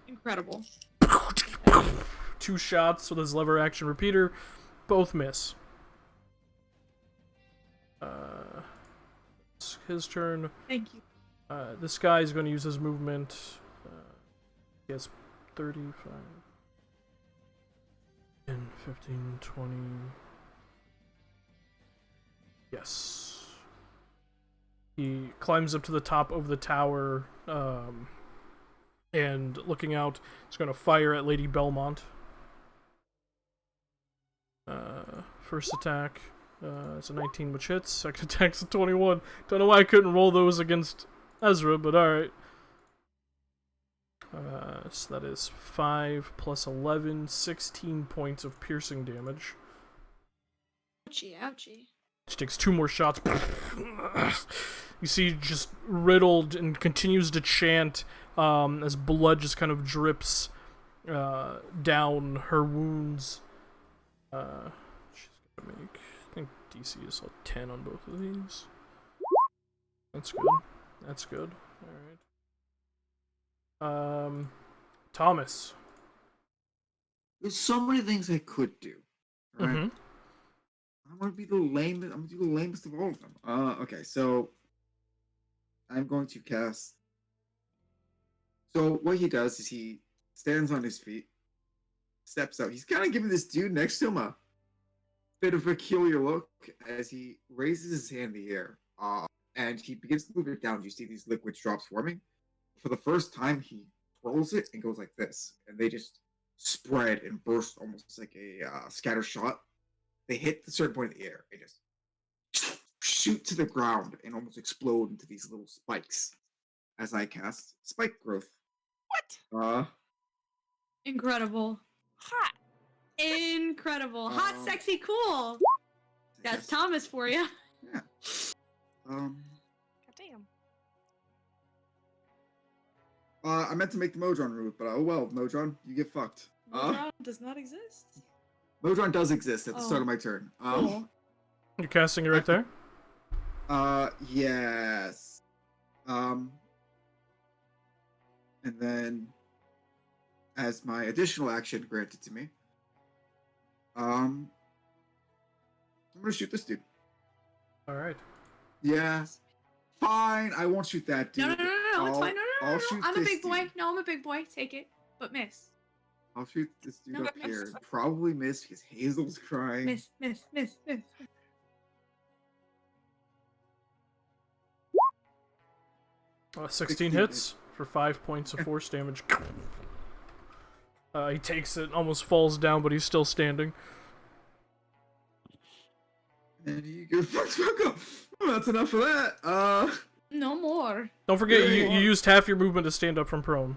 Speaker 3: Incredible.
Speaker 2: 2 shots with his lever action repeater. Both miss. It's his turn.
Speaker 3: Thank you.
Speaker 2: This guy is going to use his movement. He has 35. 10, 15, 20. Yes. He climbs up to the top of the tower, and looking out, he's going to fire at Lady Belmont. First attack, it's a 19, which hits. Second attack's a 21. Don't know why I couldn't roll those against Ezra, but alright. So that is 5 plus 11, 16 points of piercing damage.
Speaker 3: Ouchie, ouchie.
Speaker 2: She takes 2 more shots. You see, just riddled and continues to chant as blood just kind of drips down her wounds. She's gonna make, I think DC is like 10 on both of these. That's good. That's good. Alright. Thomas.
Speaker 1: There's so many things I could do. Right?
Speaker 2: Mm-hmm.
Speaker 1: I'm gonna be the lamest. I'm gonna do the lamest of all of them. Okay, so I'm going to cast. So what he does is he stands on his feet, steps out. He's kind of giving this dude next to him a bit of a peculiar look as he raises his hand in the air. And he begins to move it down. You see these liquid drops forming. For the first time, he twirls it and goes like this, and they just spread and burst almost like a scatter shot. They hit the certain point in the air and just shoot to the ground and almost explode into these little spikes as I cast Spike Growth.
Speaker 5: What?
Speaker 3: Incredible.
Speaker 5: Hot.
Speaker 3: Incredible. Hot,
Speaker 1: Um,
Speaker 3: sexy, cool. That's
Speaker 1: Yes.
Speaker 3: Thomas for you.
Speaker 1: Yeah.
Speaker 5: Goddamn.
Speaker 1: I meant to make the Modron route, but oh well, Modron, you get fucked.
Speaker 3: does not exist.
Speaker 1: Modron does exist at the start
Speaker 3: Oh,
Speaker 1: of my turn.
Speaker 3: Cool.
Speaker 2: You're casting it right there?
Speaker 1: Yes. And then, as my additional action granted to me, I'm gonna shoot this dude.
Speaker 2: All right.
Speaker 1: Yeah. Fine, I won't shoot that dude.
Speaker 3: No, it's fine. No.
Speaker 1: I'll shoot
Speaker 3: I'm a
Speaker 1: this
Speaker 3: big boy.
Speaker 1: dude.
Speaker 3: No, I'm a big boy. Take it, but miss.
Speaker 1: I'll shoot this dude
Speaker 3: No,
Speaker 1: up
Speaker 3: miss.
Speaker 1: here. Probably miss because Hazel's crying.
Speaker 3: Miss.
Speaker 2: 16
Speaker 1: 16
Speaker 2: hits for 5 points of force damage. He takes it, almost falls down, but he's still standing.
Speaker 1: And you go fuck up. Well, that's enough of that.
Speaker 3: No more.
Speaker 2: Don't forget,
Speaker 1: Yeah,
Speaker 2: you
Speaker 1: you are.
Speaker 2: used half your movement to stand up from prone.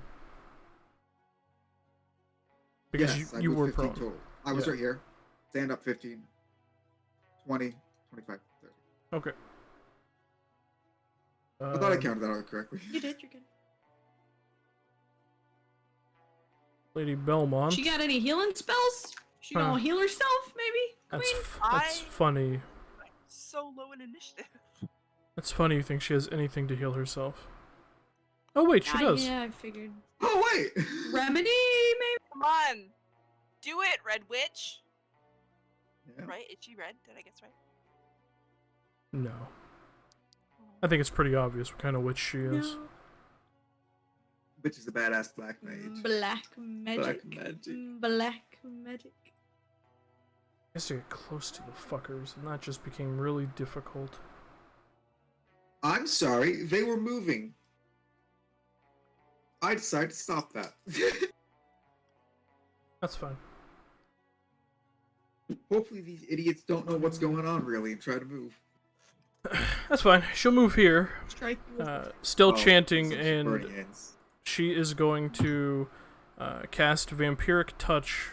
Speaker 2: Because
Speaker 1: Yes, I
Speaker 2: you
Speaker 1: moved
Speaker 2: were
Speaker 1: 15
Speaker 2: prone.
Speaker 1: total. I was
Speaker 2: Yeah.
Speaker 1: right here. Stand up 15, 20, 25, 30.
Speaker 2: Okay.
Speaker 1: I thought I counted that out correctly.
Speaker 3: You did. You're good.
Speaker 2: Lady Belmont.
Speaker 3: She got any healing spells? She gonna heal herself, maybe?
Speaker 2: That's,
Speaker 3: Queen?
Speaker 2: that's funny.
Speaker 5: So low in initiative.
Speaker 2: It's funny you think she has anything to heal herself. Oh wait, she does.
Speaker 3: Yeah, I figured.
Speaker 1: Oh wait!
Speaker 3: Remedy, maybe?
Speaker 5: Come on. Do it, Red Witch.
Speaker 1: Yeah.
Speaker 5: Right? Is she red? Did I guess right?
Speaker 2: No. I think it's pretty obvious what kind of witch she is.
Speaker 3: No.
Speaker 1: Bitch is a badass black mage.
Speaker 3: Black magic.
Speaker 1: Black magic.
Speaker 3: Black magic.
Speaker 2: I guess to get close to the fuckers, and that just became really difficult.
Speaker 1: I'm sorry, they were moving. I decided to stop that.
Speaker 2: That's fine.
Speaker 1: Hopefully these idiots don't know what's going on really and try to move.
Speaker 2: That's fine. She'll move here,
Speaker 3: Strike.
Speaker 2: still
Speaker 1: Oh,
Speaker 2: chanting,
Speaker 1: since she's
Speaker 2: and
Speaker 1: burning ends.
Speaker 2: she is going to cast Vampiric Touch.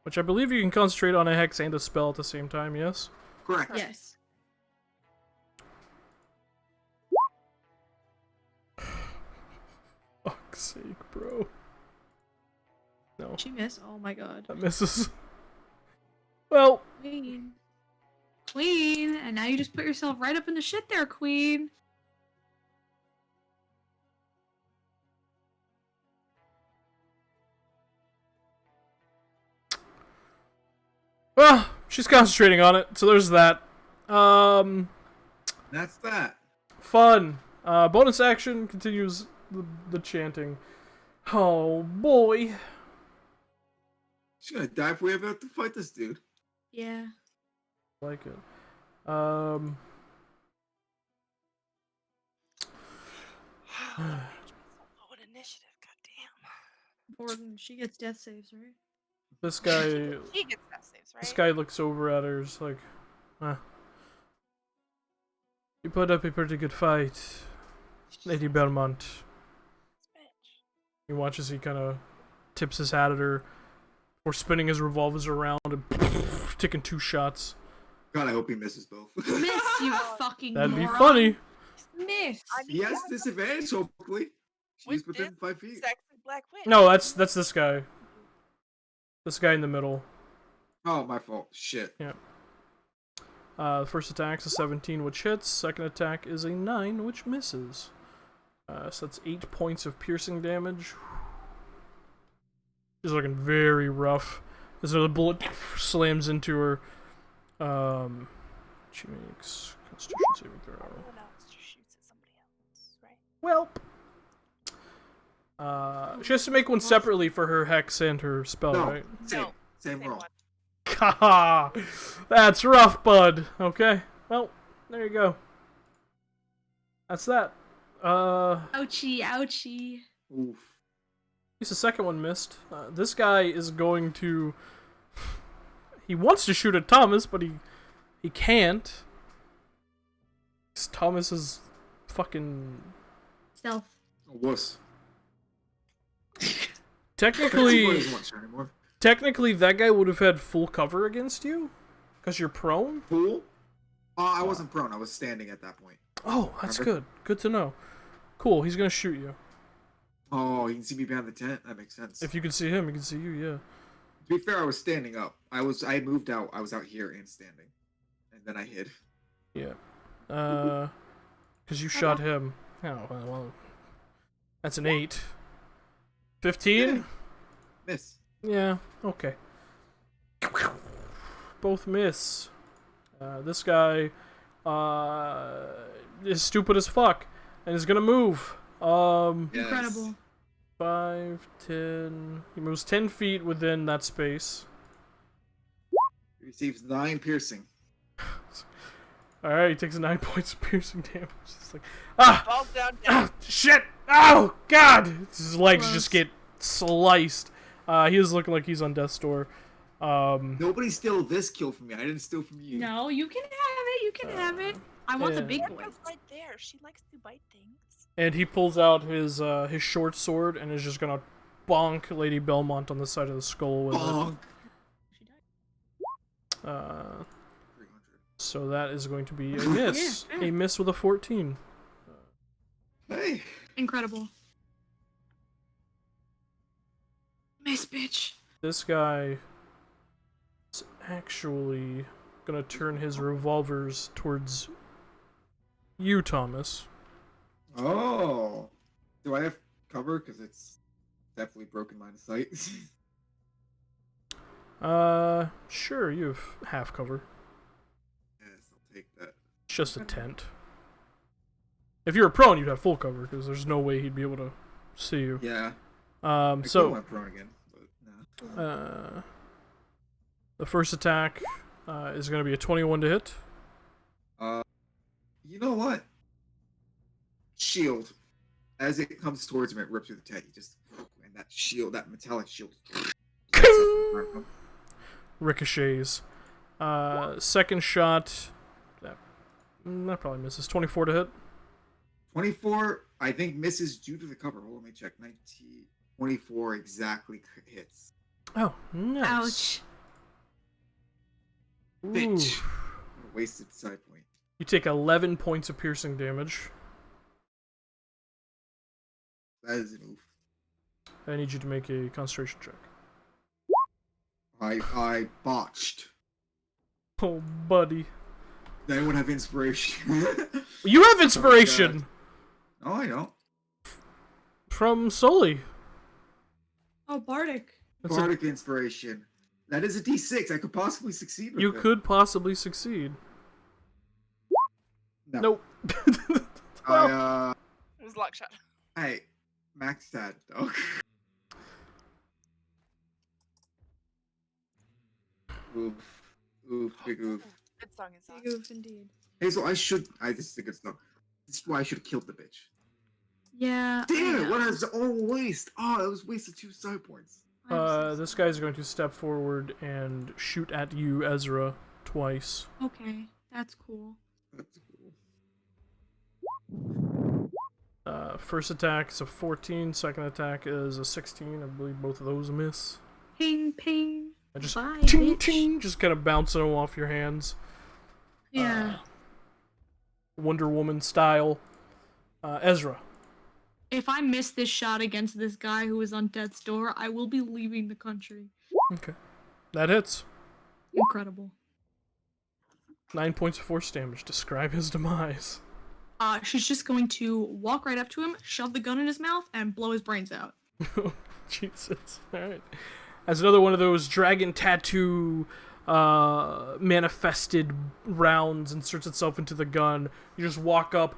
Speaker 2: Which I believe you can concentrate on a hex and a spell at the same time, yes?
Speaker 1: Correct.
Speaker 3: Yes.
Speaker 2: Fuck's sake, bro. No,
Speaker 3: She missed. Oh my god.
Speaker 2: that misses. Well,
Speaker 3: Queen. Queen. And now you just put yourself right up in the shit there, Queen.
Speaker 2: she's concentrating on it, so there's that.
Speaker 1: That's that.
Speaker 2: Fun. Bonus action continues the chanting. Oh boy.
Speaker 1: She's gonna die if we ever have to fight this dude.
Speaker 3: Yeah.
Speaker 2: Like it.
Speaker 5: Low in initiative, goddamn.
Speaker 3: Important. She gets death saves, right?
Speaker 2: This guy,
Speaker 5: He gets that saves, right?
Speaker 2: this guy looks over at her, is like, you put up a pretty good fight, Lady Belmont.
Speaker 5: Bitch.
Speaker 2: He watches, he kind of tips his hat at her, or spinning his revolvers around and taking 2 shots.
Speaker 1: God, I hope he misses both.
Speaker 3: Miss, you fucking
Speaker 2: That'd be
Speaker 3: moron.
Speaker 2: funny.
Speaker 3: Miss.
Speaker 1: He has disadvantage, hopefully. She's
Speaker 5: With
Speaker 1: within 5 feet.
Speaker 5: Sexy black witch.
Speaker 2: No, that's this guy. This guy in the middle.
Speaker 1: Oh, my fault. Shit.
Speaker 2: First attack's a 17, which hits. Second attack is a 9, which misses. So that's 8 points of piercing damage. She's looking very rough. As the bullet slams into her. She makes Constitution saving throw.
Speaker 5: Everyone else just shoots at somebody else, right?
Speaker 2: Welp. She has to make one separately for her hex and her spell,
Speaker 1: No,
Speaker 2: right?
Speaker 1: same,
Speaker 5: No,
Speaker 1: same roll.
Speaker 5: one.
Speaker 2: Haha! That's rough, bud. Okay. Well, there you go. That's that.
Speaker 3: Ouchie, ouchie.
Speaker 1: Oof.
Speaker 2: At least the second one missed. This guy is going to... He wants to shoot at Thomas, but he can't. 'Cause Thomas is fucking...
Speaker 3: Stealth.
Speaker 1: A wuss.
Speaker 2: Technically,
Speaker 1: Doesn't want to anymore.
Speaker 2: technically, that guy would have had full cover against you. Because you're prone.
Speaker 1: Pool? I wasn't prone. I was standing at that point.
Speaker 2: Oh, that's
Speaker 1: Remember?
Speaker 2: good. Good to know. Cool, he's gonna shoot you.
Speaker 1: Oh, you can see me behind the tent. That makes sense.
Speaker 2: If you can see him, he can see you, yeah.
Speaker 1: To be fair, I was standing up. I moved out. I was out here and standing, and then I hid.
Speaker 2: Yeah. Because you shot him. Oh, well, that's an 8. 15?
Speaker 1: Miss.
Speaker 2: Yeah, okay. Both miss. This guy is stupid as fuck and is gonna move.
Speaker 1: Yes.
Speaker 3: Incredible.
Speaker 2: 5, 10. He moves 10 feet within that space.
Speaker 1: He receives 9 piercing.
Speaker 2: Alright, he takes 9 points of piercing damage. It's like, ah!
Speaker 5: Falls down.
Speaker 2: Shit! Oh, God! His legs
Speaker 3: Gross.
Speaker 2: just get sliced. He is looking like he's on death's door.
Speaker 1: Nobody steal this kill from me. I didn't steal from you.
Speaker 3: No, you can have it. You can have it. I want the
Speaker 2: yeah.
Speaker 3: big
Speaker 5: That
Speaker 3: boy.
Speaker 5: girl's right there. She likes to bite things.
Speaker 2: And he pulls out his short sword and is just gonna bonk Lady Belmont on the side of the skull with
Speaker 1: Bonk.
Speaker 2: it.
Speaker 1: 300.
Speaker 2: So that is going to be a miss.
Speaker 3: Yeah, yeah.
Speaker 2: A miss with a 14.
Speaker 1: Hey.
Speaker 3: Incredible. Miss bitch.
Speaker 2: This guy is actually gonna turn his revolvers towards you, Thomas.
Speaker 1: Oh. Do I have cover? Because it's definitely broken line of sight.
Speaker 2: Sure, you have half cover.
Speaker 1: Yes, I'll take that.
Speaker 2: It's just a tent. If you were prone, you'd have full cover, because there's no way he'd be able to see you.
Speaker 1: Yeah. I could
Speaker 2: So,
Speaker 1: went prone again, but no.
Speaker 2: the first attack is going to be a 21 to hit.
Speaker 1: You know what? Shield. As it comes towards him, it rips through the tent. He just and that shield, that metallic shield.
Speaker 2: Ricochets. Second shot. That probably misses. 24 to hit.
Speaker 1: 24, I think misses due to the cover. Hold on, let me check. 19, 24 exactly hits.
Speaker 2: Oh, nice.
Speaker 3: Ouch.
Speaker 2: Ooh.
Speaker 1: Bitch. Wasted side point.
Speaker 2: You take 11 points of piercing damage.
Speaker 1: That is an oof.
Speaker 2: I need you to make a concentration check.
Speaker 1: I botched.
Speaker 2: Oh, buddy.
Speaker 1: Does anyone have inspiration?
Speaker 2: You have inspiration!
Speaker 1: Oh, I know.
Speaker 2: From Sully.
Speaker 3: Oh, Bardic.
Speaker 2: That's
Speaker 1: Bardic inspiration. That is a D6. I could possibly succeed with
Speaker 2: You
Speaker 1: it.
Speaker 2: could possibly succeed.
Speaker 1: No.
Speaker 2: Nope.
Speaker 1: I,
Speaker 5: It was a lock shot.
Speaker 1: hey, max stat, dog. Oof. Oof, big oof.
Speaker 5: Good song is
Speaker 3: Big oof indeed.
Speaker 1: Hazel, this is a good song. This is why I should have killed the bitch.
Speaker 3: Yeah.
Speaker 1: Damn it, what is all waste? Oh, it was wasted 2 side points.
Speaker 2: This guy's going to step forward and shoot at you, Ezra, twice.
Speaker 3: Okay, that's cool.
Speaker 1: That's cool.
Speaker 2: First attack is a 14, second attack is a 16. I believe both of those miss.
Speaker 3: Ping, ping.
Speaker 2: I just
Speaker 3: Bye,
Speaker 2: ting,
Speaker 3: bitch.
Speaker 2: ting, just kind of bouncing them off your hands.
Speaker 3: Yeah.
Speaker 2: Wonder Woman style. Ezra.
Speaker 3: If I miss this shot against this guy who is on death's door, I will be leaving the country.
Speaker 2: Okay. That hits.
Speaker 3: Incredible.
Speaker 2: 9 points of force damage. Describe his demise.
Speaker 3: She's just going to walk right up to him, shove the gun in his mouth, and blow his brains out.
Speaker 2: Jesus. Alright. As another one of those dragon tattoo manifested rounds inserts itself into the gun, you just walk up,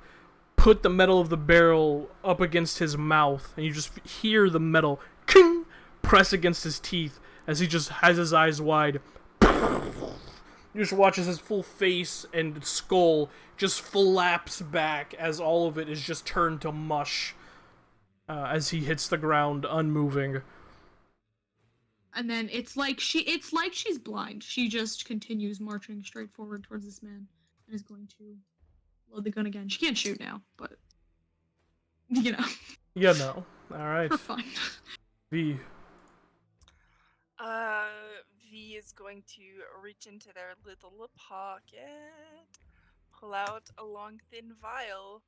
Speaker 2: put the metal of the barrel up against his mouth, and you just hear the metal king, press against his teeth as he just has his eyes wide. You just watch as his full face and skull just flaps back as all of it is just turned to mush as he hits the ground, unmoving.
Speaker 3: And then it's like she's blind. She just continues marching straight forward towards this man and is going to load the gun again. She can't shoot now, but you know,
Speaker 2: Yeah, no. Alright.
Speaker 3: for fun.
Speaker 2: V.
Speaker 5: V is going to reach into their little pocket, pull out a long thin vial,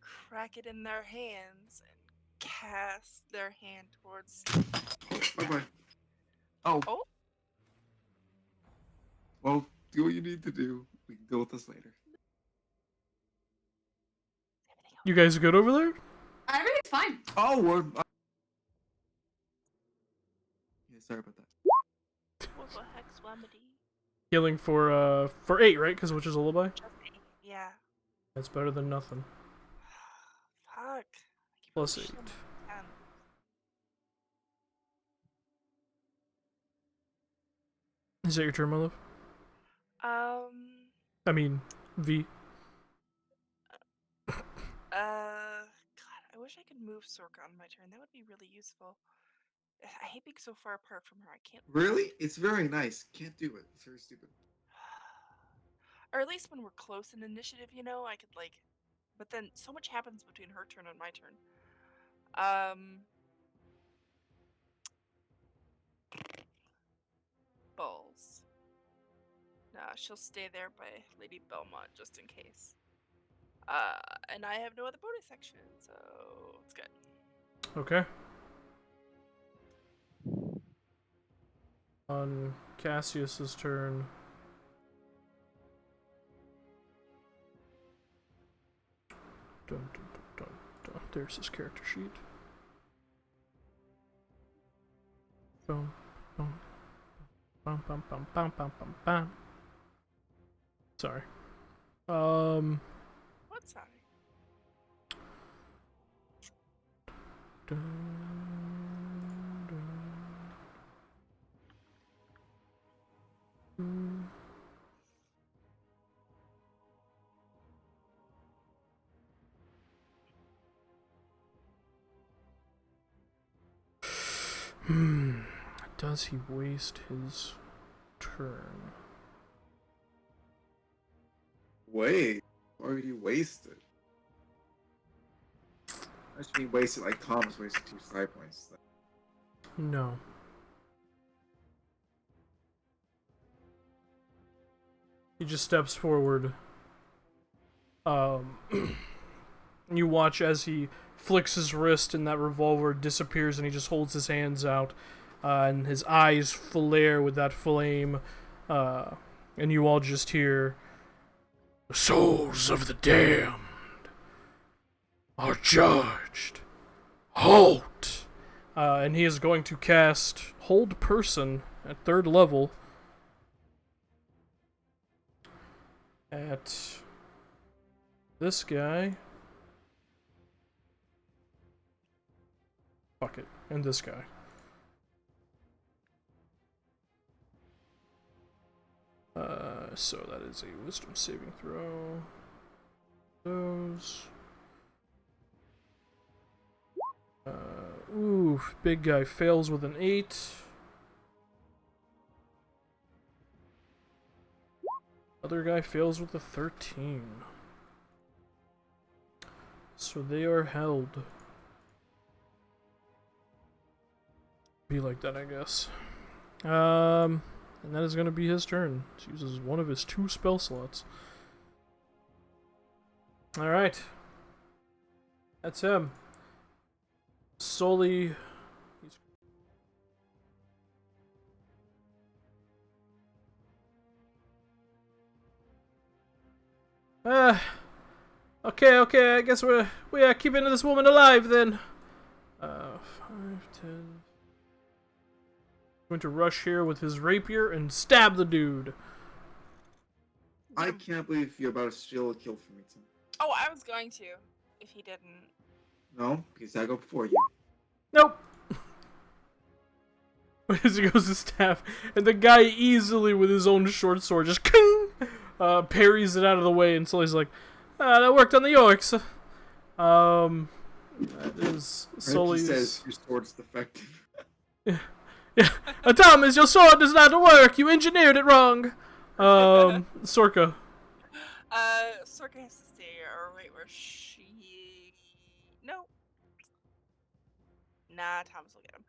Speaker 5: crack it in their hands, and cast their hand towards.
Speaker 1: Bye-bye. Oh.
Speaker 5: Oh.
Speaker 1: Well, do what you need to do. We can deal with this later.
Speaker 2: You guys good over there?
Speaker 3: Everything's fine.
Speaker 1: Oh, we're... Sorry about that.
Speaker 5: What the heck's remedy?
Speaker 2: Healing for 8, right? Because which is a lullaby.
Speaker 5: Just 8. Yeah.
Speaker 2: That's better than nothing.
Speaker 5: Fuck. I keep
Speaker 2: Plus
Speaker 5: pushing
Speaker 2: 8.
Speaker 5: them down.
Speaker 2: Is that your turn, my love? I mean, V.
Speaker 5: God, I wish I could move Sorka on my turn. That would be really useful. I hate being so far apart from her. I can't.
Speaker 1: Really? It's very nice. Can't do it. It's very stupid.
Speaker 5: Or at least when we're close in initiative, you know, I could like. But then so much happens between her turn and my turn. Balls. Nah, she'll stay there by Lady Belmont just in case. And I have no other bonus action, so it's good.
Speaker 2: Okay. On Cassius's turn. Dun, dun, dun, dun, dun. There's his character sheet. Boom, boom, bum, bum, bum, bum, bum, bum, bum. Sorry.
Speaker 5: What sorry?
Speaker 2: Dun, dun, dun. Does he waste his turn?
Speaker 1: Wait. Why would you waste it? I just mean waste it like Thomas wasted 2 side points.
Speaker 2: No. He just steps forward. You watch as he flicks his wrist and that revolver disappears and he just holds his hands out. And his eyes flare with that flame. And you all just hear, "The souls of the damned are judged. Halt!" And he is going to cast Hold Person at 3rd level at this guy. Fuck it. And this guy. So that is a wisdom saving throw. Those. Oof, big guy fails with an 8. Other guy fails with a 13. So they are held. Be like that, I guess. And that is going to be his turn. He uses one of his 2 spell slots. Alright. That's him. Sully. Okay, I guess we are keeping this woman alive then. 5, 10. Going to rush here with his rapier and stab the dude.
Speaker 1: I can't believe you're about to steal a kill from me, Tim.
Speaker 5: Oh, I was going to, if he didn't.
Speaker 1: No, because I go before you.
Speaker 2: Nope. As he goes to stab, and the guy easily with his own short sword just parries it out of the way, and so he's like, that worked on the orcs. That is Sully's.
Speaker 1: He says your sword's defective.
Speaker 2: Yeah, Thomas, your sword does not work. You engineered it wrong. Sorka.
Speaker 5: Sorka has to stay right where she. No. Nah, Thomas will get him.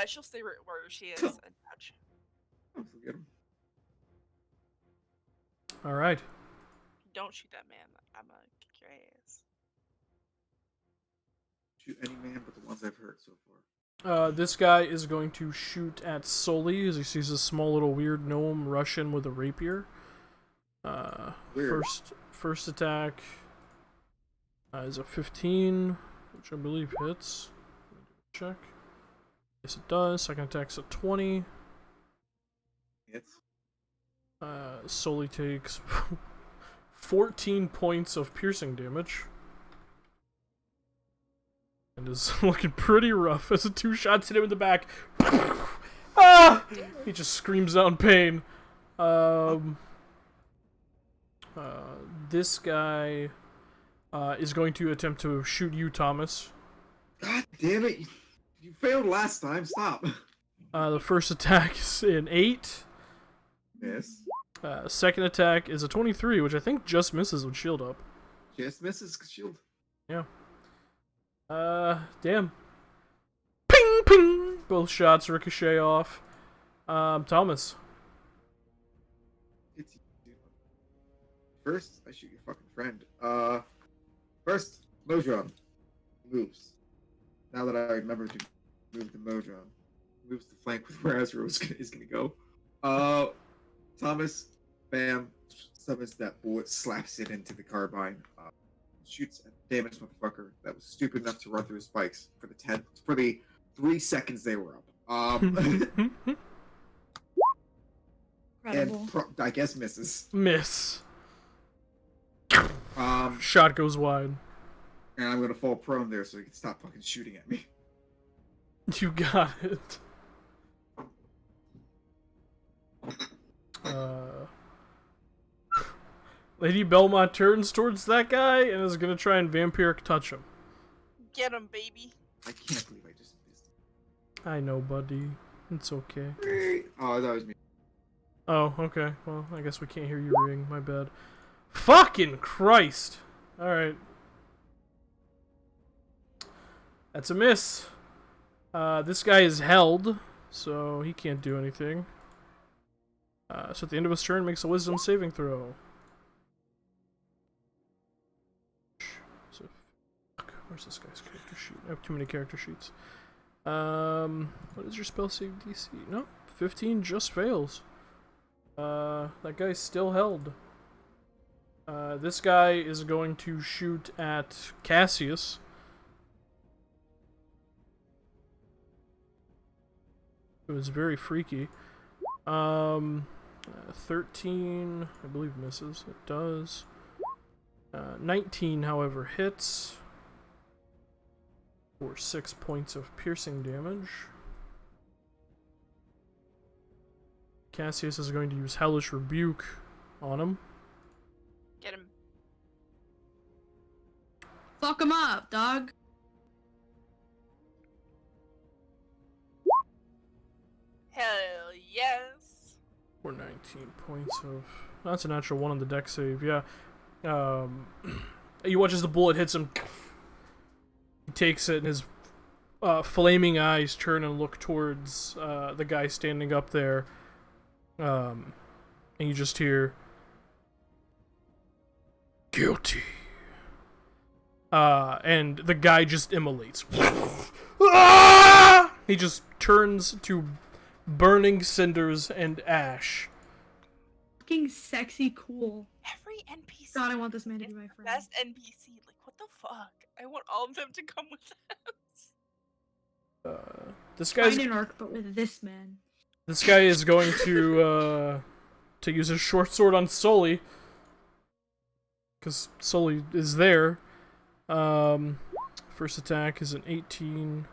Speaker 5: She'll stay right where she is and touch.
Speaker 1: I'll get him.
Speaker 2: All right.
Speaker 5: Don't shoot that man. I'm gonna kick your ass.
Speaker 1: Shoot any man but the ones I've hurt so far.
Speaker 2: This guy is going to shoot at Sully as he sees a small little weird gnome rush in with a rapier.
Speaker 1: Weird.
Speaker 2: First attack is a 15, which I believe hits. Check. Yes, it does. Second attack's a 20.
Speaker 1: Hits.
Speaker 2: Sully takes 14 points of piercing damage. And is looking pretty rough as the 2 shots hit him in the back. Ah! He just screams out in pain. This guy is going to attempt to shoot you, Thomas.
Speaker 1: God damn it! You failed last time. Stop.
Speaker 2: The first attack is an 8.
Speaker 1: Miss.
Speaker 2: Second attack is a 23, which I think just misses with shield up.
Speaker 1: Just misses shield.
Speaker 2: Yeah. Damn. Ping, ping! Both shots ricochet off. Thomas.
Speaker 1: It's you. First, I shoot your fucking friend. First, Mojang moves. Now that I remember to move the Mojang, moves the flank with where Ezra is gonna go. Thomas, bam, summons that bullet, slaps it into the carbine, shoots at the damaged motherfucker that was stupid enough to run through his spikes for the 3 seconds they were up.
Speaker 3: Incredible.
Speaker 1: I guess misses.
Speaker 2: Miss. Shot goes wide.
Speaker 1: And I'm gonna fall prone there so he can stop fucking shooting at me.
Speaker 2: You got it. Lady Belmont turns towards that guy and is gonna try and vampiric touch him.
Speaker 5: Get him, baby.
Speaker 1: I can't believe I just missed.
Speaker 2: I know, buddy. It's okay.
Speaker 1: Oh, that was me.
Speaker 2: Oh, okay. Well, I guess we can't hear you ring. My bad. Fucking Christ! Alright. That's a miss. This guy is held, so he can't do anything. So at the end of his turn, makes a wisdom saving throw. So, where's this guy's character sheet? I have too many character sheets. What is your spell save DC? No, 15 just fails. That guy's still held. This guy is going to shoot at Cassius. It was very freaky. 13, I believe misses. It does. 19, however, hits for 6 points of piercing damage. Cassius is going to use Hellish Rebuke on him.
Speaker 5: Get him.
Speaker 3: Fuck him up, dog.
Speaker 5: Hell yes.
Speaker 2: For 19 points of... That's a natural 1 on the deck save, yeah. You watch as the bullet hits him. He takes it and his flaming eyes turn and look towards the guy standing up there. And you just hear... Guilty. And the guy just immolates. He just turns to burning cinders and ash.
Speaker 3: Fucking sexy cool.
Speaker 5: Every NPC.
Speaker 3: God, I want this man to
Speaker 5: is
Speaker 3: be my
Speaker 5: the
Speaker 3: friend.
Speaker 5: best NPC. Like, what the fuck? I want all of them to come with us.
Speaker 2: This guy's...
Speaker 3: Find an arc, but with this man.
Speaker 2: This guy is going to use his short sword on Sully. Because Sully is there. First attack is an 18.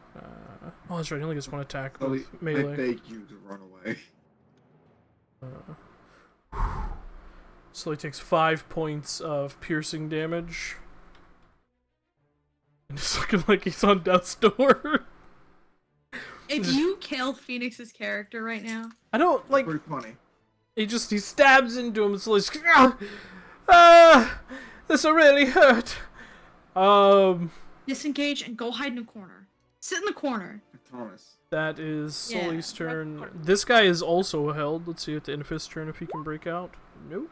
Speaker 2: Oh, that's right. He only gets 1 attack with
Speaker 1: I
Speaker 2: melee.
Speaker 1: beg you to run away.
Speaker 2: Sully takes 5 points of piercing damage. And it's looking like he's on death's door.
Speaker 3: If you kill Phoenix's character right now,
Speaker 2: I don't like.
Speaker 1: Pretty funny.
Speaker 2: He stabs into him and Sully's. This will really hurt.
Speaker 3: disengage and go hide in a corner. Sit in the corner.
Speaker 1: Thomas.
Speaker 2: That is
Speaker 3: Yeah.
Speaker 2: Sully's turn. This guy is also held. Let's see at the end of his turn if he can break out. Nope.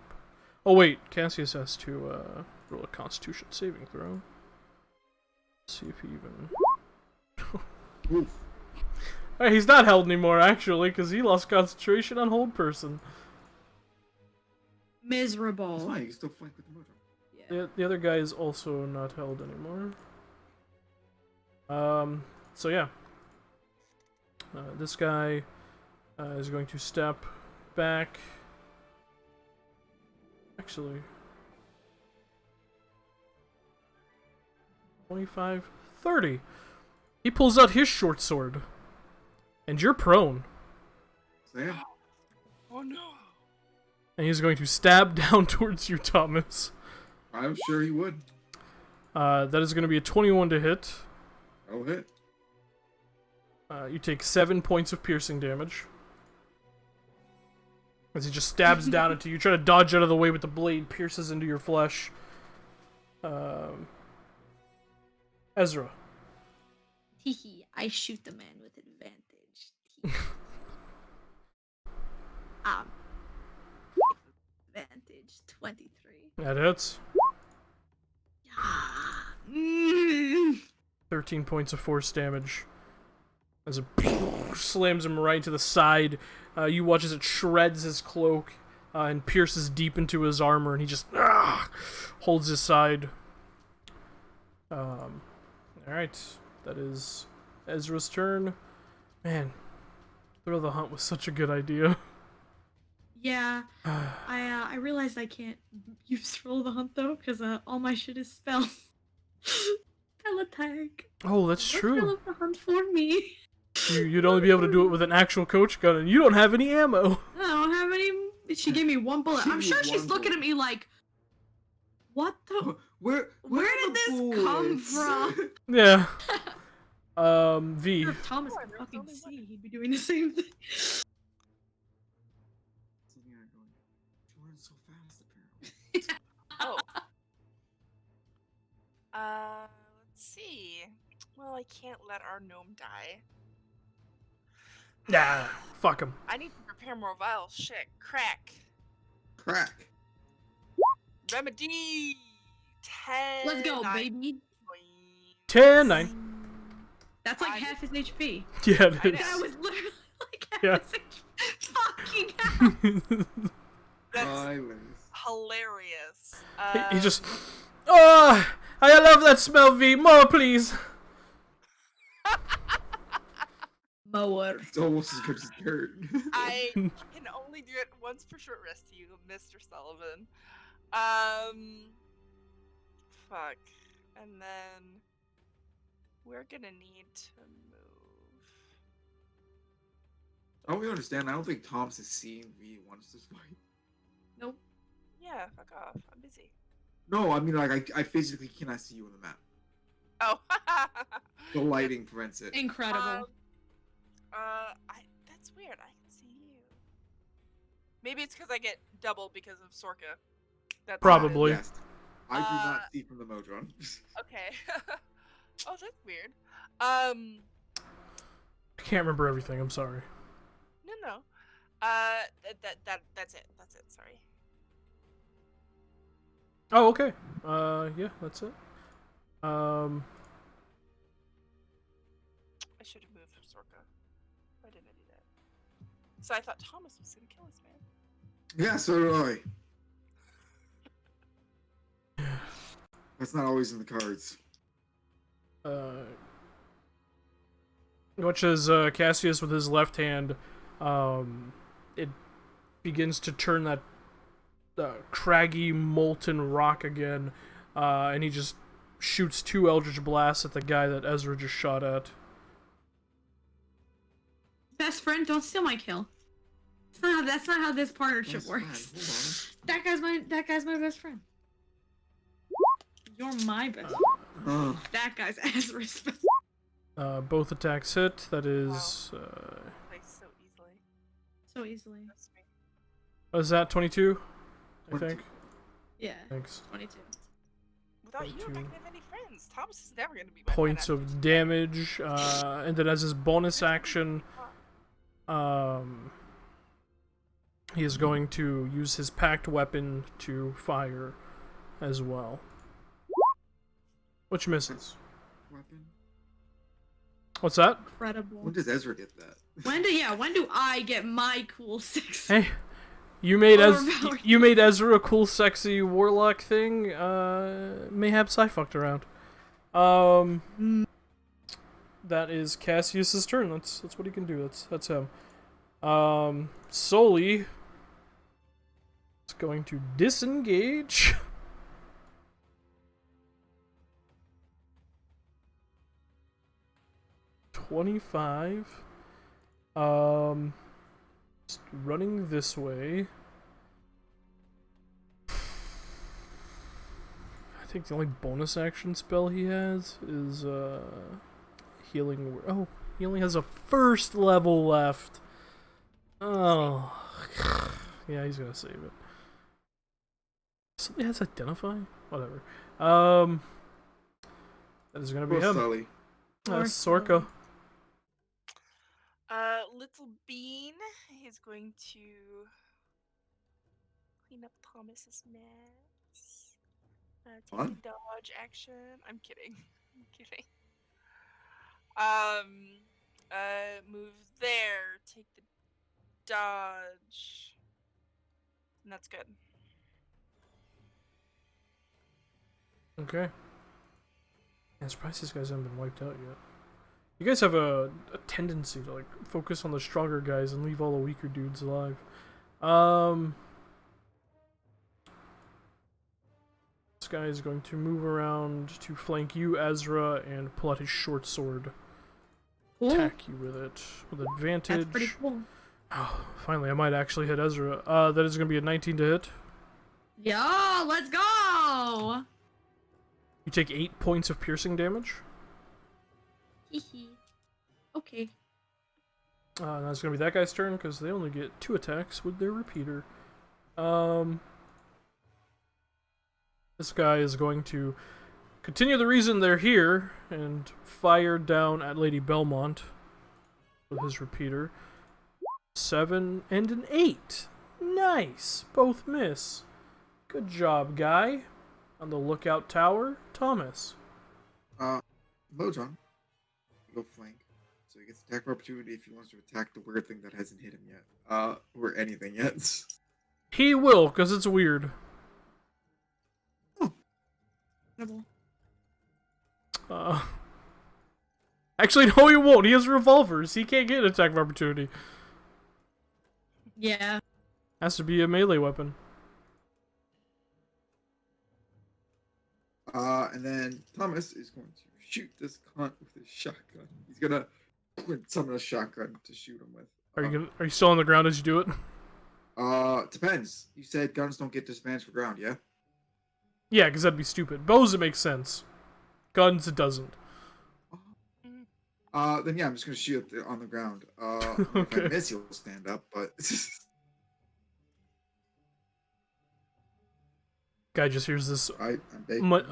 Speaker 2: Oh wait, Cassius has to roll a Constitution saving throw. Let's see if he even.
Speaker 1: Oof.
Speaker 2: Alright, he's not held anymore actually, because he lost concentration on hold person.
Speaker 1: That's
Speaker 3: Miserable.
Speaker 1: fine. You can still flank with the Mojo.
Speaker 3: Yeah.
Speaker 2: The other guy is also not held anymore. So yeah. This guy is going to step back. Actually, 25, 30. He pulls out his short sword, and you're prone.
Speaker 1: Sam?
Speaker 5: Oh no.
Speaker 2: And he's going to stab down towards you, Thomas.
Speaker 1: I'm sure he would.
Speaker 2: That is going to be a 21 to hit.
Speaker 1: That'll hit.
Speaker 2: You take 7 points of piercing damage. As he just stabs down into you. You try to dodge out of the way, but the blade pierces into your flesh. Ezra.
Speaker 3: Teehee, I shoot the man with advantage. Advantage 23.
Speaker 2: That hits.
Speaker 3: Mm.
Speaker 2: 13 points of force damage. As it slams him right to the side. You watch as it shreds his cloak and pierces deep into his armor, and he just holds his side. Alright. That is Ezra's turn. Man, Thrill the Hunt was such a good idea.
Speaker 3: Yeah, I realized I can't use Thrill of the Hunt though, because all my shit is spells. Spell attack.
Speaker 2: Oh, that's
Speaker 3: Thrill
Speaker 2: true.
Speaker 3: of the Hunt for me.
Speaker 2: You'd only be able to do it with an actual coach gun, and you don't have any ammo.
Speaker 3: I don't have any. She gave me one bullet.
Speaker 1: She
Speaker 3: I'm
Speaker 1: gave
Speaker 3: sure
Speaker 1: you
Speaker 3: she's
Speaker 1: one
Speaker 3: looking at
Speaker 1: bullet.
Speaker 3: me like, what the?
Speaker 1: Where
Speaker 3: Did this come from?
Speaker 2: Yeah. V.
Speaker 3: If Thomas
Speaker 5: Oh,
Speaker 3: could
Speaker 5: there's
Speaker 3: fucking
Speaker 5: only one.
Speaker 3: see, he'd be doing the same thing.
Speaker 1: She runs so fast, apparently.
Speaker 5: Oh. Let's see. Well, I can't let our gnome die.
Speaker 2: Nah, fuck him.
Speaker 5: I need to prepare more vials. Shit. Crack.
Speaker 1: Crack.
Speaker 5: Remedy. 10.
Speaker 3: Let's go,
Speaker 5: 9
Speaker 3: baby.
Speaker 5: points.
Speaker 2: 10, 9.
Speaker 3: That's like
Speaker 5: I-
Speaker 3: half his HP.
Speaker 2: Yeah, it
Speaker 5: I
Speaker 2: is.
Speaker 3: That was literally like half
Speaker 2: Yeah.
Speaker 3: his HP. Fucking hell.
Speaker 5: That's
Speaker 1: Silence.
Speaker 5: hilarious.
Speaker 2: He just. Oh, I love that smell, V. More, please.
Speaker 3: Mower.
Speaker 1: It's almost as good as dirt.
Speaker 5: I can only do it once per short rest, you, Mr. Sullivan. Fuck. And then we're gonna need to move.
Speaker 1: I don't really understand. I don't think Tom's has seen V once this fight.
Speaker 3: Nope.
Speaker 5: Yeah, fuck off. I'm busy.
Speaker 1: No, I mean, like, I physically cannot see you on the map.
Speaker 5: Oh.
Speaker 1: The lighting prevents it.
Speaker 3: Incredible.
Speaker 5: That's weird. I can see you. Maybe it's because I get double because of Sorka. That's
Speaker 2: Probably.
Speaker 1: Yes. I do not see from the Modron.
Speaker 5: Okay. Oh, that's weird.
Speaker 2: I can't remember everything. I'm sorry.
Speaker 5: No. That's it. That's it. Sorry.
Speaker 2: Oh, okay. Yeah, that's it.
Speaker 5: I should have moved for Sorka. Why didn't I do that? So I thought Thomas was gonna kill us, man.
Speaker 1: Yeah, so do I. That's not always in the cards.
Speaker 2: Watch as Cassius with his left hand, it begins to turn that craggy, molten rock again, and he just shoots 2 Eldritch Blasts at the guy that Ezra just shot at.
Speaker 3: Best friend, don't steal my kill. That's not how this partnership
Speaker 1: Best
Speaker 3: works.
Speaker 1: friend,
Speaker 3: That guy's my best friend. You're my best friend.
Speaker 1: hold on.
Speaker 3: That guy's Ezra's best.
Speaker 2: Both attacks hit. That is,
Speaker 5: Like so easily.
Speaker 3: So easily.
Speaker 5: That's me.
Speaker 2: what is that, 22? I
Speaker 1: 22.
Speaker 2: think.
Speaker 3: Yeah.
Speaker 2: Thanks.
Speaker 3: 22.
Speaker 5: Without you, I'm not
Speaker 2: 22.
Speaker 5: gonna have any friends. Thomas is never gonna be my
Speaker 2: Points
Speaker 5: friend
Speaker 2: of damage, and then as his bonus action, he is going to use his packed weapon to fire as well. Which misses.
Speaker 1: Weapon?
Speaker 2: What's that?
Speaker 3: Incredible.
Speaker 1: When does Ezra get that?
Speaker 3: When do I get my cool 6?
Speaker 2: Hey, you made
Speaker 3: Overpowered.
Speaker 2: you made Ezra a cool, sexy warlock thing. Mayhaps I fucked around. that is Cassius's turn. That's what he can do. That's him. Sully is going to disengage. $25. Just running this way. I think the only bonus action spell he has is healing. Oh, he only has a first level left. Oh, yeah, he's gonna save it. Somebody has identify. Whatever. That is gonna be
Speaker 1: Poor
Speaker 2: him.
Speaker 1: Sully.
Speaker 2: Sorka.
Speaker 5: Little Bean is going to clean up Thomas's mess. Take
Speaker 1: What?
Speaker 5: the dodge action. I'm kidding. I'm kidding. Move there. Take the dodge. And that's good.
Speaker 2: Okay. I'm surprised these guys haven't been wiped out yet. You guys have a tendency to like focus on the stronger guys and leave all the weaker dudes alive. This guy is going to move around to flank you, Ezra, and pull out his short sword.
Speaker 3: Cool.
Speaker 2: Attack you with it with advantage.
Speaker 3: That's pretty cool.
Speaker 2: Oh, finally, I might actually hit Ezra. That is going to be a 19 to hit.
Speaker 3: Yo, let's go!
Speaker 2: You take 8 points of piercing damage.
Speaker 3: Hehe. Okay.
Speaker 2: That's going to be that guy's turn because they only get 2 attacks with their repeater. This guy is going to continue the reason they're here and fire down at Lady Belmont with his repeater. 7 and an 8. Nice. Both miss. Good job, guy. On the lookout tower, Thomas.
Speaker 1: Bojan. Go flank. So he gets attack of opportunity if he wants to attack the weird thing that hasn't hit him yet. Or anything yet.
Speaker 2: He will, because it's weird. Actually, no, he won't. He has revolvers. He can't get an attack of opportunity.
Speaker 3: Yeah.
Speaker 2: Has to be a melee weapon.
Speaker 1: And then Thomas is going to shoot this cunt with his shotgun. He's gonna summon a shotgun to shoot him with.
Speaker 2: Are you still on the ground as you do it?
Speaker 1: Depends. You said guns don't get disadvantage for ground, yeah?
Speaker 2: Yeah, because that'd be stupid. Bows, it makes sense. Guns, it doesn't.
Speaker 1: Then yeah, I'm just gonna shoot it on the ground.
Speaker 2: Okay.
Speaker 1: If I miss, he'll stand up, but
Speaker 2: Guy just hears this
Speaker 1: I'm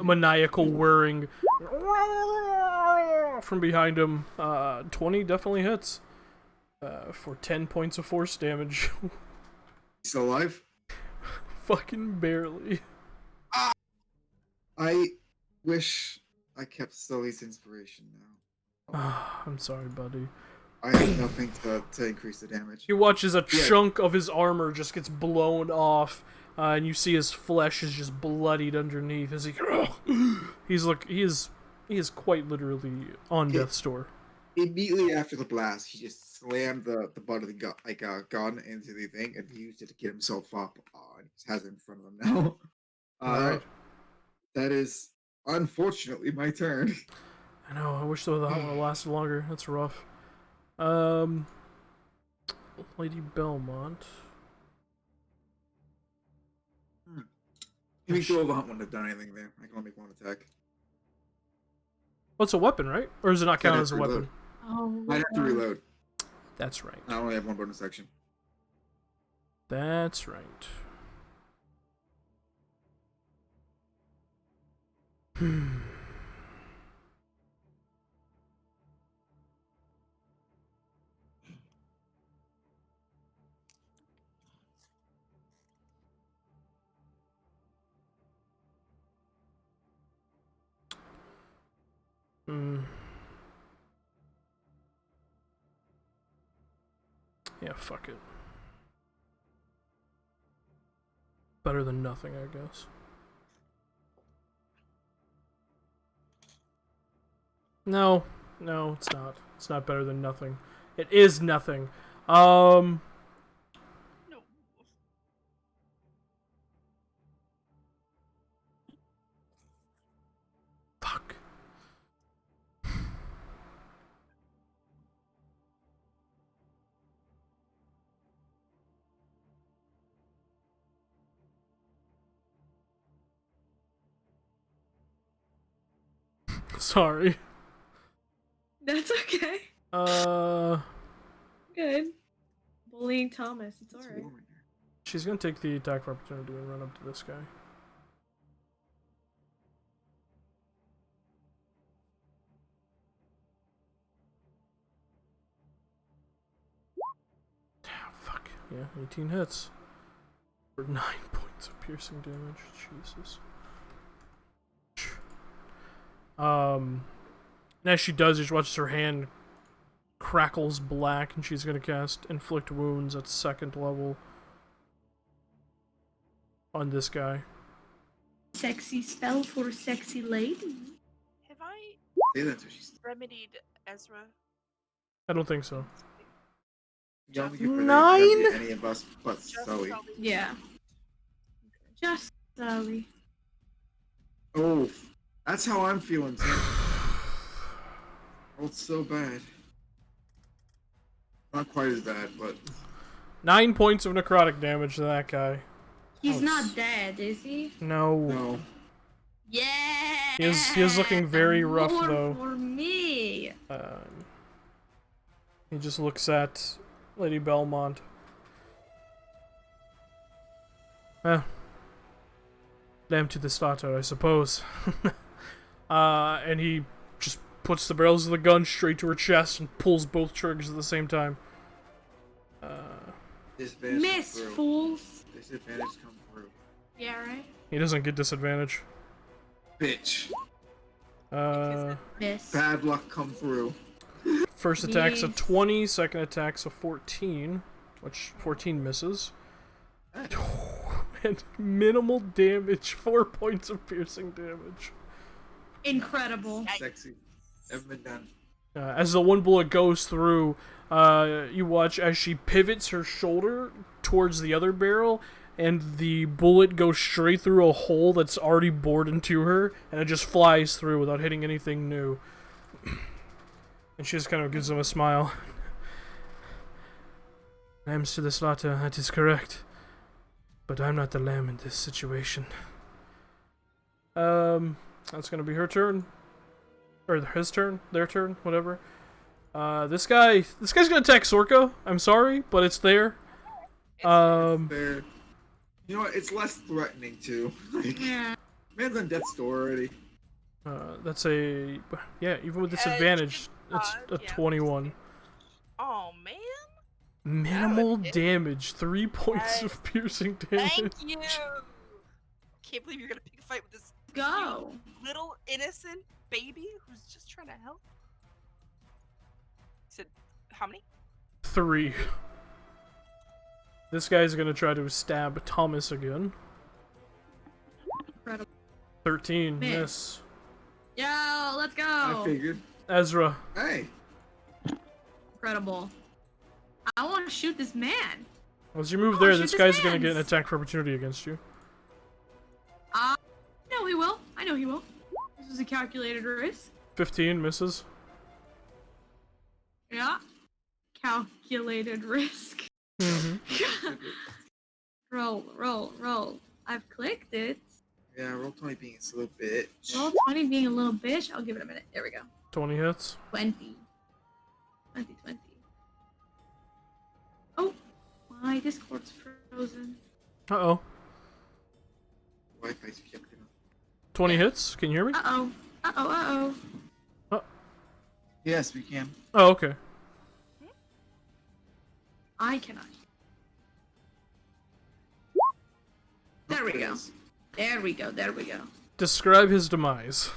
Speaker 2: maniacal whirring from behind him. 20 definitely hits. For 10 points of force damage.
Speaker 1: still alive.
Speaker 2: Fucking barely.
Speaker 1: I wish I kept Sully's inspiration now.
Speaker 2: I'm sorry, buddy.
Speaker 1: I have nothing to increase the damage.
Speaker 2: You watch as a chunk of his armor just gets blown off, and you see his flesh is just bloodied underneath as he is quite literally on death's door.
Speaker 1: Immediately after the blast, he just slammed the butt of the gun into the thing and used it to get himself up. And he has it in front of him now.
Speaker 2: Alright.
Speaker 1: That is unfortunately my turn.
Speaker 2: I know, I wish the hot one would lasted longer. That's rough. Lady Belmont.
Speaker 1: You think the old hunt wouldn't have done anything there. I can only make one attack.
Speaker 2: Well, it's a weapon, right? Or does it not count as a weapon?
Speaker 3: Oh,
Speaker 1: I'd have to reload.
Speaker 2: That's right.
Speaker 1: I only have one bonus action.
Speaker 2: That's right. Yeah, fuck it. Better than nothing, I guess. No, No, it's not. It's not better than nothing. It is nothing. Um,
Speaker 5: No.
Speaker 2: fuck. Sorry.
Speaker 3: That's okay. Good. Bullying Thomas. It's
Speaker 1: It's
Speaker 3: alright.
Speaker 1: warm in here.
Speaker 2: She's gonna take the attack of opportunity and run up to this guy. Damn, fuck. Yeah, 18 hits. For 9 points of piercing damage. Jesus. And as she does, you just watch her hand crackles black, and she's gonna cast Inflict Wounds at 2nd level on this guy.
Speaker 3: Sexy spell for sexy lady.
Speaker 5: Have I
Speaker 1: Say that to her. She's
Speaker 5: remedied Ezra?
Speaker 2: I don't think so.
Speaker 1: young.
Speaker 5: Just-
Speaker 1: We could
Speaker 2: Nine?
Speaker 1: remedy any of us but
Speaker 5: Just
Speaker 1: Zoe.
Speaker 5: Sully.
Speaker 3: Yeah. Just Sally.
Speaker 1: Oh, that's how I'm feeling, Tim. Oh, it's so bad. Not quite as bad, but
Speaker 2: 9 points of necrotic damage to that guy.
Speaker 3: He's
Speaker 2: Ouch.
Speaker 3: not dead, is he?
Speaker 2: No.
Speaker 1: no.
Speaker 3: Yeah.
Speaker 2: He is looking very rough,
Speaker 3: More
Speaker 2: though.
Speaker 3: For me.
Speaker 2: He just looks at Lady Belmont. Damn to the starter, I suppose. And he just puts the barrels of the gun straight to her chest and pulls both triggers at the same time.
Speaker 1: Disadvantage
Speaker 3: Miss
Speaker 1: come through.
Speaker 3: fools.
Speaker 1: Disadvantage come through.
Speaker 3: Yeah, right?
Speaker 2: He doesn't get disadvantage.
Speaker 1: Bitch.
Speaker 3: Miss.
Speaker 1: Bad luck come through.
Speaker 2: First attack's a
Speaker 3: Yes.
Speaker 2: 20, second attack's a 14, which 14 misses. And minimal damage, 4 points of piercing damage.
Speaker 3: Incredible.
Speaker 1: Sexy. Haven't been done.
Speaker 2: As the one bullet goes through, you watch as she pivots her shoulder towards the other barrel, and the bullet goes straight through a hole that's already bored into her, and it just flies through without hitting anything new. And she just kind of gives him a smile. Lambs to the slaughter, that is correct. But I'm not the lamb in this situation. That's gonna be her turn. Or his turn, their turn, whatever. This guy's gonna attack Sorka. I'm sorry, but it's there.
Speaker 1: There. You know what? It's less threatening too. Like,
Speaker 3: Yeah.
Speaker 1: man's on death's door already.
Speaker 2: That's a yeah. Even with disadvantage, that's a 21.
Speaker 5: Oh man.
Speaker 2: Minimal
Speaker 5: hit.
Speaker 2: damage, 3 points
Speaker 5: Yes.
Speaker 2: of piercing damage.
Speaker 5: Thank you. Can't believe you're gonna pick a fight with this
Speaker 3: Go.
Speaker 5: little innocent baby who's just trying to help. You said how many?
Speaker 2: 3. This guy's gonna try to stab Thomas again.
Speaker 3: Incredible.
Speaker 2: 13,
Speaker 3: Miss.
Speaker 2: miss.
Speaker 3: Yo, let's go.
Speaker 1: I figured.
Speaker 2: Ezra,
Speaker 1: Hey.
Speaker 3: Incredible. I want to shoot this man.
Speaker 2: as you move
Speaker 3: Oh,
Speaker 2: there,
Speaker 3: shoot
Speaker 2: this
Speaker 3: this
Speaker 2: guy's gonna get an
Speaker 3: man's.
Speaker 2: attack for opportunity against you.
Speaker 3: I know he will. I know he will. This is a calculated risk.
Speaker 2: 15 misses.
Speaker 3: Yeah. Calculated risk.
Speaker 2: Mm-hmm.
Speaker 3: Roll. I've clicked it.
Speaker 1: Yeah, roll 20 being a slow bitch.
Speaker 3: Roll 20 being a little bitch. I'll give it a minute. There we go.
Speaker 2: 20 hits.
Speaker 3: 20. Oh, my Discord's frozen.
Speaker 2: Uh-oh.
Speaker 1: Wi-Fi's fucking up.
Speaker 2: 20 hits? Can you hear me?
Speaker 3: Uh-oh.
Speaker 1: Yes, we can.
Speaker 2: Oh, okay.
Speaker 3: I cannot. There we go. There we go.
Speaker 2: Describe his demise.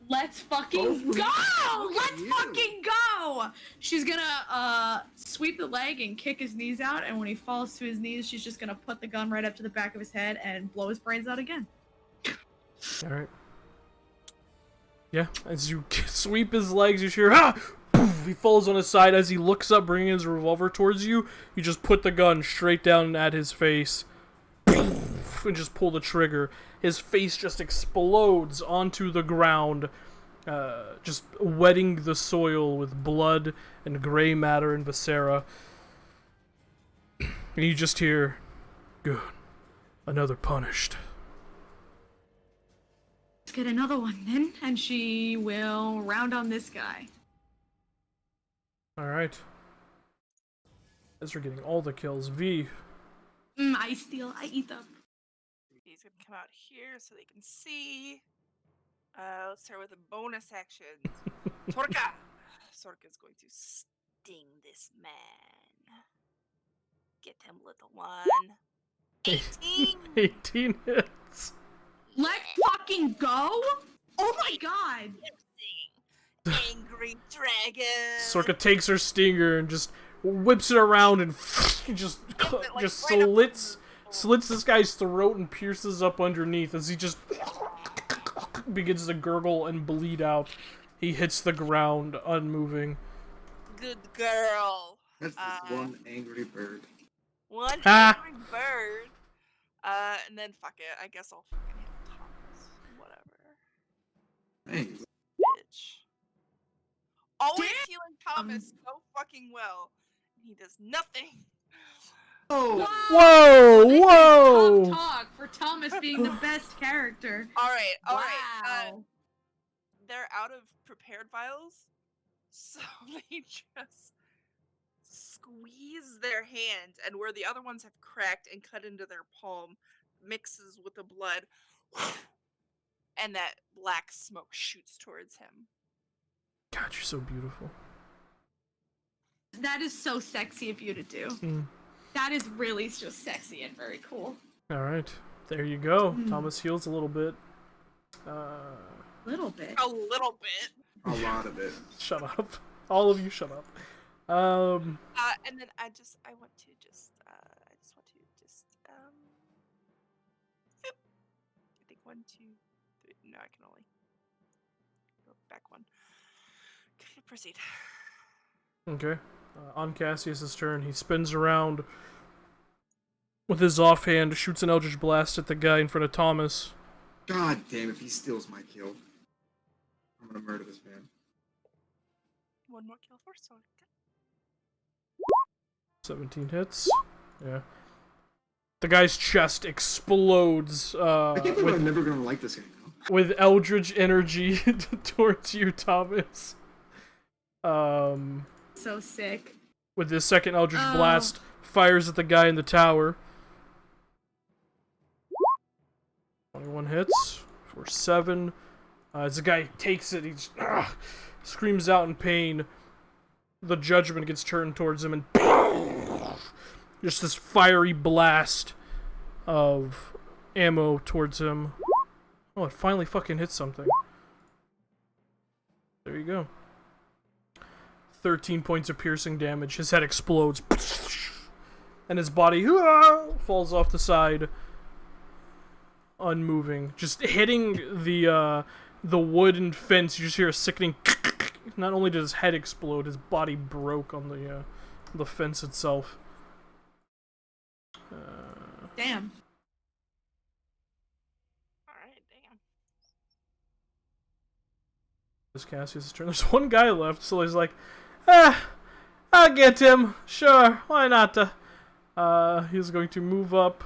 Speaker 3: Let's fucking
Speaker 1: Oh,
Speaker 3: go!
Speaker 1: look at
Speaker 3: Let's
Speaker 1: you.
Speaker 3: fucking go! She's gonna sweep the leg and kick his knees out, and when he falls to his knees, she's just gonna put the gun right up to the back of his head and blow his brains out again.
Speaker 2: Alright. Yeah, as you sweep his legs, you hear, ah! Poof, he falls on his side. As he looks up, bringing his revolver towards you, you just put the gun straight down at his face. Poof, and just pull the trigger. His face just explodes onto the ground, just wetting the soil with blood and gray matter and viscera. And you just hear, good, another punished.
Speaker 3: Let's get another one then, and she will round on this guy.
Speaker 2: Alright. As we're getting all the kills, V.
Speaker 3: I steal, I eat them.
Speaker 5: He's gonna come out here so they can see. Let's start with a bonus action. Sorka! Sorka's going to sting this man. Get him, little one. 18!
Speaker 2: 18 hits.
Speaker 3: Let's fucking go! Oh my god!
Speaker 5: Angry dragon!
Speaker 2: Sorka takes her stinger and just whips it around and just slits this guy's throat and pierces up underneath as he just begins to gurgle and bleed out. He hits the ground, unmoving.
Speaker 5: Good girl.
Speaker 1: That's just one angry bird.
Speaker 5: One
Speaker 2: Ah.
Speaker 5: angry bird. And then fuck it. I guess I'll fucking hit Thomas. Whatever.
Speaker 1: Thanks.
Speaker 5: Bitch. Always
Speaker 3: Damn.
Speaker 5: healing Thomas so fucking well. He does nothing.
Speaker 1: Oh!
Speaker 2: Whoa!
Speaker 3: This is
Speaker 2: Whoa!
Speaker 3: tough talk for Thomas being the best character.
Speaker 5: Alright, alright.
Speaker 3: Wow.
Speaker 5: They're out of prepared vials. So they just squeeze their hand, and where the other ones have cracked and cut into their palm, mixes with the blood, and that black smoke shoots towards him.
Speaker 2: God, you're so beautiful.
Speaker 3: That is so sexy of you to do. That is really just sexy and very cool.
Speaker 2: Alright, there you go. Thomas heals a little bit.
Speaker 3: Little bit.
Speaker 5: A little bit.
Speaker 1: A lot of it.
Speaker 2: Shut up. All of you shut up.
Speaker 5: And then I want to I think 1, 2, 3. No, I can only go back one. Okay, proceed.
Speaker 2: Okay. On Cassius's turn, he spins around with his offhand, shoots an Eldritch Blast at the guy in front of Thomas.
Speaker 1: God damn, if he steals my kill, I'm gonna murder this man.
Speaker 5: One more kill for Sorka.
Speaker 2: 17 hits. Yeah. The guy's chest explodes
Speaker 1: I can't believe I'm never gonna like this game now.
Speaker 2: with Eldritch energy towards you, Thomas.
Speaker 3: So sick.
Speaker 2: With his second Eldritch
Speaker 3: Oh.
Speaker 2: Blast, fires at the guy in the tower. 21 hits for 7. As the guy takes it, he screams out in pain. The judgment gets turned towards him, and just this fiery blast of ammo towards him. Oh, it finally fucking hit something. There you go. 13 points of piercing damage. His head explodes. And his body falls off the side. Unmoving. Just hitting the wooden fence. You just hear a sickening... Not only did his head explode, his body broke on the fence itself.
Speaker 3: Damn.
Speaker 5: Alright, damn.
Speaker 2: This Cassius' turn. There's one guy left, so he's like, I'll get him. Sure, why not? He's going to move up.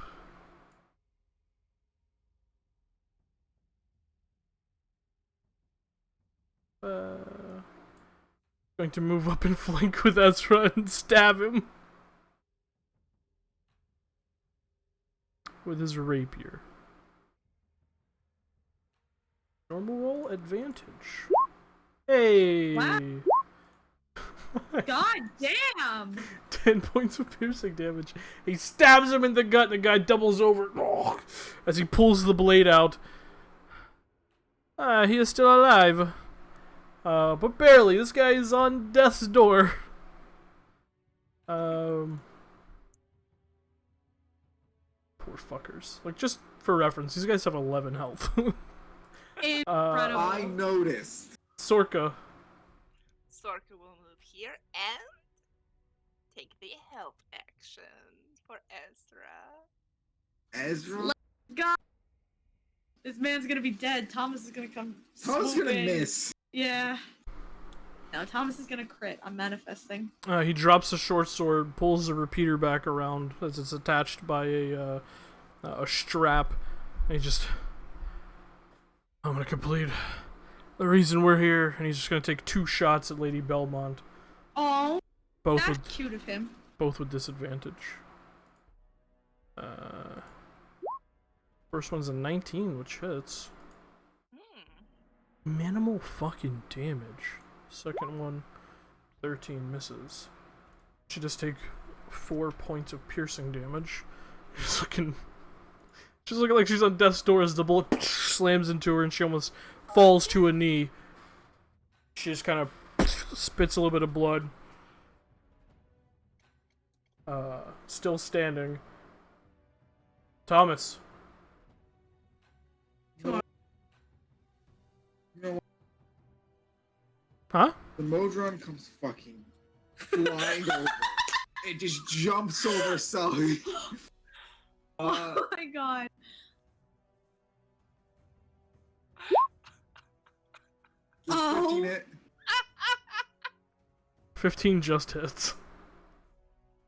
Speaker 2: Going to move up and flank with Ezra and stab him with his rapier. Normal roll advantage. Hey!
Speaker 3: Wow. God damn!
Speaker 2: 10 points of piercing damage. He stabs him in the gut, and the guy doubles over as he pulls the blade out. He is still alive. But barely. This guy is on death's door. Poor fuckers. Like, just for reference, these guys have 11 health.
Speaker 3: Incredible.
Speaker 1: I noticed.
Speaker 2: Sorka.
Speaker 5: Sorka will move here and take the help action for Ezra.
Speaker 1: Ezra?
Speaker 3: Let's go. This man's gonna be dead. Thomas is gonna come.
Speaker 1: Thomas is
Speaker 3: swoop
Speaker 1: gonna
Speaker 3: in.
Speaker 1: miss.
Speaker 3: Yeah. No, Thomas is gonna crit. I'm manifesting.
Speaker 2: He drops the short sword, pulls the repeater back around as it's attached by a strap, and he just... I'm gonna complete the reason we're here, and he's just gonna take 2 shots at Lady Belmont.
Speaker 3: Oh,
Speaker 2: Both
Speaker 3: that's
Speaker 2: with
Speaker 3: cute of him.
Speaker 2: both with disadvantage. First one's a 19, which hits. Minimal fucking damage. Second one, 13 misses. She just take 4 points of piercing damage. She's looking like she's on death's door as the bullet slams into her and she almost falls to a knee. She just kind of spits a little bit of blood. Still standing. Thomas.
Speaker 1: You know what?
Speaker 2: Huh?
Speaker 1: The Modron comes fucking flying over. It just jumps over Sully.
Speaker 3: Oh my god.
Speaker 1: Does 15 hit?
Speaker 2: 15 just hits.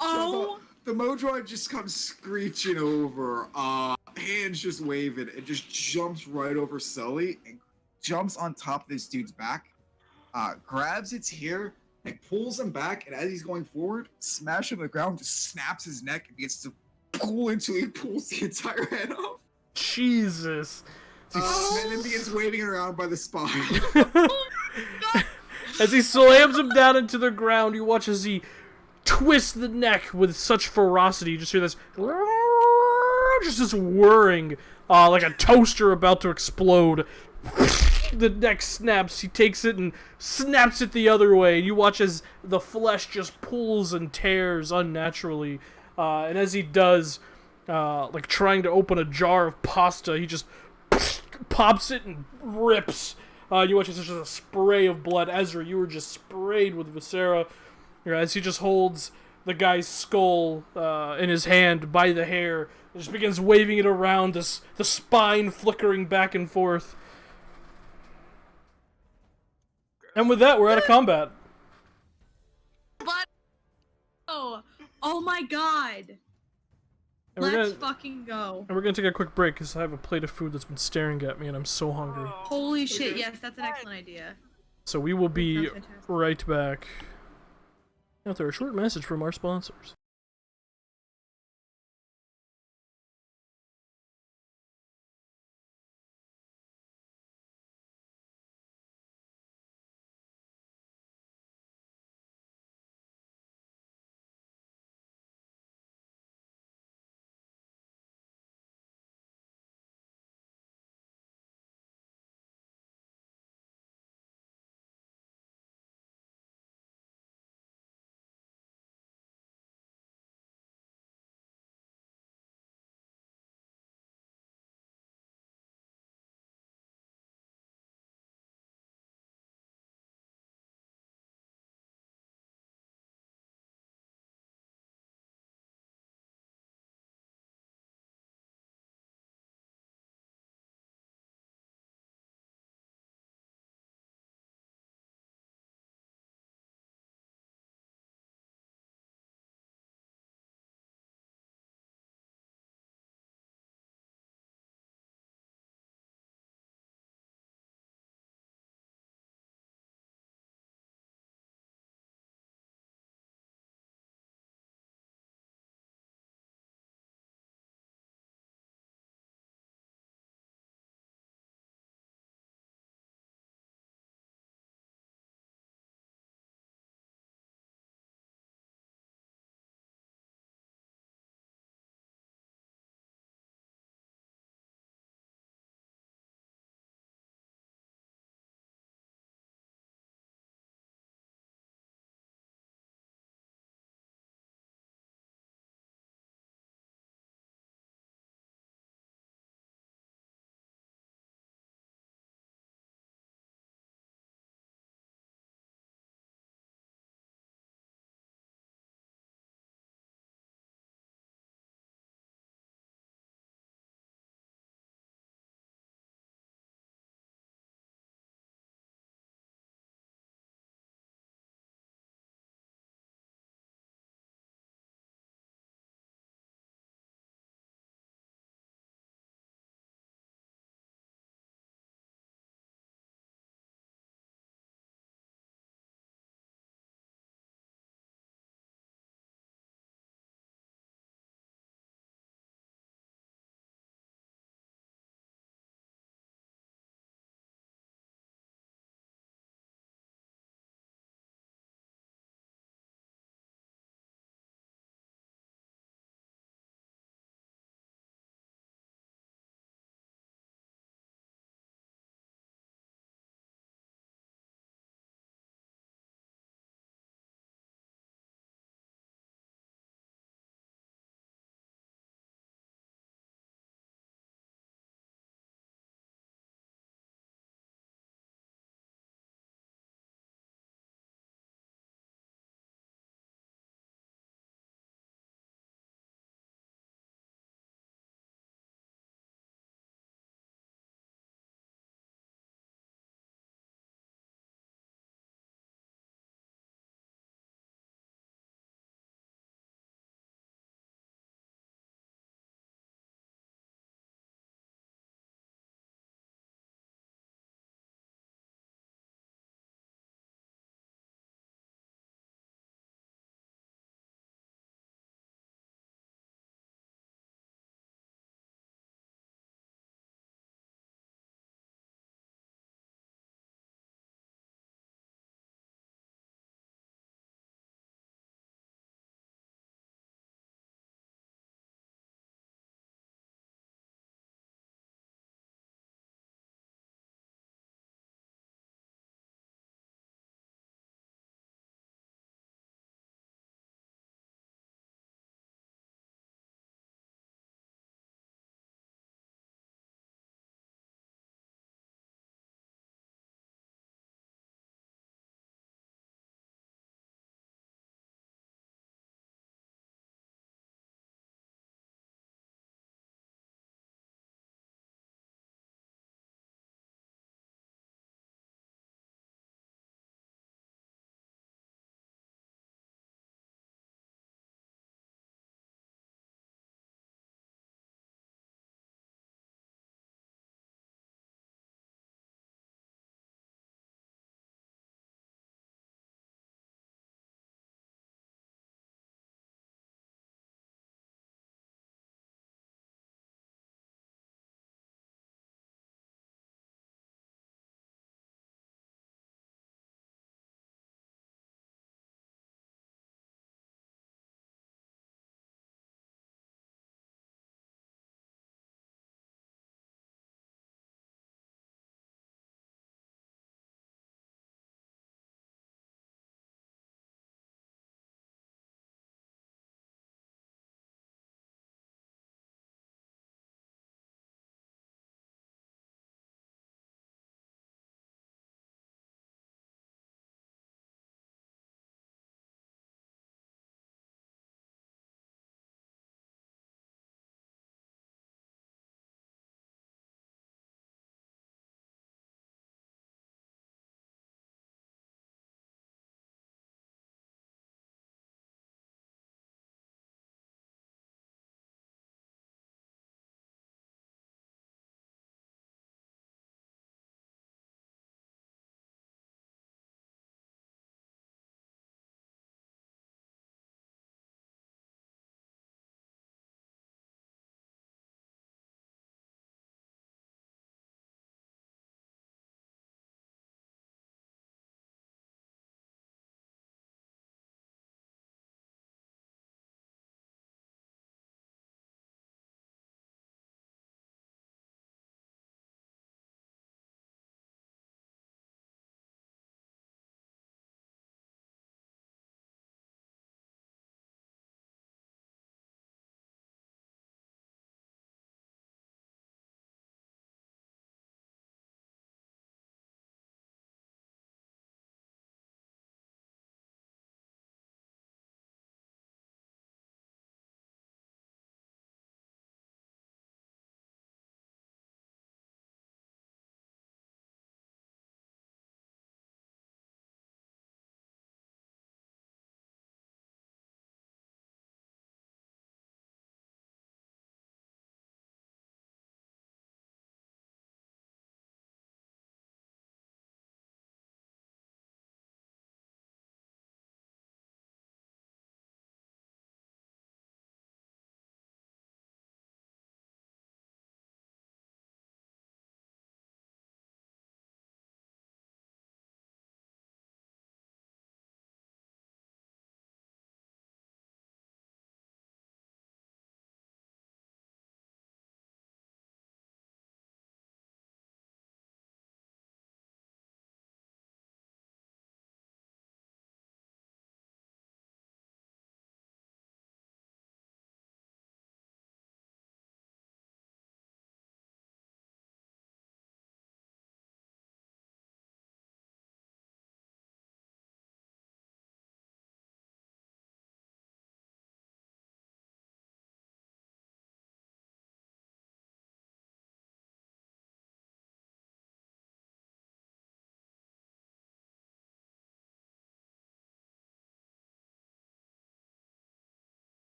Speaker 3: Oh.
Speaker 1: The Modron just comes screeching over, hands just waving, and just jumps right over Sully and jumps on top of this dude's back, grabs its hair and pulls him back, and as he's going forward, smash him to the ground, just snaps his neck and begins to pull until he pulls the entire head off.
Speaker 2: Jesus.
Speaker 1: And then begins waving it around by the spine.
Speaker 2: As he slams him down into the ground, you watch as he twists the neck with such ferocity. You just hear this, just this whirring, like a toaster about to explode. The neck snaps. He takes it and snaps it the other way. You watch as the flesh just pulls and tears unnaturally. And as he does, like trying to open a jar of pasta, he just pops it and rips. You watch as there's just a spray of blood. Ezra, you were just sprayed with viscera. As he just holds the guy's skull in his hand by the hair, and just begins waving it around, the spine flickering back and forth. And with that, we're out of combat.
Speaker 3: But oh my god.
Speaker 2: And
Speaker 3: Let's fucking go.
Speaker 2: And we're gonna take a quick break because I have a plate of food that's been staring at me and I'm so hungry.
Speaker 3: Holy shit, yes, that's an excellent idea.
Speaker 2: So we will be
Speaker 3: Sounds fantastic.
Speaker 2: right back after a short message from our sponsors.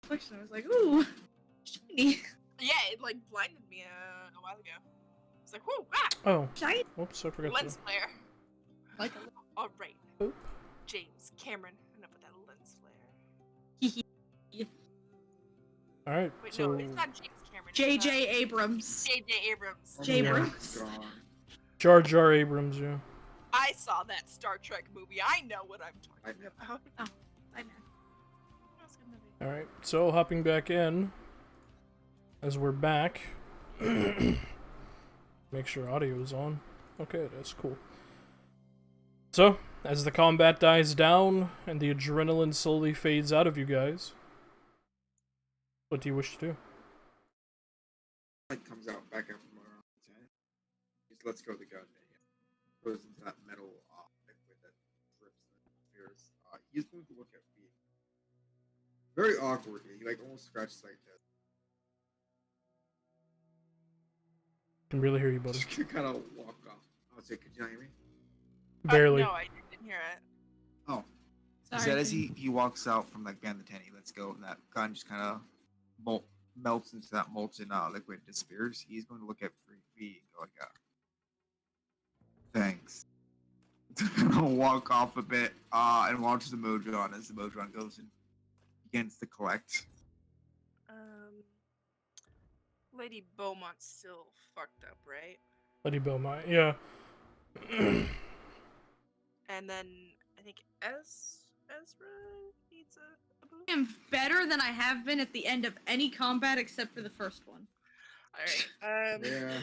Speaker 3: reflection. I was like, ooh, shiny.
Speaker 5: Yeah, it like blinded me a while ago. It's like, whoo, ah,
Speaker 2: Oh,
Speaker 3: Shiny.
Speaker 2: whoops, I forgot
Speaker 5: lens
Speaker 2: to.
Speaker 5: flare.
Speaker 3: Like
Speaker 5: All right,
Speaker 2: Oop.
Speaker 5: James Cameron, enough with that lens flare.
Speaker 2: All right,
Speaker 5: Wait,
Speaker 2: so
Speaker 5: no, it's not James Cameron.
Speaker 3: J.J. Abrams.
Speaker 5: J.J. Abrams.
Speaker 1: Oh
Speaker 3: Jay
Speaker 1: my
Speaker 3: Abrams.
Speaker 1: God.
Speaker 2: Jar Jar Abrams, yeah.
Speaker 5: I saw that Star Trek movie. I know what I'm talking about.
Speaker 3: Oh, I know.
Speaker 5: That was a good movie.
Speaker 2: All right, so hopping back in, as we're back. Make sure audio is on. Okay, it is. Cool. So, as the combat dies down and the adrenaline slowly fades out of you guys, what do you wish to do?
Speaker 1: Light comes out back up from around 10. Just lets go of the gun. And goes into that metal liquid that drips and appears. He's going to look at me. Very awkwardly. He like almost scratches like this.
Speaker 2: Can barely hear you, buddy.
Speaker 1: Just gonna kind of walk off. I was like, could you not hear me?
Speaker 2: Barely.
Speaker 5: No, I didn't hear it.
Speaker 1: Oh.
Speaker 3: Sorry.
Speaker 1: He said as he walks out from like behind the tent, he lets go, and that gun just kind of melts into that molten liquid, disappears. He's going to look at 3V and go like, thanks. Walk off a bit and watch the Modron as the Modron goes and begins to collect.
Speaker 5: Lady Beaumont's still fucked up, right?
Speaker 2: Lady Belmont, yeah.
Speaker 5: And then I think Ezra needs a boost.
Speaker 3: I am better than I have been at the end of any combat except for the first one.
Speaker 5: Alright.
Speaker 1: Yeah.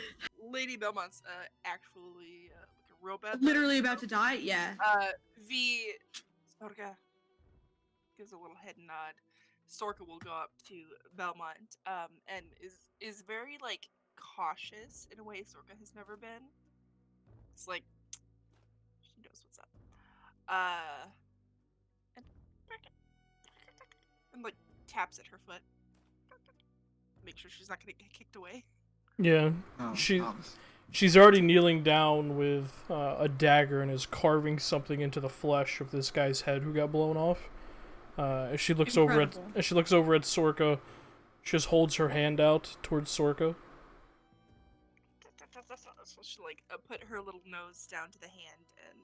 Speaker 5: Lady Belmont's actually looking real bad.
Speaker 3: Literally about to die? Yeah.
Speaker 5: V Sorka gives a little head nod. Sorka will go up to Belmont, and is very like cautious in a way Sorka has never been. It's like she knows what's up. And like taps at her foot. Make sure she's not gonna get kicked away.
Speaker 2: Yeah.
Speaker 1: Oh,
Speaker 2: She's already kneeling down with a dagger and is carving something into the flesh of this guy's head who got blown off. As she looks over at Sorka, she just holds her hand out towards Sorka.
Speaker 5: So she'll like put her little nose down to the hand, and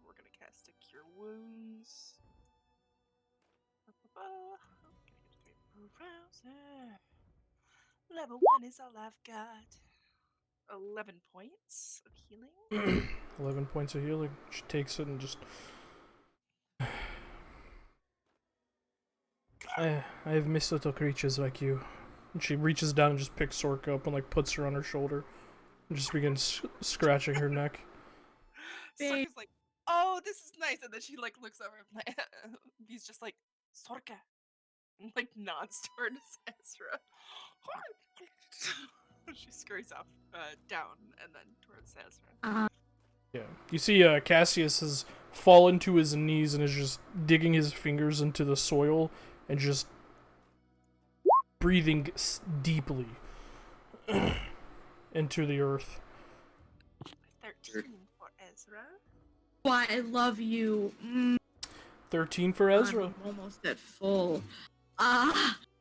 Speaker 5: we're gonna cast a Cure Wounds. Level 1 is all I've got. 11 points of healing.
Speaker 2: 11 points of healing. She takes it and just... I have missed little creatures like you. And she reaches down and just picks Sorka up and like puts her on her shoulder. And just begins scratching her neck.
Speaker 5: Sorka's like, oh, this is nice. And then she like looks over and like, he's just like, Sorka. And like nods towards Ezra. She scurries off down and then towards Ezra.
Speaker 2: Yeah. You see Cassius has fallen to his knees and is just digging his fingers into the soil and just breathing deeply into the earth.
Speaker 5: 13 for Ezra.
Speaker 3: Why I love you.
Speaker 2: 13 for Ezra.
Speaker 3: I'm almost at full.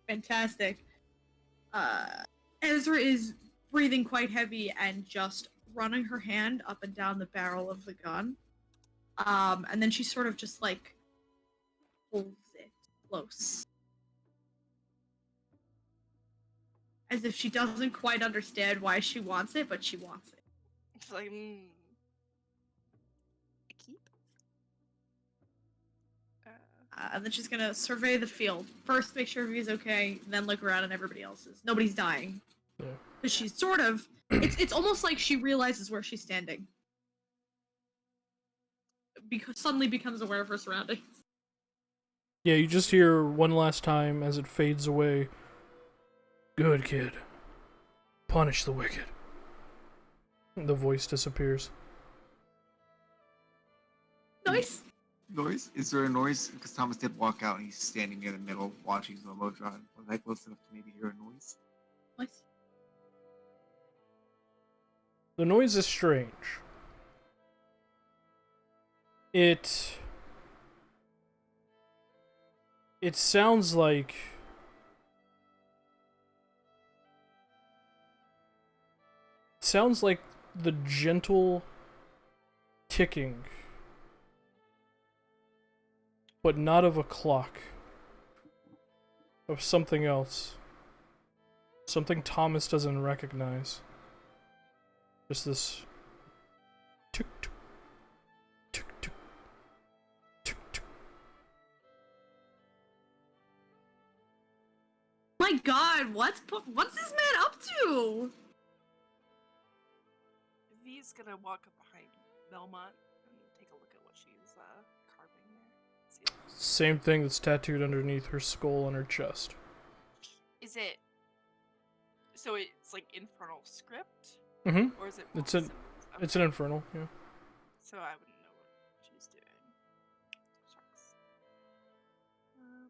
Speaker 3: Fantastic. Ezra is breathing quite heavy and just running her hand up and down the barrel of the gun. And then she sort of just like holds it close. As if she doesn't quite understand why she wants it, but she wants it.
Speaker 5: It's like, keep.
Speaker 3: And then she's gonna survey the field. First, make sure everybody's okay, then look around and everybody else is. Nobody's dying.
Speaker 2: Yeah.
Speaker 3: Because she's sort of... It's almost like she realizes where she's standing. Because suddenly becomes aware of her surroundings.
Speaker 2: Yeah, you just hear one last time as it fades away. Good kid. Punish the wicked. The voice disappears.
Speaker 3: Nice!
Speaker 1: Noise? Is there a noise? Because Thomas did walk out and he's standing near the middle watching the Modron. Was I close enough to maybe hear a noise?
Speaker 3: Nice.
Speaker 2: The noise is strange. It sounds like sounds like the gentle ticking, but not of a clock, of something else. Something Thomas doesn't recognize. Just this tick tick tick tick tick tick.
Speaker 3: My God, what's this man up to?
Speaker 5: V's gonna walk up behind Belmont and take a look at what she's carving there. See if-
Speaker 2: Same thing that's tattooed underneath her skull on her chest.
Speaker 5: Is it? So it's like infernal script,
Speaker 2: Mm-hmm.
Speaker 5: or is it?
Speaker 2: It's
Speaker 5: more
Speaker 2: an-
Speaker 5: symbols?
Speaker 2: It's
Speaker 5: Okay.
Speaker 2: an infernal, yeah.
Speaker 5: So I wouldn't know what she's doing. Shucks.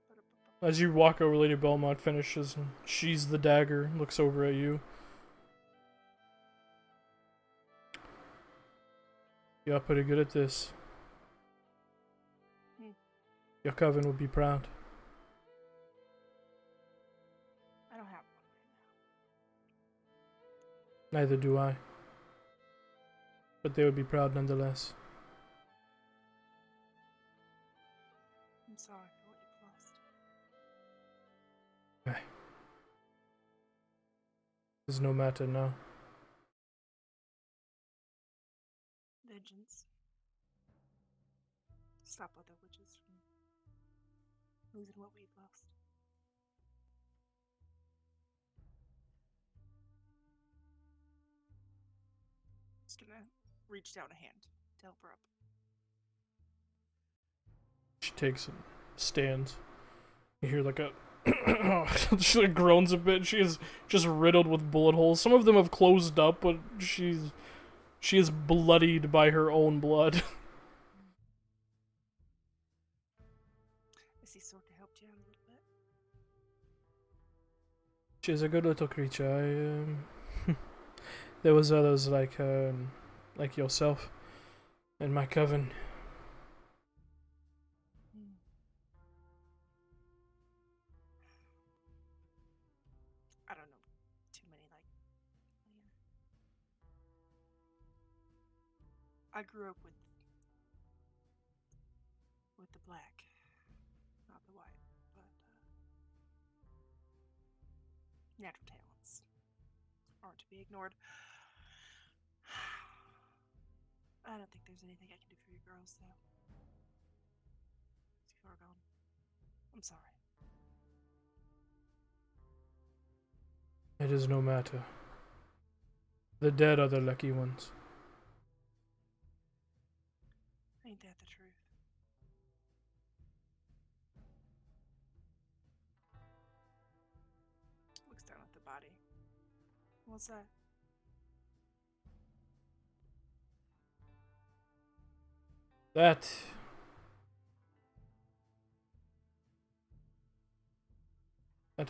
Speaker 5: Ba-da-ba-ba.
Speaker 2: As you walk over, Lady Belmont finishes and sheathes the dagger, looks over at you. You're pretty good at this.
Speaker 5: Hmm.
Speaker 2: Your coven would be proud.
Speaker 5: I don't have one right now.
Speaker 2: Neither do I. But they would be proud nonetheless.
Speaker 5: I'm sorry for what you've lost.
Speaker 2: It's no matter now.
Speaker 5: Vengeance. Stop other witches from losing what we've lost. Just gonna reach down a hand to help her up.
Speaker 2: She takes it, stands. You hear like a she like groans a bit. She is just riddled with bullet holes. Some of them have closed up, but she is bloodied by her own blood.
Speaker 5: I see Sorka helped you out a little bit.
Speaker 2: She's a good little creature. There was others like yourself, in my coven.
Speaker 5: I don't know too many like Leah. I grew up with the black, not the white, but natural talents aren't to be ignored. I don't think there's anything I can do for you girls, though. Too far gone. I'm sorry.
Speaker 2: It is no matter. The dead are the lucky ones.
Speaker 5: Ain't that the truth? Looks down at the body. What's that?
Speaker 2: That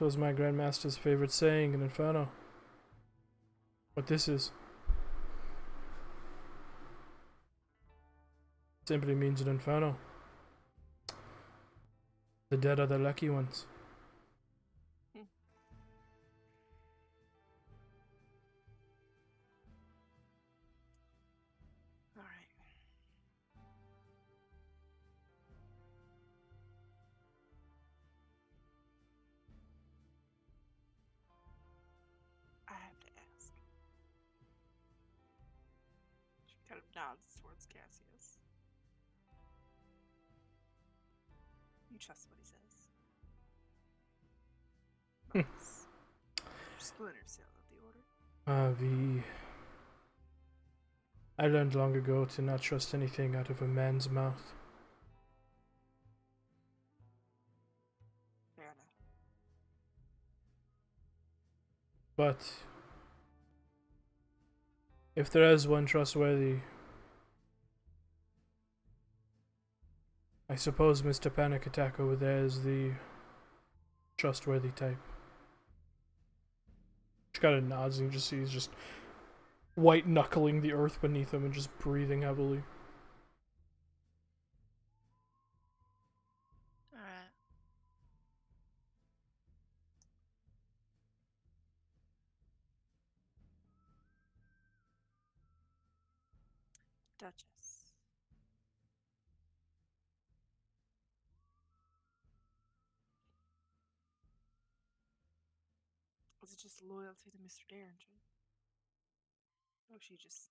Speaker 2: was my Grandmaster's favorite saying in Inferno. What this is. Simply means in Inferno. The dead are the lucky ones.
Speaker 5: Alright. I have to ask. She kind of nods towards Cassius. You trust what he says? Nice. Splinter cell of the order.
Speaker 2: I learned long ago to not trust anything out of a man's mouth.
Speaker 5: Fair enough.
Speaker 2: But if there is one trustworthy, I suppose Mr. Panic Attack over there is the trustworthy type. She kind of nods and you just see he's just white knuckling the earth beneath him and just breathing heavily.
Speaker 5: Alright. touch us. Was it just loyalty to Mr. Derringer? Or was she just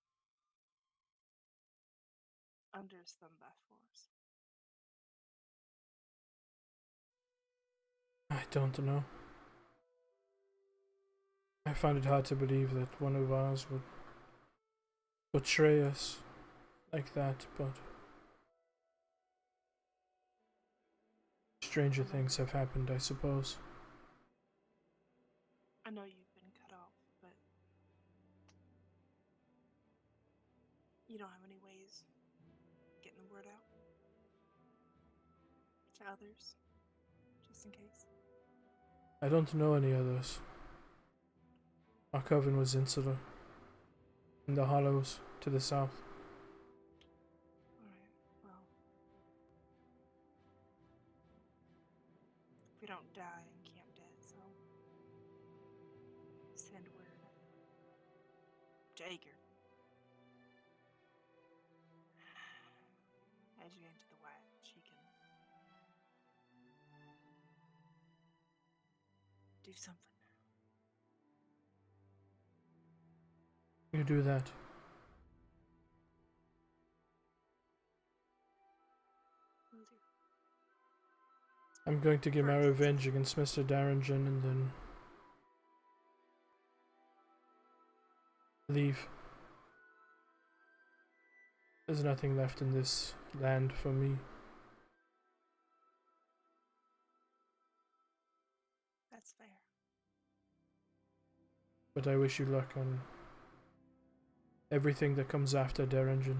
Speaker 5: under his thumb by force?
Speaker 2: I don't know. I find it hard to believe that one of ours would betray us like that, but stranger things have happened, I suppose.
Speaker 5: I know you've been cut off, but you don't have any ways of getting the word out to others, just in case.
Speaker 2: I don't know any others. Our coven was Issylra, in the hollows to the south.
Speaker 5: Alright, well. We don't die in Camp Dead, so send word to Ager. As you enter the white, she can do something.
Speaker 2: You do that.
Speaker 5: Will do.
Speaker 2: I'm going to get my revenge against Mr. Darringen and then leave. There's nothing left in this land for me.
Speaker 5: That's fair.
Speaker 2: But I wish you luck on everything that comes after Darringen.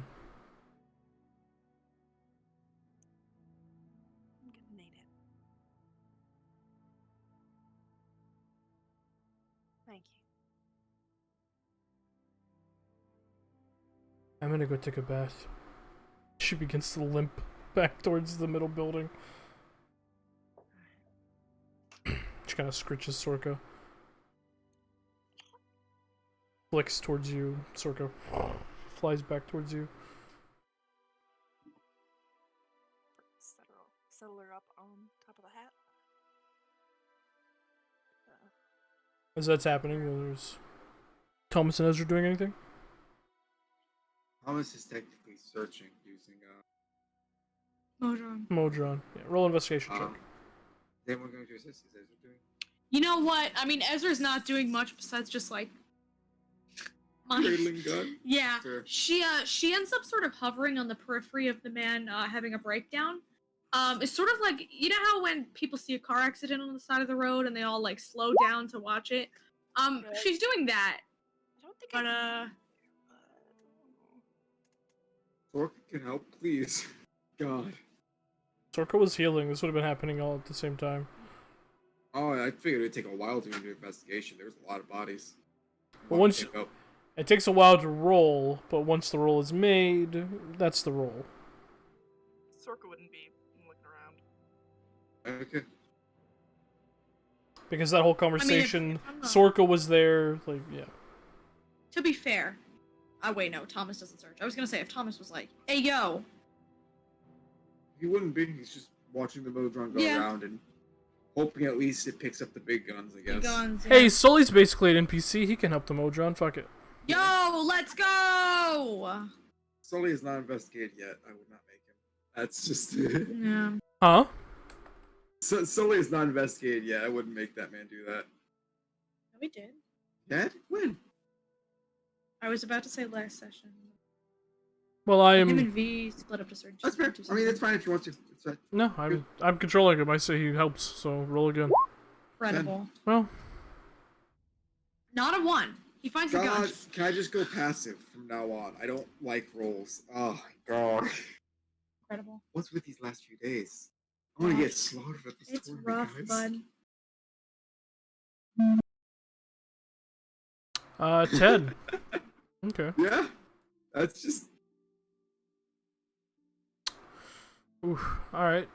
Speaker 5: I'm gonna need it. Thank you.
Speaker 2: I'm gonna go take a bath. She begins to limp back towards the middle building. She kind of scritches Sorka. Flicks towards you. Sorka flies back towards you.
Speaker 5: Settle her up on top of the hat.
Speaker 2: As that's happening, there's Thomas and Ezra doing anything?
Speaker 1: Thomas is technically searching using
Speaker 3: Modron.
Speaker 2: Modron. Yeah, roll investigation check.
Speaker 1: Is anyone going to assist? Is Ezra doing?
Speaker 3: You know what? I mean, Ezra's not doing much besides just like.
Speaker 1: Cradling gun?
Speaker 3: Yeah,
Speaker 1: Sure.
Speaker 3: she ends up sort of hovering on the periphery of the man having a breakdown. It's sort of like, you know how when people see a car accident on the side of the road and they all like slow down to watch it.
Speaker 5: Right.
Speaker 3: She's doing that.
Speaker 5: I don't think
Speaker 3: But
Speaker 1: Sorka can help, please. God.
Speaker 2: Sorka was healing. This would have been happening all at the same time.
Speaker 1: Oh, I figured it'd take a while to do an investigation. There was a lot of bodies.
Speaker 2: But once it takes a while to roll, but once the roll is made, that's the roll.
Speaker 5: Sorka wouldn't be looking around.
Speaker 1: Okay.
Speaker 2: Because that whole conversation,
Speaker 3: if I'm not-
Speaker 2: Sorka was there. Like, yeah.
Speaker 3: to be fair, wait, no, Thomas doesn't search. I was gonna say if Thomas was like, "Hey, yo,"
Speaker 1: He wouldn't be. He's just watching the Modron go
Speaker 3: Yeah.
Speaker 1: around and hoping at least it picks up the big guns, I guess.
Speaker 3: guns.
Speaker 2: Hey,
Speaker 3: yeah.
Speaker 2: Sully's basically an NPC. He can help the Modron. Fuck it.
Speaker 3: Yo, let's go.
Speaker 1: Sully is not investigated yet. I would not make him. That's just.
Speaker 3: Yeah.
Speaker 2: Huh?
Speaker 1: Sully is not investigated yet. I wouldn't make that man do that.
Speaker 3: We did.
Speaker 1: Yet? When?
Speaker 3: I was about to say last session.
Speaker 2: Well, I
Speaker 3: Him
Speaker 2: am.
Speaker 3: and V split up to search.
Speaker 1: That's fair. I mean, it's fine if you want to. It's fine.
Speaker 2: No, I'm controlling him. I say he helps. So roll again.
Speaker 3: Incredible.
Speaker 2: Well,
Speaker 3: Not a 1. He finds the
Speaker 1: God,
Speaker 3: guns.
Speaker 1: can I just go passive from now on? I don't like rolls. Oh my god.
Speaker 3: Incredible.
Speaker 1: What's with these last few days? I want to get slaughtered at this
Speaker 3: It's
Speaker 1: tournament,
Speaker 3: rough,
Speaker 1: guys.
Speaker 3: bud.
Speaker 2: 10. Okay.
Speaker 1: Yeah? That's just...
Speaker 2: Oof. All right.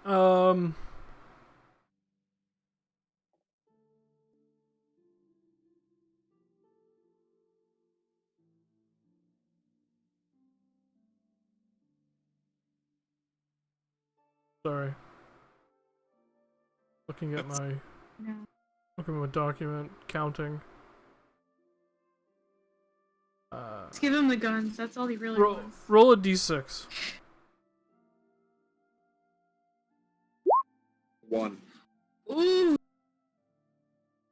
Speaker 2: Sorry. Looking at my document, counting.
Speaker 3: Let's give him the guns. That's all he really wants.
Speaker 2: Roll a d6.
Speaker 1: 1.
Speaker 3: Ooh.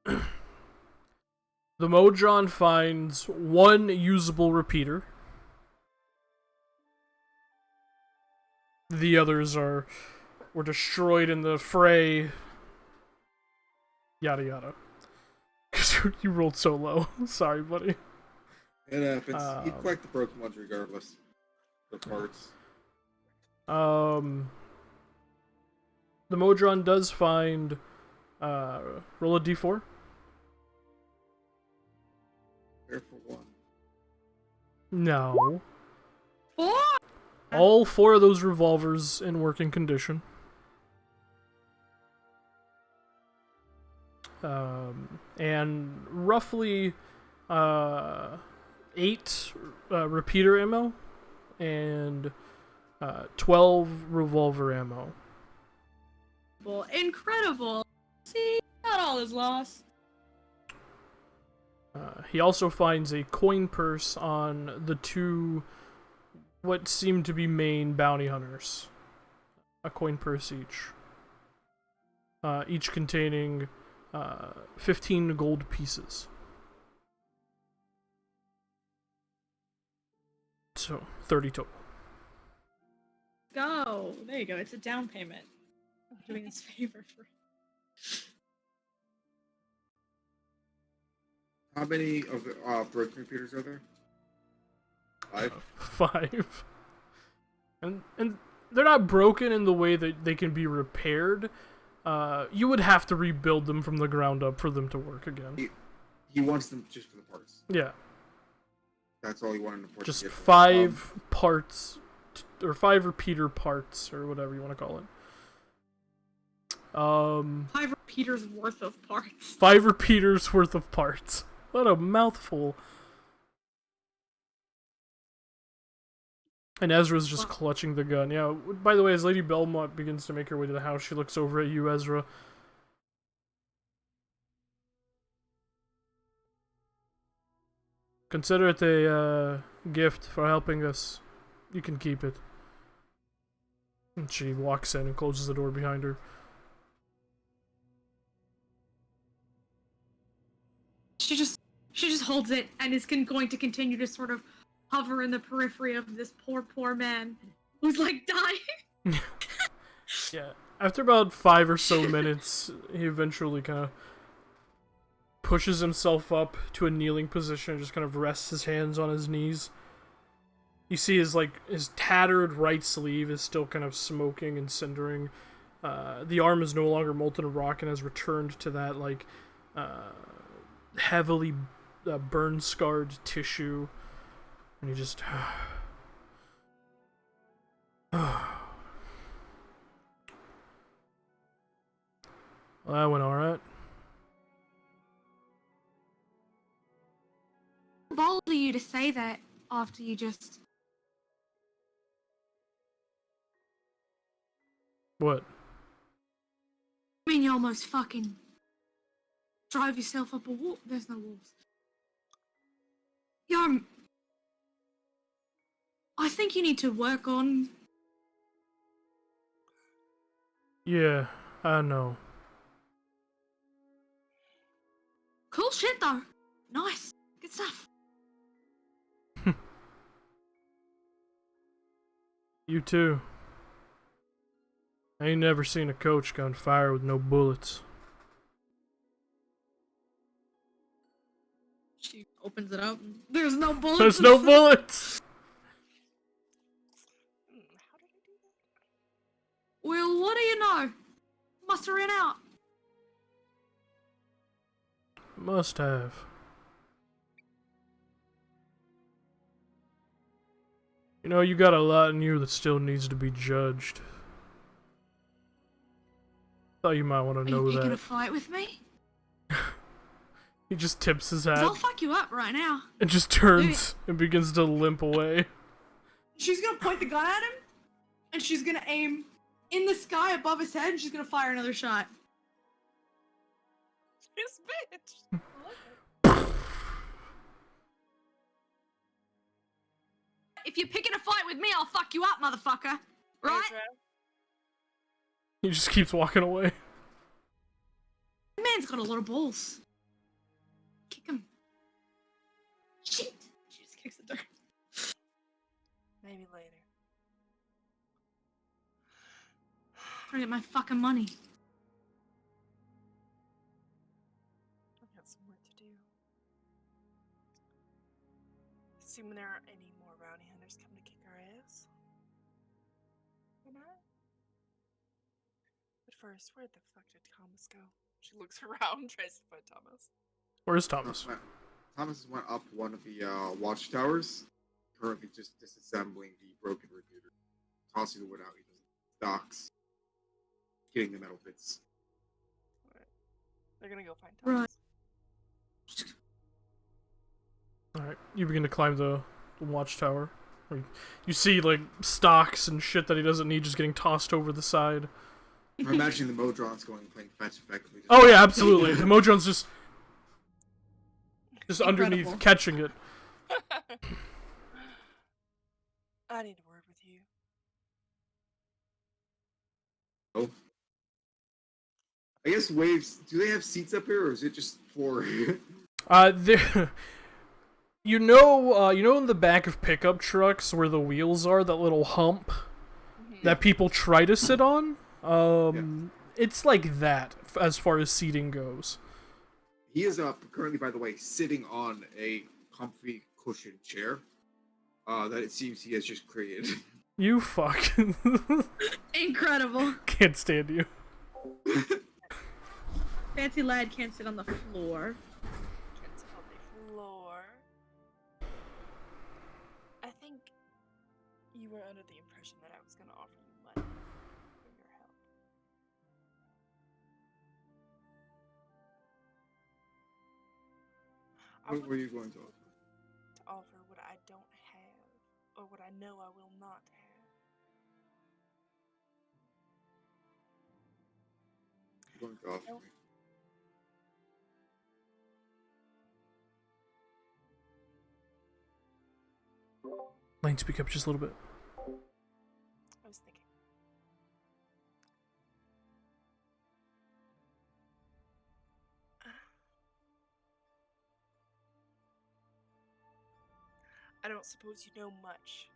Speaker 2: The Modron finds 1 usable repeater. The others were destroyed in the fray. Yada yada. You rolled so low. Sorry, buddy.
Speaker 1: It happens. You collect the broken ones regardless. The parts.
Speaker 2: The Modron does find roll a d4.
Speaker 1: There for 1.
Speaker 2: No.
Speaker 3: 4?
Speaker 2: All 4 of those revolvers in working condition. And roughly 8 repeater ammo and 12 revolver ammo.
Speaker 3: Incredible. See, not all is lost.
Speaker 2: He also finds a coin purse on the 2 what seem to be main bounty hunters. A coin purse each. Each containing 15 gold pieces. So, 30 total.
Speaker 3: Go. There you go. It's a down payment. I'm doing this favor for
Speaker 1: How many of the broken computers are there? 5?
Speaker 2: 5. And they're not broken in the way that they can be repaired. You would have to rebuild them from the ground up for them to work again.
Speaker 1: He wants them just for the parts.
Speaker 2: Yeah.
Speaker 1: That's all he wanted them for.
Speaker 2: Just 5 parts, or 5 repeater parts, or whatever you want to call it.
Speaker 3: 5 repeaters worth of parts.
Speaker 2: 5 repeaters worth of parts. What a mouthful. And Ezra's just clutching the gun. Yeah, by the way, as Lady Belmont begins to make her way to the house, she looks over at you, Ezra. Consider it a gift for helping us. You can keep it. And she walks in and closes the door behind her.
Speaker 3: She just holds it and is going to continue to sort of hover in the periphery of this poor man who's like dying.
Speaker 2: Yeah. After about 5 or so minutes, he eventually kind of pushes himself up to a kneeling position and just kind of rests his hands on his knees. You see his tattered right sleeve is still kind of smoking and cindering. The arm is no longer molten rock and has returned to that heavily burn-scarred tissue. And he just... Well, that went alright.
Speaker 3: Bold of you to say that after you just...
Speaker 2: What?
Speaker 3: I mean, you almost fucking drive yourself up a wall. There's no walls. I think you need to work on...
Speaker 2: Yeah, I know.
Speaker 3: Cool shit, though. Nice. Good stuff.
Speaker 2: You too. I ain't never seen a coach gun fire with no bullets.
Speaker 3: She opens it up. There's no bullets.
Speaker 2: There's no bullets!
Speaker 5: How did I do that?
Speaker 3: Well, what do you know? Must have ran out.
Speaker 2: Must have. You know, you got a lot in you that still needs to be judged. Thought you might want to know
Speaker 3: Are you picking
Speaker 2: that.
Speaker 3: a fight with me?
Speaker 2: He just tips his
Speaker 3: 'Cause
Speaker 2: hat
Speaker 3: I'll fuck you up right now.
Speaker 2: and just turns and begins to limp away.
Speaker 3: She's gonna point the gun at him, and she's gonna aim in the sky above his head, and she's gonna fire another shot.
Speaker 5: This bitch. I love it.
Speaker 3: If you're picking a fight with me, I'll fuck you up, motherfucker. Right?
Speaker 5: Ezra,
Speaker 2: He just keeps walking away.
Speaker 3: The man's got a lot of balls. Kick him. Shit. She just kicks the dirt.
Speaker 5: maybe later.
Speaker 3: Trying to get my fucking money.
Speaker 5: I've got some work to do. Assuming there aren't any more bounty hunters coming to kick our ass. Or not? But first, where the fuck did Thomas go? She looks around, tries to find Thomas.
Speaker 2: Where's Thomas?
Speaker 1: Thomas went up one of the watchtowers, currently just disassembling the broken repeater, tossing the wood out. He does stocks, getting the metal bits.
Speaker 5: Alright. They're gonna go find
Speaker 3: Right.
Speaker 5: Thomas.
Speaker 2: Alright, you begin to climb the watchtower. You see, like, stocks and shit that he doesn't need just getting tossed over the side.
Speaker 1: I'm imagining the Modrons going and playing fetch effectively.
Speaker 2: Oh yeah, absolutely. The Modron's just underneath,
Speaker 3: Incredible.
Speaker 2: catching it.
Speaker 5: I need to word with you.
Speaker 1: Oh. I guess waves. Do they have seats up here, or is it just floor?
Speaker 2: There, you know, in the back of pickup trucks where the wheels are, that little hump that people try to sit on. It's like that as far as seating goes.
Speaker 1: He is up currently, by the way, sitting on a comfy cushioned chair. That it seems he has just created.
Speaker 2: You fuck.
Speaker 3: Incredible.
Speaker 2: Can't stand you.
Speaker 3: Fancy lad can't sit on the floor.
Speaker 5: Can't sit on the floor. I think you were under the impression that I was gonna offer you money for your help. I
Speaker 1: What
Speaker 5: would
Speaker 1: were you going to offer?
Speaker 5: to offer what I don't have, or what I know I will not have.
Speaker 1: You're going to offer
Speaker 5: Nope.
Speaker 1: me.
Speaker 2: Lane, speak up just a little bit.
Speaker 5: I was thinking. I don't suppose you know much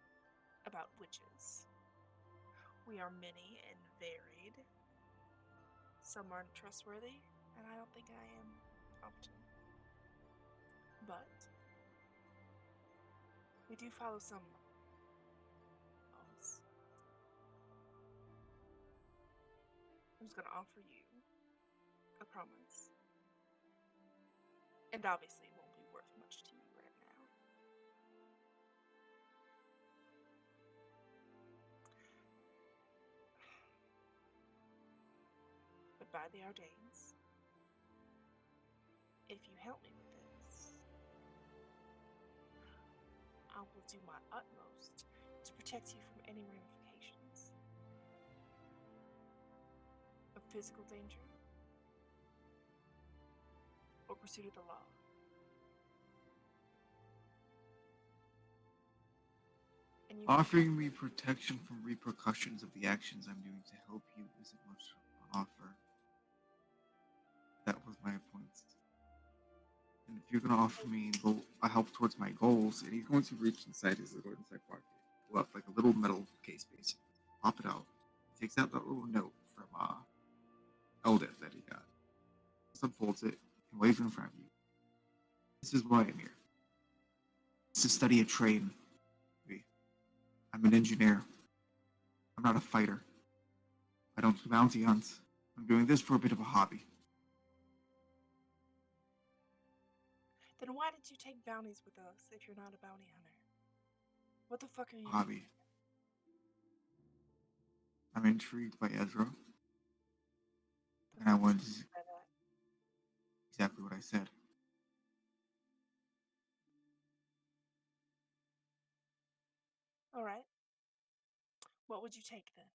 Speaker 5: about witches. We are many and varied. Some aren't trustworthy, and I don't think I am often. But we do follow some laws. I'm just gonna offer you a promise. And obviously it won't be worth much to you right now. But by the Ardanes, if you help me with this, I will do my utmost to protect you from any ramifications of physical danger or pursuit of the law. And you
Speaker 1: Offering me protection from repercussions of the actions I'm doing to help you isn't much of an offer. That was my point. And if you're going to offer me a help towards my goals, and he's going to reach inside his little inside pocket, pull up like a little metal case, basically, pop it out, takes out that little note from Eldith that he got, just unfolds it, and waves it in front of you. This is why I'm here. It's to study a trade. I'm an engineer. I'm not a fighter. I don't bounty hunt. I'm doing this for a bit of a hobby.
Speaker 5: Then why did you take bounties with us if you're not a bounty hunter? What the fuck are you
Speaker 1: Hobby.
Speaker 5: doing?
Speaker 1: I'm intrigued by Ezra, and I wanted to
Speaker 5: By that?
Speaker 1: exactly what I said.
Speaker 5: All right. What would you take then?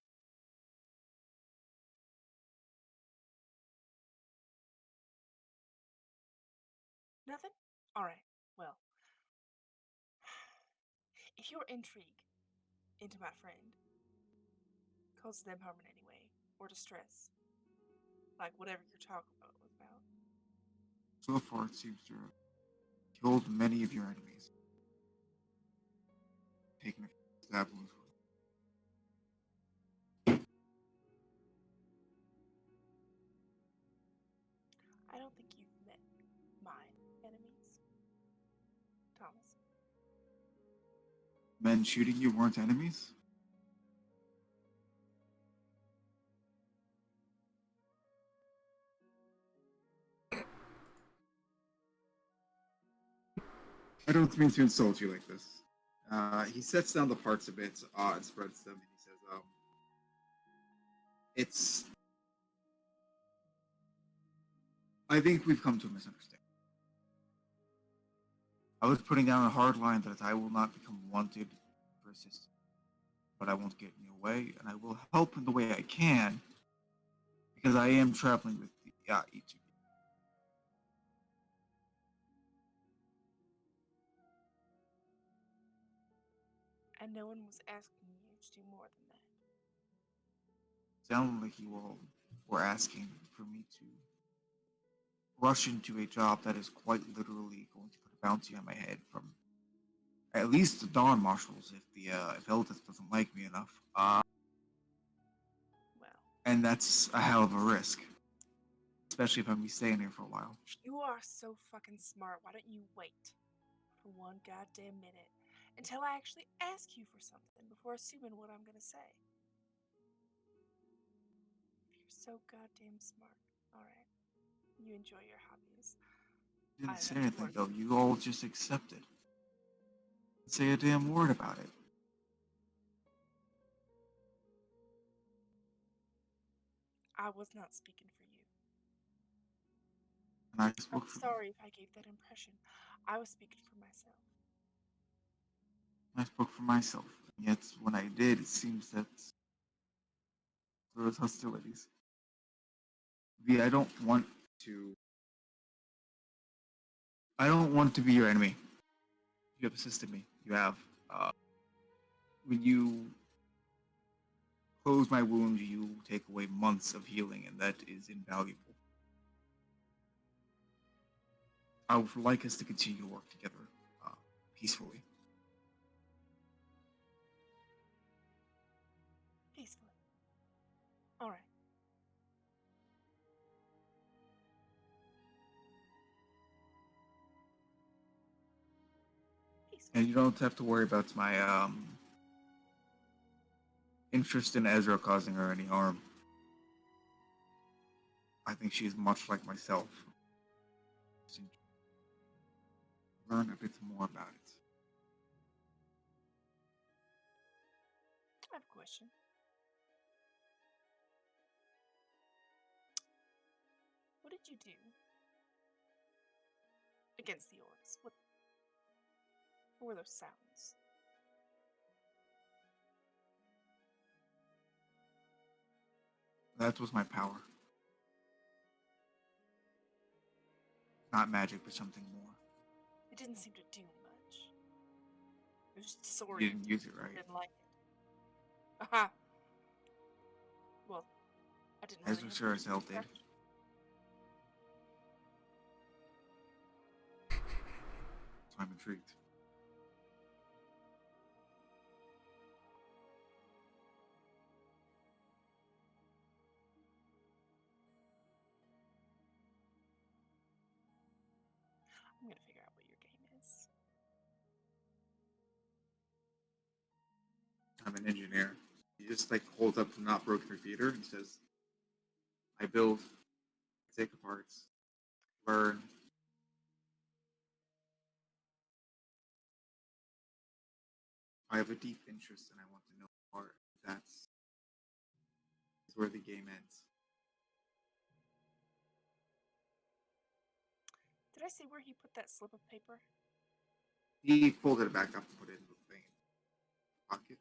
Speaker 5: Nothing? Alright, well. If your intrigue into my friend causes them harm in any way, or distress, like whatever you're talking about was about,
Speaker 1: So far, it seems to have killed many of your enemies, taking a few stab wounds.
Speaker 5: I don't think you've met my enemies, Thomas.
Speaker 1: Men shooting you weren't enemies? I don't mean to insult you like this. He sets down the parts a bit and spreads them, and he says, it's. I think we've come to a misunderstanding. I was putting down a hard line that I will not become wanted for assistance, but I won't get in your way, and I will help in the way I can, because I am traveling with the each of you.
Speaker 5: And no one was asking you to do more than that.
Speaker 1: Sounded like you all were asking for me to rush into a job that is quite literally going to put a bounty on my head from at least the Dawn Marshals if Eldith doesn't like me enough.
Speaker 5: Well,
Speaker 1: And that's a hell of a risk, especially if I'm be staying here for a while.
Speaker 5: you are so fucking smart. Why don't you wait for one goddamn minute until I actually ask you for something before assuming what I'm gonna say? If you're so goddamn smart, alright. You enjoy your hobbies.
Speaker 1: Didn't
Speaker 5: I
Speaker 1: say
Speaker 5: know
Speaker 1: anything
Speaker 5: you
Speaker 1: though. You all just accepted. Didn't say a damn word about it.
Speaker 5: I was not speaking for you.
Speaker 1: And I
Speaker 5: I'm
Speaker 1: spoke for
Speaker 5: sorry if I gave that impression. I was speaking for myself.
Speaker 1: I spoke for myself. And yet when I did, it seems that there was hostilities. V, to I don't want to be your enemy. You have assisted me. You have. When you close my wound, you take away months of healing, and that is invaluable. I would like us to continue to work together peacefully.
Speaker 5: Peacefully. Alright. Peacefully.
Speaker 1: And you don't have to worry about my interest in Ezra causing her any harm. I think she is much like myself. Learn a bit more about it.
Speaker 5: I have a question. What did you do against the orcs? What were those sounds?
Speaker 1: That was my power. Not magic, but something more.
Speaker 5: It didn't seem to do much. It was just
Speaker 1: You
Speaker 5: disorienting.
Speaker 1: didn't use it
Speaker 5: I
Speaker 1: right.
Speaker 5: didn't like it. Aha. Well, I didn't really
Speaker 1: Ezra
Speaker 5: have
Speaker 1: sure
Speaker 5: much
Speaker 1: as hell did.
Speaker 5: impression.
Speaker 1: So I'm intrigued.
Speaker 5: I'm gonna figure out what your game is.
Speaker 1: I'm an engineer. He just like holds up the not broken repeater and says, I build, I take apart, learn. I have a deep interest and I want to know more. That's where the game ends.
Speaker 5: Did I see where he put that slip of paper?
Speaker 1: He folded it back up and put it in the thing. Pocket.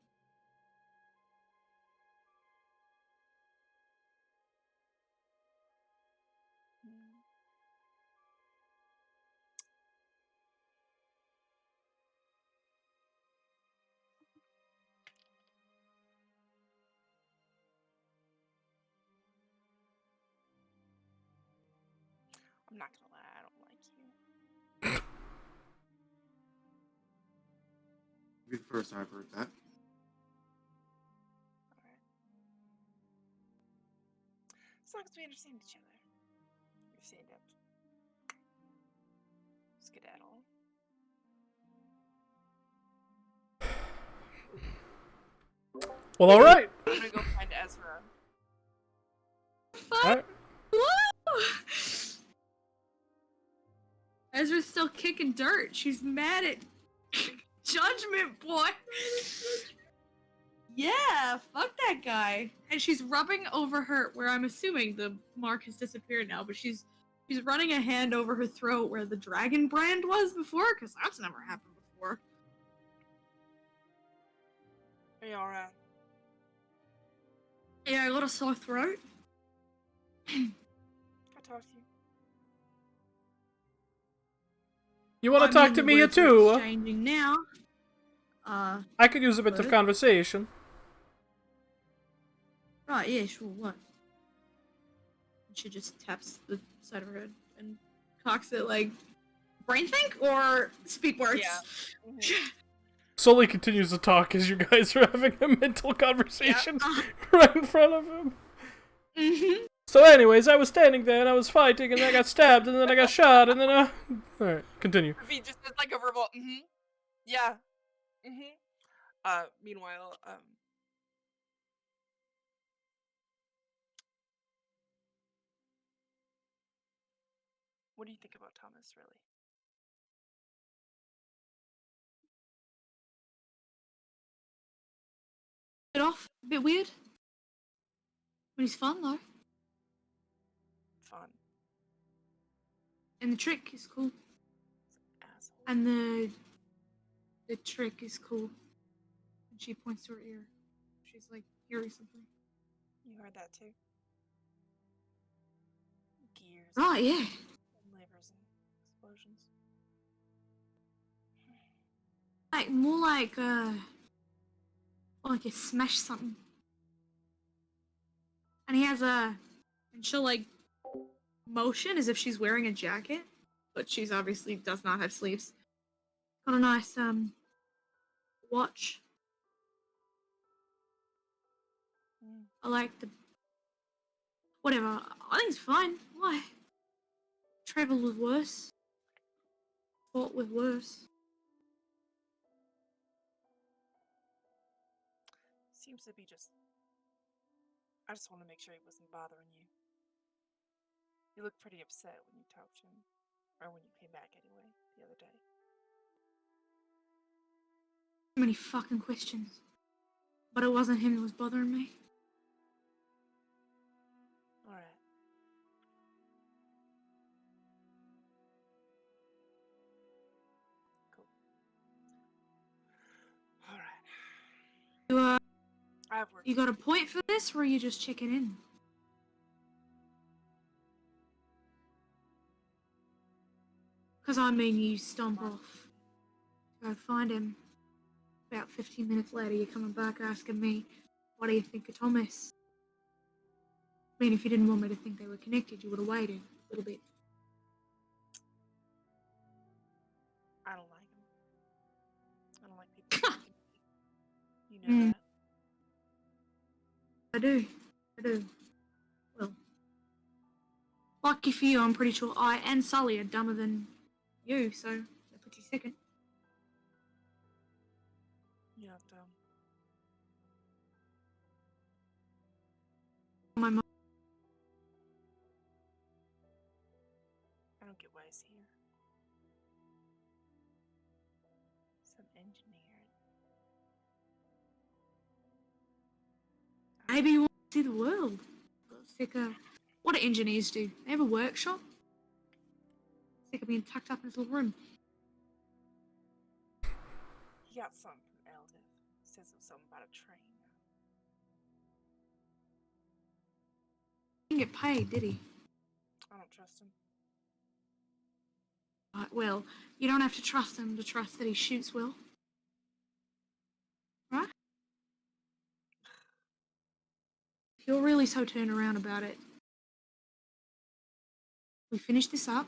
Speaker 5: Hmm. I'm not gonna lie, I don't like you.
Speaker 1: Be the first I've heard that.
Speaker 5: Alright. As long as we understand each other. You stand up. Skedaddle.
Speaker 2: Well, all right.
Speaker 5: I'm gonna go find Ezra.
Speaker 2: All right.
Speaker 3: Woo! Ezra's still kicking dirt. She's mad at Judgment Boy. Yeah, fuck that guy. And she's rubbing over her, where I'm assuming the mark has disappeared now, but she's running a hand over her throat where the dragon brand was before, because that's never happened before.
Speaker 5: Are you alright?
Speaker 3: Yeah, I got a sore throat.
Speaker 5: Can I talk to you?
Speaker 2: You want
Speaker 3: I
Speaker 2: to talk
Speaker 3: mean,
Speaker 2: to
Speaker 3: the
Speaker 2: me
Speaker 3: words are
Speaker 2: too?
Speaker 3: exchanging now.
Speaker 2: I could use a bit of
Speaker 3: What?
Speaker 2: conversation.
Speaker 3: Right, yeah, sure, what? She just taps the side of her head and cocks it like, brain think or speak words?
Speaker 5: Yeah. Mhm.
Speaker 2: Sully continues to talk as you guys are having a mental conversation right in front of him.
Speaker 3: Mm-hmm.
Speaker 2: So anyways, I was standing there and I was fighting and then I got stabbed and then I got shot and then Alright, continue.
Speaker 5: Ravi just does like a verbal, yeah, meanwhile, what do you think about Thomas, really?
Speaker 3: Bit off, a bit weird. But he's fun though.
Speaker 5: Fun.
Speaker 3: And the trick is cool.
Speaker 5: Asshole.
Speaker 3: And the trick is cool. And she points to her ear. She's like hearing something.
Speaker 5: You heard that too? Gears.
Speaker 3: Right, yeah.
Speaker 5: And livers and explosions.
Speaker 3: Like more like you smash something. And he has and she'll like motion as if she's wearing a jacket, but she's obviously does not have sleeves. Got a nice watch. I like the whatever. I think it's fine. Why? Travel with worse. Fought with worse.
Speaker 5: Seems to be just. I just want to make sure he wasn't bothering you. You looked pretty upset when you talked to him. Or when you came back, anyway, the other day.
Speaker 3: Too many fucking questions. But it wasn't him who was bothering me.
Speaker 5: Alright. Cool. Alright.
Speaker 3: You
Speaker 5: I have work.
Speaker 3: you got a point for this, or are you just checking in? Because I mean, you stomp off. Go find him. About 15 minutes later, you're coming back asking me, what do you think of Thomas? I mean, if you didn't want me to think they were connected, you would have waited a little bit.
Speaker 5: I don't like him. I don't like people looking at me. You know that.
Speaker 3: I do. Well, lucky for you, I'm pretty sure I and Sully are dumber than you, so that puts you second.
Speaker 5: You're not dumb.
Speaker 3: My mom.
Speaker 5: I don't get why he's here. Some engineer.
Speaker 3: Maybe you want to see the world. Sick of what do engineers do? They have a workshop. Sick of being tucked up in his little room.
Speaker 5: He got something from Eldith. Says it was something about a train.
Speaker 3: He didn't get paid, did he?
Speaker 5: I don't trust him.
Speaker 3: Right, well, you don't have to trust him to trust that he shoots well. Right? If you're really so turned around about it, we finish this up.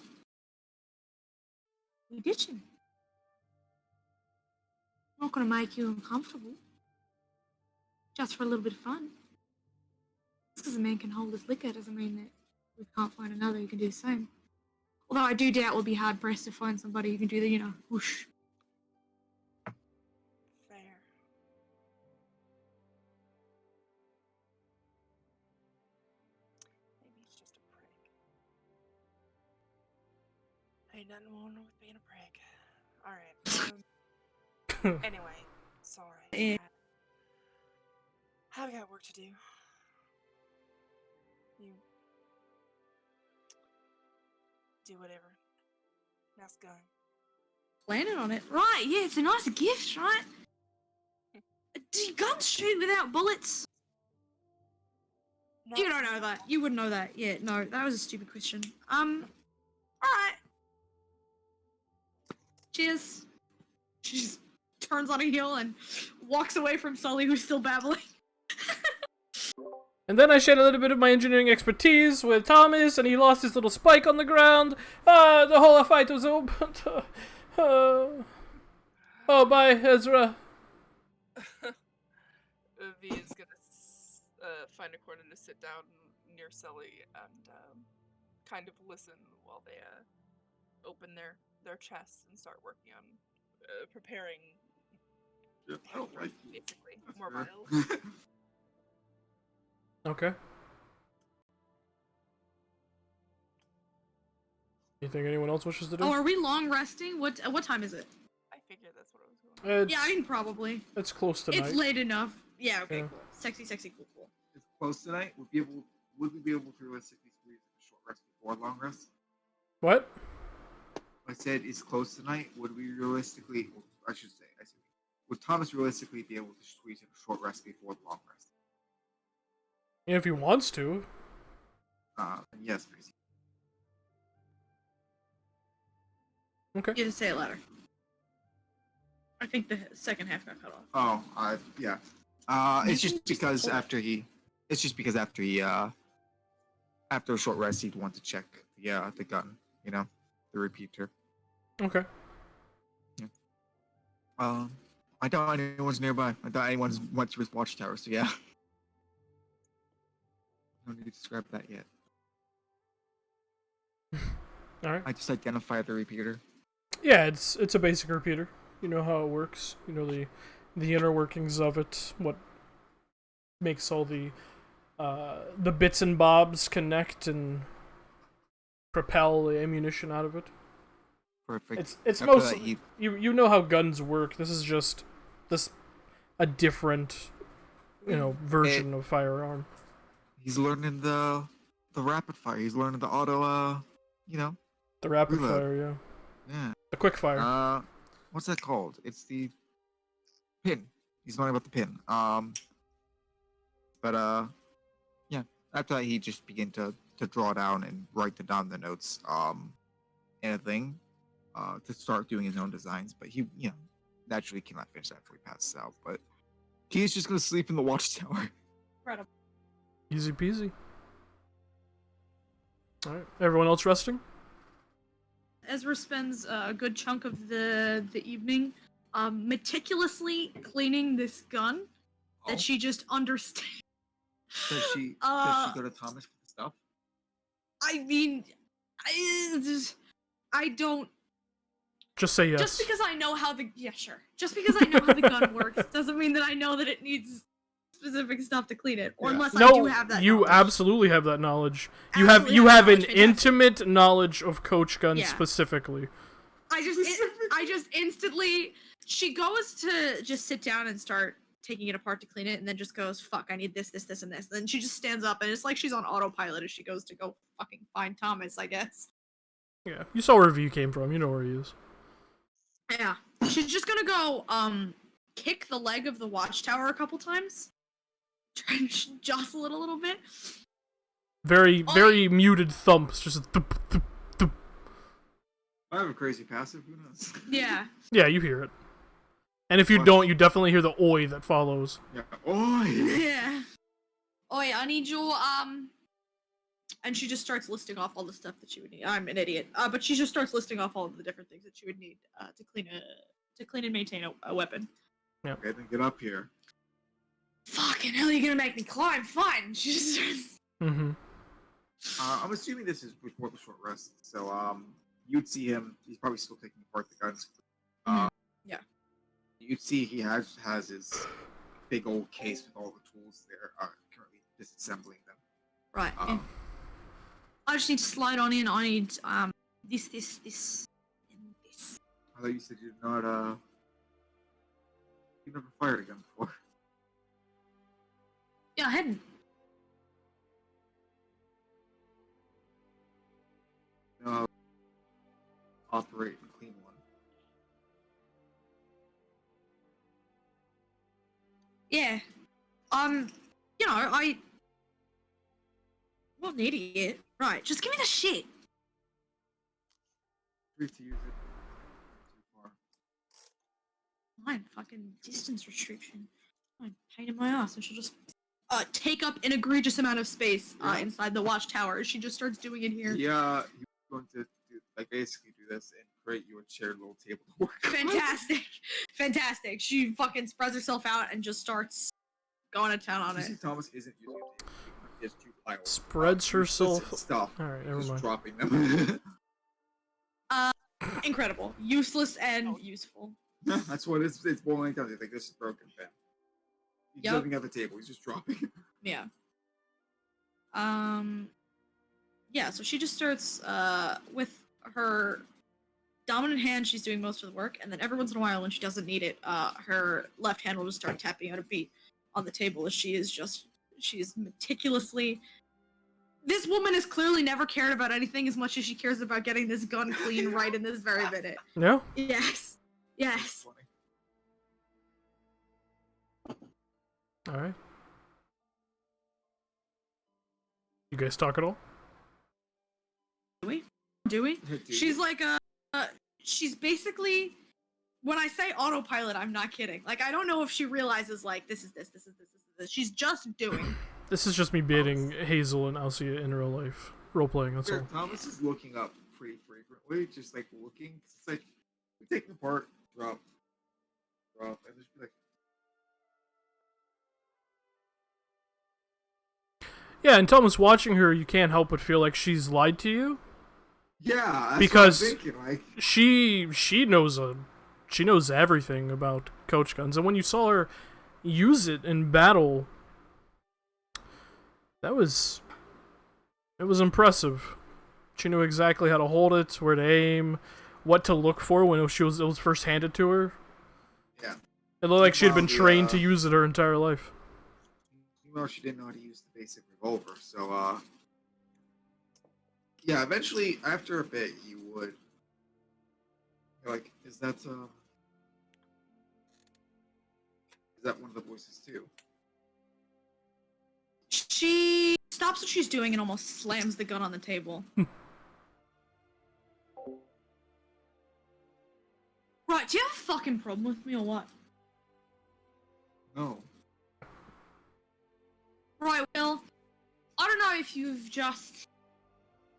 Speaker 3: We ditch him. I'm not gonna make you uncomfortable. Just for a little bit of fun. Just because a man can hold his liquor doesn't mean that we can't find another who can do the same. Although I do doubt we'll be hard pressed to find somebody who can do the, whoosh.
Speaker 5: Fair. Maybe he's just a prick. Ain't nothing wrong with being a prick. Alright. Anyway, sorry.
Speaker 3: Yeah.
Speaker 5: I've got work to do. You do whatever. Nice gun.
Speaker 3: Landed on it. Right, yeah, it's a nice gift, right? Do guns shoot without bullets?
Speaker 5: No,
Speaker 3: You don't know that. You wouldn't know that. Yeah, no, that was a stupid question. Alright. Cheers. She just turns on a heel and walks away from Sully, who's still babbling.
Speaker 2: And then I shared a little bit of my engineering expertise with Thomas, and he lost his little spike on the ground. The whole fight was over. Oh, bye, Ezra.
Speaker 5: V is gonna find a corner to sit down near Sully and kind of listen while they open their chests and start working on preparing basically more vials.
Speaker 2: Okay. Anything anyone else wishes to do?
Speaker 3: Oh, are we long resting? What time is it?
Speaker 5: I figured that's what I was going.
Speaker 3: Yeah, I mean, probably.
Speaker 2: It's close to night.
Speaker 3: It's late enough. Yeah, okay,
Speaker 2: Yeah.
Speaker 3: cool. Sexy, cool.
Speaker 1: It's close tonight. Would we be able to realistically squeeze in a short rest before a long rest?
Speaker 2: What?
Speaker 1: I said it's close tonight. Would we realistically? I should say. Would Thomas realistically be able to squeeze in a short rest before the long rest?
Speaker 2: Yeah, if he wants to.
Speaker 1: Yes, please.
Speaker 2: Okay.
Speaker 3: You just say it louder. I think the second half got cut off.
Speaker 1: Oh, yeah. It's just because after after a short rest, he'd want to check the gun, the repeater.
Speaker 2: Okay.
Speaker 1: I doubt anyone's nearby. I doubt anyone's went to his watchtower, so yeah. No need to describe that yet.
Speaker 2: Alright.
Speaker 1: I just identified the repeater.
Speaker 2: Yeah, it's a basic repeater. You know how it works. You know the inner workings of it. What makes all the bits and bobs connect and propel the ammunition out of it.
Speaker 1: Perfect.
Speaker 2: It's
Speaker 1: After
Speaker 2: mostly
Speaker 1: that,
Speaker 2: you know how guns work. This is just a different version of firearm.
Speaker 1: He's learning the rapid fire. He's learning the auto.
Speaker 2: The rapid
Speaker 1: reload.
Speaker 2: fire, yeah.
Speaker 1: Yeah.
Speaker 2: The quick fire.
Speaker 1: What's that called? It's the pin. He's learning about the pin. Yeah. After that, he just began to draw down and write down the notes. And a thing, to start doing his own designs. But he, naturally cannot finish that before he passes out. But he's just gonna sleep in the watchtower.
Speaker 3: Incredible.
Speaker 2: Easy peasy. Alright. Everyone else resting?
Speaker 3: Ezra spends a good chunk of the evening meticulously cleaning this gun that she just understands.
Speaker 1: Does she go to Thomas for the stuff?
Speaker 3: I mean, I don't.
Speaker 2: Just say yes.
Speaker 3: Just because I know how the Just because I know how the gun works doesn't mean that I know that it needs specific stuff to clean it. Or unless I do have that.
Speaker 2: You
Speaker 3: knowledge.
Speaker 2: absolutely have that knowledge. You
Speaker 3: Absolutely
Speaker 2: have an
Speaker 3: knowledge, fantastic.
Speaker 2: intimate knowledge of Coach Gun
Speaker 3: Yeah.
Speaker 2: specifically.
Speaker 3: I just instantly. She goes to just sit down and start taking it apart to clean it, and then just goes, "Fuck! I need this, and this." Then she just stands up, and it's like she's on autopilot as she goes to go fucking find Thomas, I guess.
Speaker 2: Yeah, you saw where V came from. You know where he is.
Speaker 3: Yeah, she's just gonna go kick the leg of the watchtower a couple times, try and jostle it a little bit.
Speaker 2: Very muted thumps. Just thump, thump, thump.
Speaker 1: I have a crazy passive. Who knows?
Speaker 3: Yeah.
Speaker 2: Yeah, you hear it. And if you don't, you definitely hear the oi that follows.
Speaker 1: Yeah. Oh.
Speaker 3: Yeah. Oi, I need your and she just starts listing off all the stuff that she would need. I'm an idiot, but she just starts listing off all of the different things that she would need to clean and maintain a weapon.
Speaker 1: Okay, then get up here.
Speaker 3: Fucking hell, you're gonna make me climb? Fine. She just starts.
Speaker 2: Mm-hmm.
Speaker 1: I'm assuming this is before the short rest, so you'd see him. He's probably still taking apart the guns.
Speaker 3: Yeah.
Speaker 1: You'd see he has his big old case with all the tools there. Currently disassembling them.
Speaker 3: Right. Yeah. I just need to slide on in. I need this, and this.
Speaker 1: I thought you said you've not you never fired a gun before.
Speaker 3: Yeah, I hadn't.
Speaker 1: No. Operate and clean one.
Speaker 3: Yeah. You know, I'm not an idiot. Right, just give me the shit.
Speaker 1: Free to use it. Too far.
Speaker 3: Fine, fucking distance restriction. Fine, pain in my ass, and she'll just take up an egregious amount of space inside the watchtower. She just starts doing it here.
Speaker 1: Yeah, he was going to do, basically do this and create you a shared little table to work on.
Speaker 3: Fantastic. Fantastic. She fucking spreads herself out and just starts going to town on
Speaker 1: You
Speaker 3: it.
Speaker 1: see Thomas isn't using a table. He has two piles.
Speaker 2: Spreads herself.
Speaker 1: Stuff.
Speaker 2: All right, never
Speaker 1: Just
Speaker 2: mind.
Speaker 1: dropping them.
Speaker 3: Incredible. Useless and useful.
Speaker 1: That's what it's boiling down to. Like, this is broken, Ben. He's
Speaker 3: Yep.
Speaker 1: living at the table. He's just dropping.
Speaker 3: Yeah. Yeah, so she just starts with her dominant hand, she's doing most of the work, and then every once in a while when she doesn't need it, her left hand will just start tapping out a beat on the table as she is meticulously. This woman has clearly never cared about anything as much as she cares about getting this gun clean right in this very minute.
Speaker 2: No?
Speaker 3: Yes. Yes.
Speaker 1: Funny.
Speaker 2: All right. You guys talk at all?
Speaker 3: Do we?
Speaker 1: Dude.
Speaker 3: She's like she's basically, when I say autopilot, I'm not kidding. Like, I don't know if she realizes, like, this is this. She's just doing.
Speaker 2: This is just me baiting Hazel and Alcia in real life. Role playing, that's all.
Speaker 1: Thomas is looking up pretty frequently, just like looking. It's like, we take them apart, drop, and just be like,
Speaker 2: Yeah, and Thomas, watching her, you can't help but feel like she's lied to you.
Speaker 1: yeah, that's
Speaker 2: Because
Speaker 1: what I'm thinking. Like,
Speaker 2: She knows everything about coach guns, and when you saw her use it in battle, it was impressive. She knew exactly how to hold it, where to aim, what to look for when it was first handed to her.
Speaker 1: yeah.
Speaker 2: It looked like she had been
Speaker 1: Well,
Speaker 2: trained to use it her entire life.
Speaker 1: Even though she didn't know how to use the basic revolver, so yeah. Eventually, after a bit, you would. You're like, is that one of the voices too?
Speaker 3: She stops what she's doing and almost slams the gun on the table. Right, do you have a fucking problem with me or what?
Speaker 1: No.
Speaker 3: Right, well, I don't know if you've just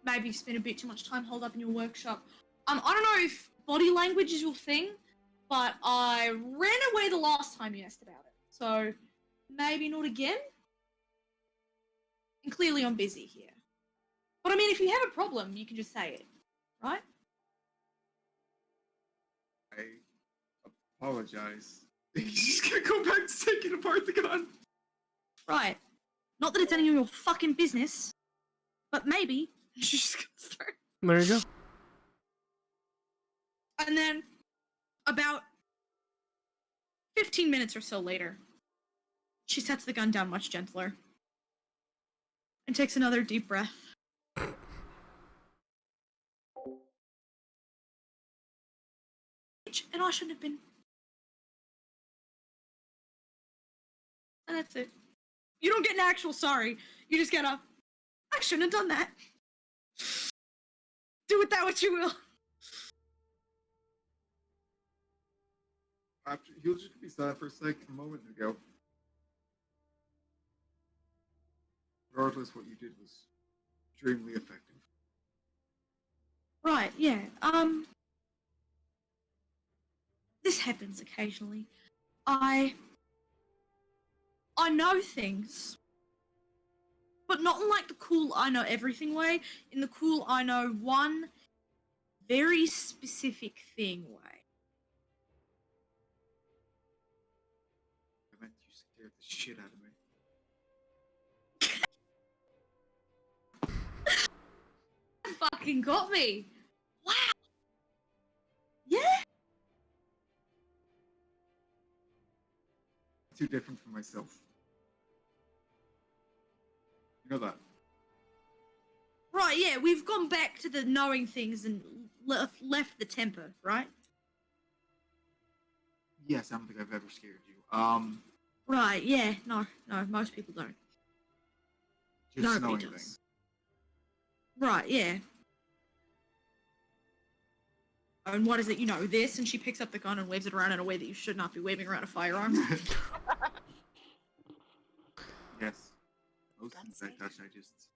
Speaker 3: maybe spent a bit too much time holed up in your workshop. I don't know if body language is your thing, but I ran away the last time you asked about it. So maybe not again? And clearly I'm busy here. But I mean, if you have a problem, you can just say it, right?
Speaker 1: I apologize. He's just gonna go back to taking apart the gun.
Speaker 3: Right. Not that it's any of your fucking business, but maybe. She's just gonna start.
Speaker 2: There you go.
Speaker 3: And then, about 15 minutes or so later, she sets the gun down much gentler. And takes another deep breath. And I shouldn't have been. And that's it. You don't get an actual sorry. You just get a, I shouldn't have done that. Do with that what you will.
Speaker 1: After he'll just be silent for a moment ago. Regardless, what you did was extremely effective.
Speaker 3: Right, yeah. This happens occasionally. I know things, but not in like the cool I know everything way, in the cool I know one very specific thing way.
Speaker 1: I meant you scared the shit out of me.
Speaker 3: Fucking got me. Wow. Yeah.
Speaker 1: Too different from myself. You know that.
Speaker 3: Right, yeah, we've gone back to the knowing things and left the temper, right?
Speaker 1: Yes, I don't think I've ever scared you.
Speaker 3: Right, yeah, no, most people don't.
Speaker 1: Just
Speaker 3: Nobody
Speaker 1: knowing
Speaker 3: does.
Speaker 1: things.
Speaker 3: Right, yeah. And what is it? You know this, and she picks up the gun and waves it around in a way that you should not be waving around a firearm.
Speaker 1: Yes. Most things I touch, I just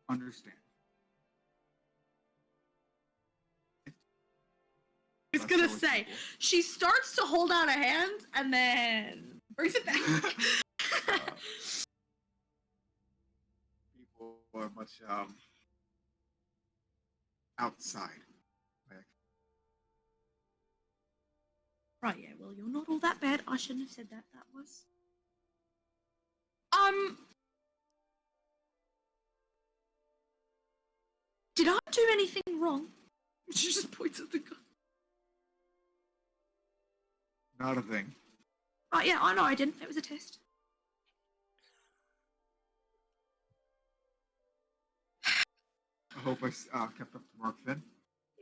Speaker 1: understand.
Speaker 3: I was
Speaker 1: That's
Speaker 3: gonna
Speaker 1: always
Speaker 3: say,
Speaker 1: people.
Speaker 3: she starts to hold out a hand and then brings it back.
Speaker 1: People are much outside. Like,
Speaker 3: Right, yeah, well, you're not all that bad. I shouldn't have said that. That was. Did I do anything wrong? She just points at the gun.
Speaker 1: not a thing.
Speaker 3: Right, yeah, I know I didn't. It was a test.
Speaker 1: I hope I kept up the mark then.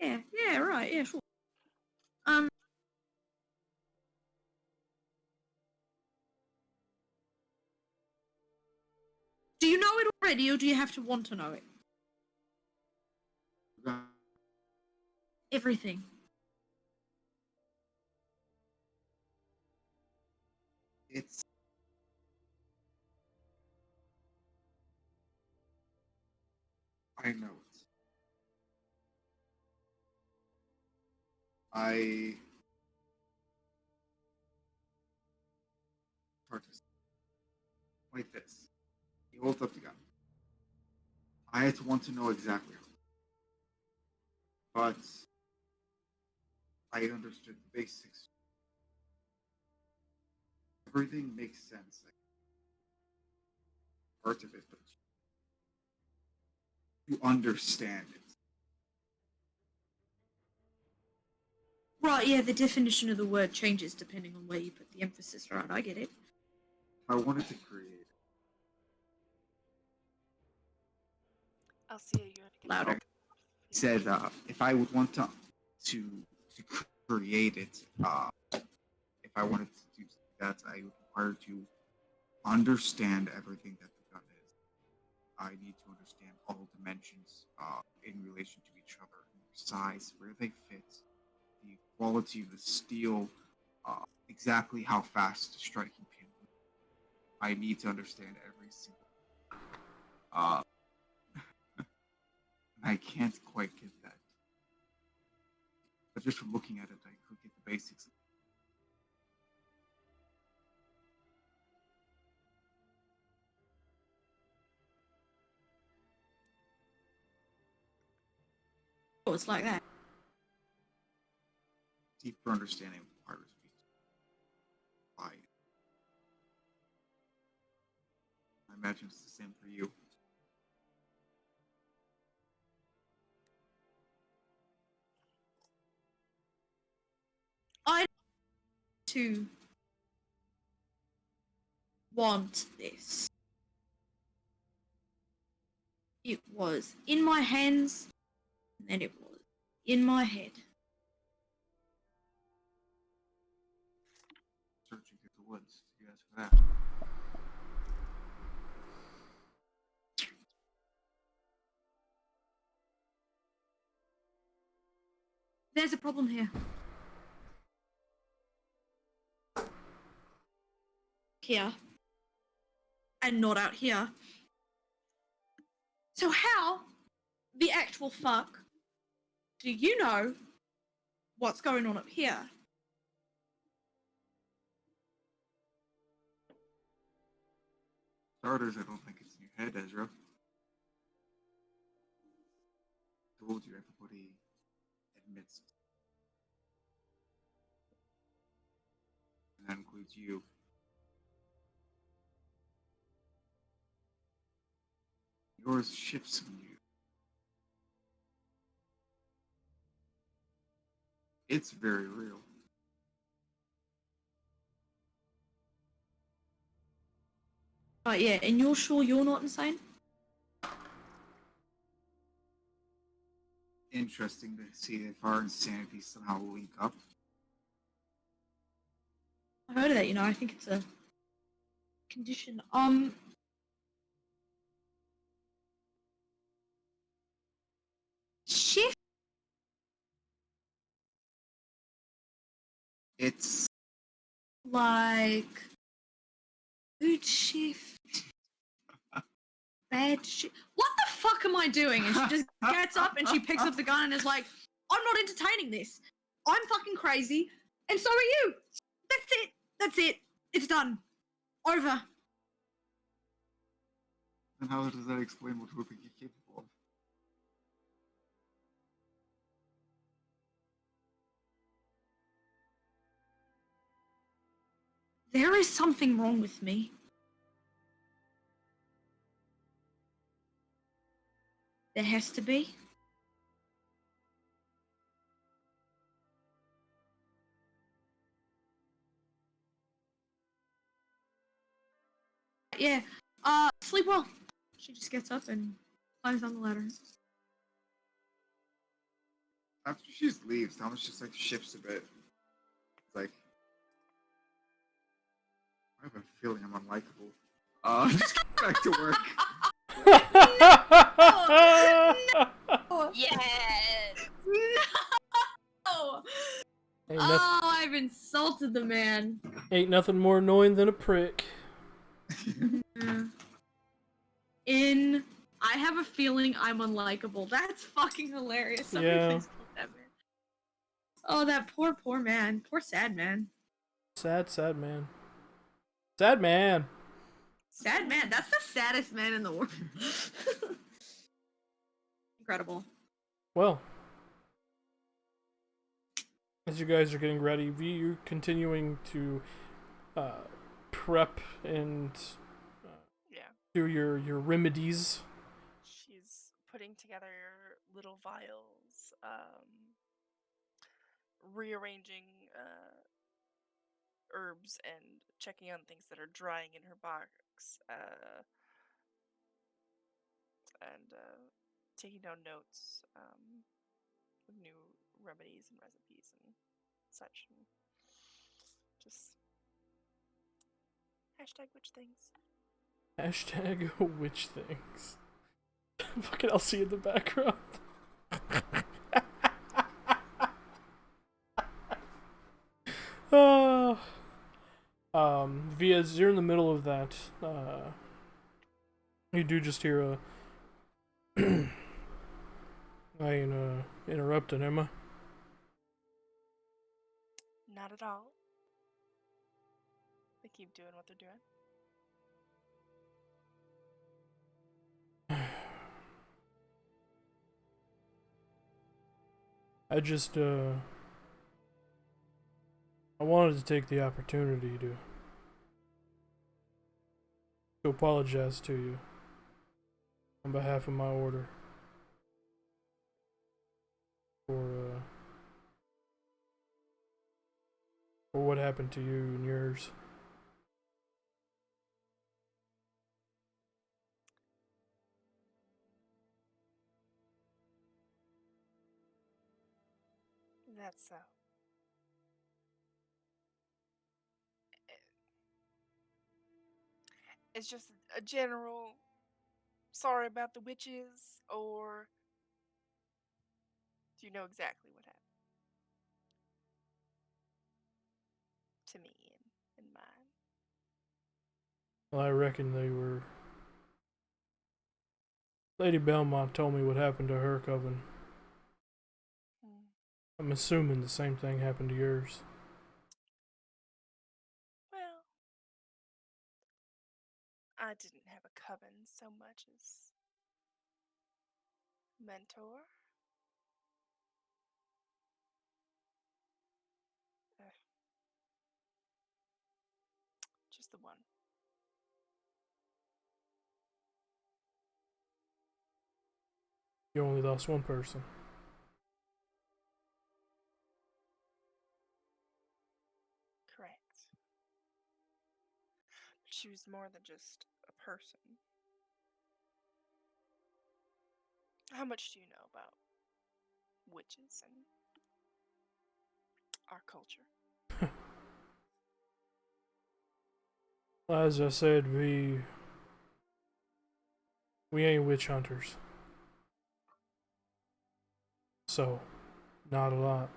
Speaker 3: Yeah, right, yeah, sure. Do you know it already, or do you have to want to know it? Everything.
Speaker 1: It's I know it. Hard to say. Like this. He holds up the gun. I had to want to know exactly how. But I understood the basics. Everything makes sense. Like, part of it, but you understand it.
Speaker 3: Right, yeah, the definition of the word changes depending on where you put the emphasis. Right, I get it.
Speaker 1: I wanted to create.
Speaker 5: I'll see you. You're gonna get
Speaker 3: Louder.
Speaker 5: back.
Speaker 1: He said if I would want to create it, if I wanted to do that, I would require to understand everything that the gun is. I need to understand all dimensions in relation to each other, their size, where they fit, the quality of the steel, exactly how fast the striking pin. I need to understand every single. I can't quite get that, but just from looking at it, I could get the basics.
Speaker 3: Oh, it's like that.
Speaker 1: Deeper understanding requires me to apply it. I imagine it's the same for you.
Speaker 3: I to want this. It was in my hands, and then it was in my head.
Speaker 1: Searching through the woods. You ask for that.
Speaker 3: There's a problem here. Here. And not out here. So how the actual fuck do you know what's going on up here?
Speaker 1: Starters, I don't think it's in your head, Ezra. I told you everybody admits it. And that includes you. Yours shifts when you. It's very real.
Speaker 3: But yeah, and you're sure you're not insane?
Speaker 1: Interesting to see if our insanity somehow link up.
Speaker 3: I heard of that, I think it's a condition. Shift.
Speaker 1: It's
Speaker 3: Like good shift, bad shift. What the fuck am I doing? And she just gets up and she picks up the gun and is like, I'm not entertaining this. I'm fucking crazy, and so are you. That's it. That's it. It's done. Over.
Speaker 1: and how does that explain what we're capable of?
Speaker 3: There is something wrong with me. There has to be. Yeah. Sleep well. She just gets up and climbs down the ladder.
Speaker 1: After she just leaves, Thomas just like shifts a bit. It's like I have a feeling I'm unlikable. Just get back to work.
Speaker 3: Oh,
Speaker 5: Yes!
Speaker 3: no!
Speaker 2: Ain't,
Speaker 3: Oh, I've insulted the man.
Speaker 2: ain't nothing more annoying than a prick.
Speaker 3: I have a feeling I'm unlikable. That's fucking hilarious. Somebody
Speaker 2: Yeah.
Speaker 3: please quote that man. Oh, that poor man. Poor sad man.
Speaker 2: Sad, sad man. Sad man.
Speaker 3: Sad man. That's the saddest man in the world. Incredible.
Speaker 2: Well, as you guys are getting ready, V, you're continuing to prep and
Speaker 5: Yeah.
Speaker 2: do your remedies.
Speaker 5: She's putting together little vials, rearranging herbs and checking on things that are drying in her box, and taking down notes of new remedies and recipes and such. And just hashtag witch things.
Speaker 2: Hashtag witch things. Fucking Elsie in the background. V, as you're in the middle of that, you do just hear a I ain't interrupting, am I?
Speaker 5: Not at all. They keep doing what they're doing.
Speaker 2: I just, I wanted to take the opportunity to apologize to you on behalf of my order for what happened to you and yours.
Speaker 5: That's so. It's just a general sorry about the witches, or do you know exactly what happened to me and mine?
Speaker 2: Well, I reckon they were Lady Belmont told me what happened to her coven.
Speaker 5: Hmm.
Speaker 2: I'm assuming the same thing happened to yours.
Speaker 5: Well, I didn't have a coven so much as mentor. Uh, just the one.
Speaker 2: You only lost one person.
Speaker 5: Correct. But she was more than just a person. How much do you know about witches and our culture?
Speaker 2: As I said, we ain't witch hunters. So, not a lot.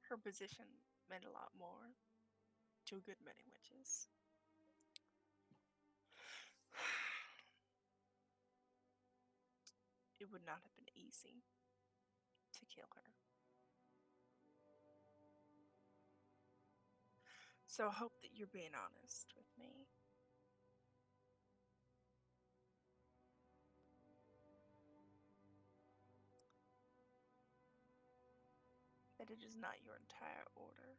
Speaker 5: Her position meant a lot more to a good many witches. It would not have been easy to kill her. So I hope that you're being honest with me. That it is not your entire order.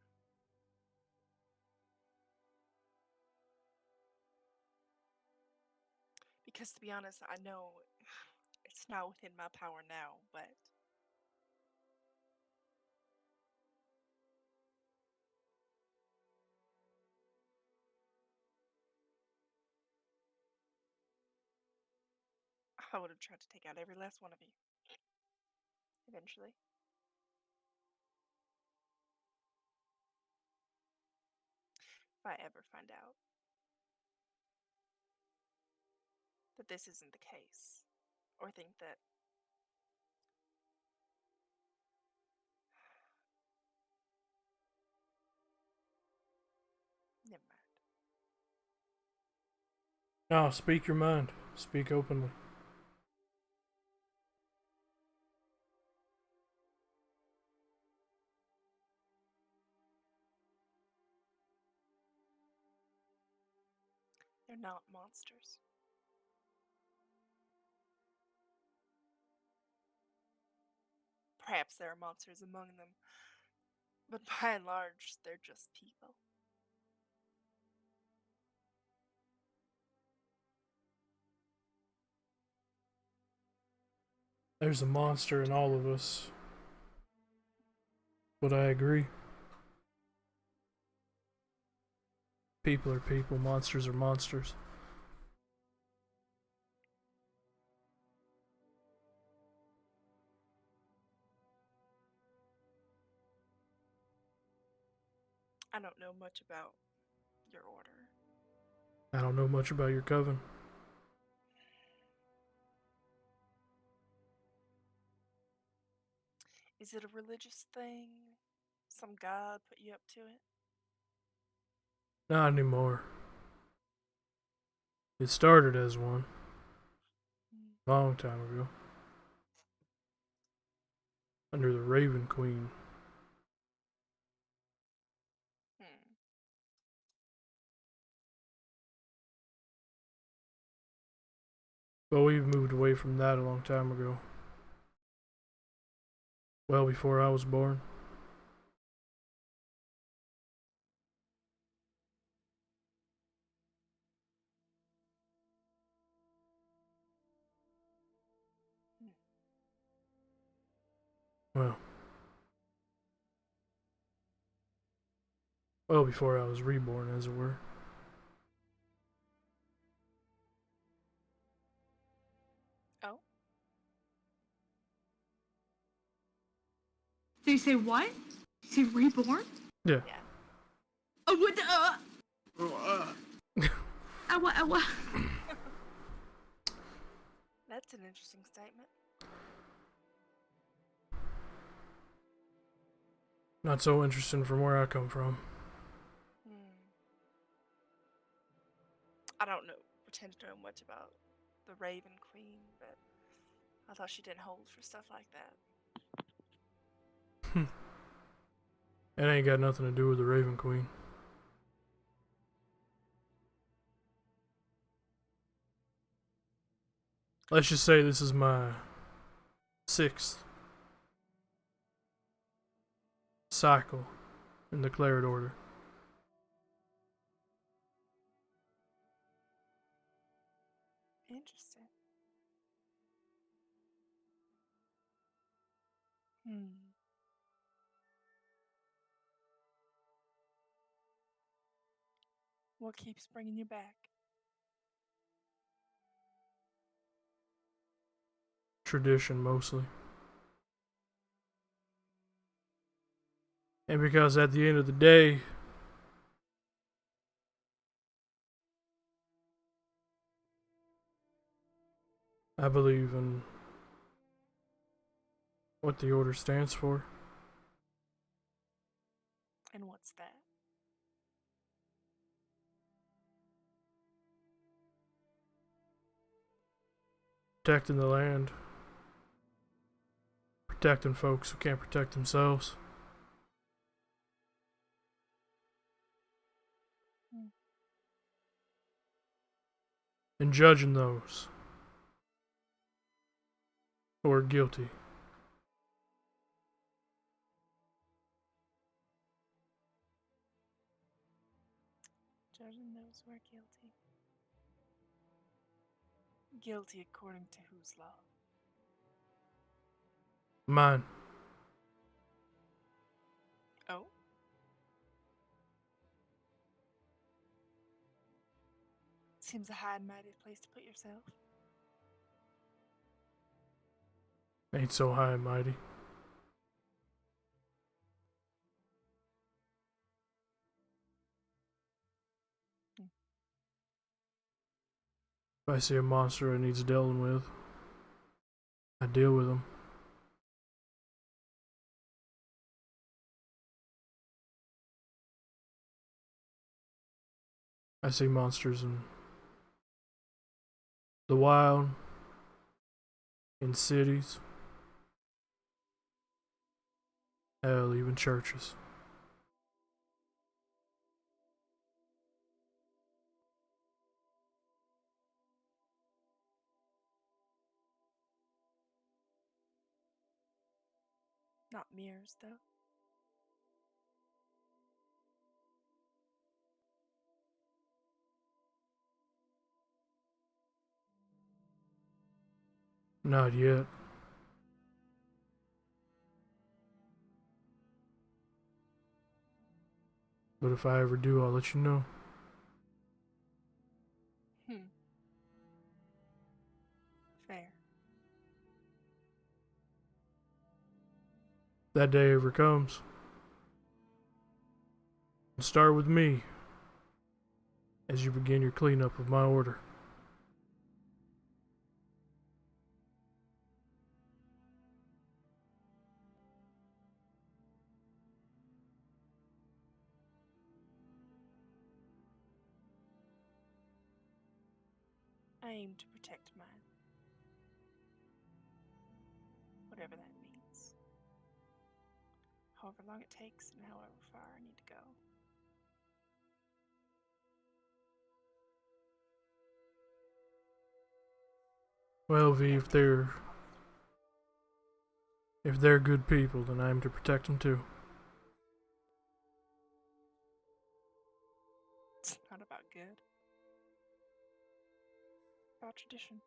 Speaker 5: Because to be honest, I know it's not within my power now, but I would have tried to take out every last one of you. Eventually. If I ever find out that this isn't the case, or think that never mind.
Speaker 2: Now, speak your mind. Speak openly.
Speaker 5: They're not monsters. Perhaps there are monsters among them, but by and large, they're just people.
Speaker 2: There's a monster in all of us. But I agree. People are people, monsters are monsters.
Speaker 5: I don't know much about your order.
Speaker 2: I don't know much about your coven.
Speaker 5: Is it a religious thing? Some god put you up to it?
Speaker 2: Not anymore. It started as one. Long time ago. Under the Raven Queen.
Speaker 5: Hmm.
Speaker 2: But we've moved away from that a long time ago. Well before I was born. Well. Well before I was reborn, as it were.
Speaker 5: Oh?
Speaker 3: Did you say what? Is he reborn?
Speaker 2: Yeah.
Speaker 5: Yeah.
Speaker 3: Oh, what the?
Speaker 1: Oh,
Speaker 3: Ow.
Speaker 5: That's an interesting statement.
Speaker 2: Not so interesting from where I come from.
Speaker 5: I don't pretend to know much about the Raven Queen, but I thought she didn't hold for stuff like that.
Speaker 2: It ain't got nothing to do with the Raven Queen. Let's just say this is my 6th cycle in the Claret Order.
Speaker 5: Interesting. What keeps bringing you back?
Speaker 2: Tradition, mostly. And because at the end of the day, I believe in what the Order stands for.
Speaker 5: And what's that?
Speaker 2: Protecting the land. Protecting folks who can't protect themselves. And judging those who are guilty.
Speaker 5: Judging those who are guilty. Guilty according to whose law?
Speaker 2: Mine.
Speaker 5: Oh? Seems a high and mighty place to put yourself.
Speaker 2: Ain't so high and mighty. If I see a monster that needs dealing with, I deal with them. I see monsters in the wild, in cities, hell, even churches.
Speaker 5: Not mirrors, though.
Speaker 2: Not yet. But if I ever do, I'll let you know.
Speaker 5: Fair.
Speaker 2: If that day ever comes, start with me as you begin your cleanup of my order.
Speaker 5: I aim to protect mine. Whatever that means. However long it takes and however far I need to go.
Speaker 2: Well, V, if they're good people, then I am to protect them too.
Speaker 5: It's not about good. About tradition.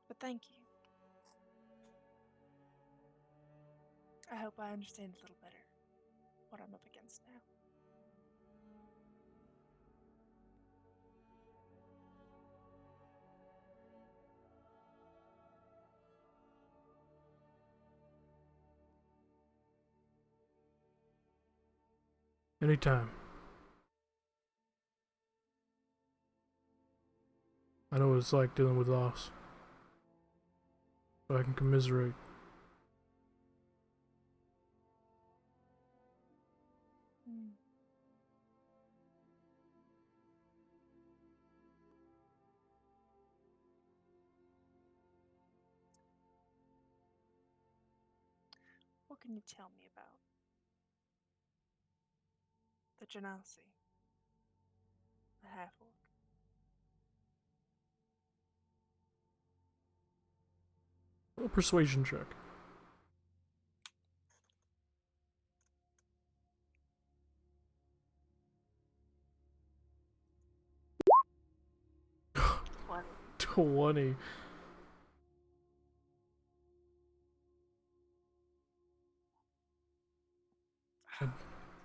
Speaker 5: But thank you. I hope I understand a little better what I'm up against now.
Speaker 2: Anytime. I know what it's like dealing with loss. But I can commiserate.
Speaker 5: Hmm. What can you tell me about the Genasi, the half-orc?
Speaker 2: A persuasion check.
Speaker 5: What?
Speaker 2: 20.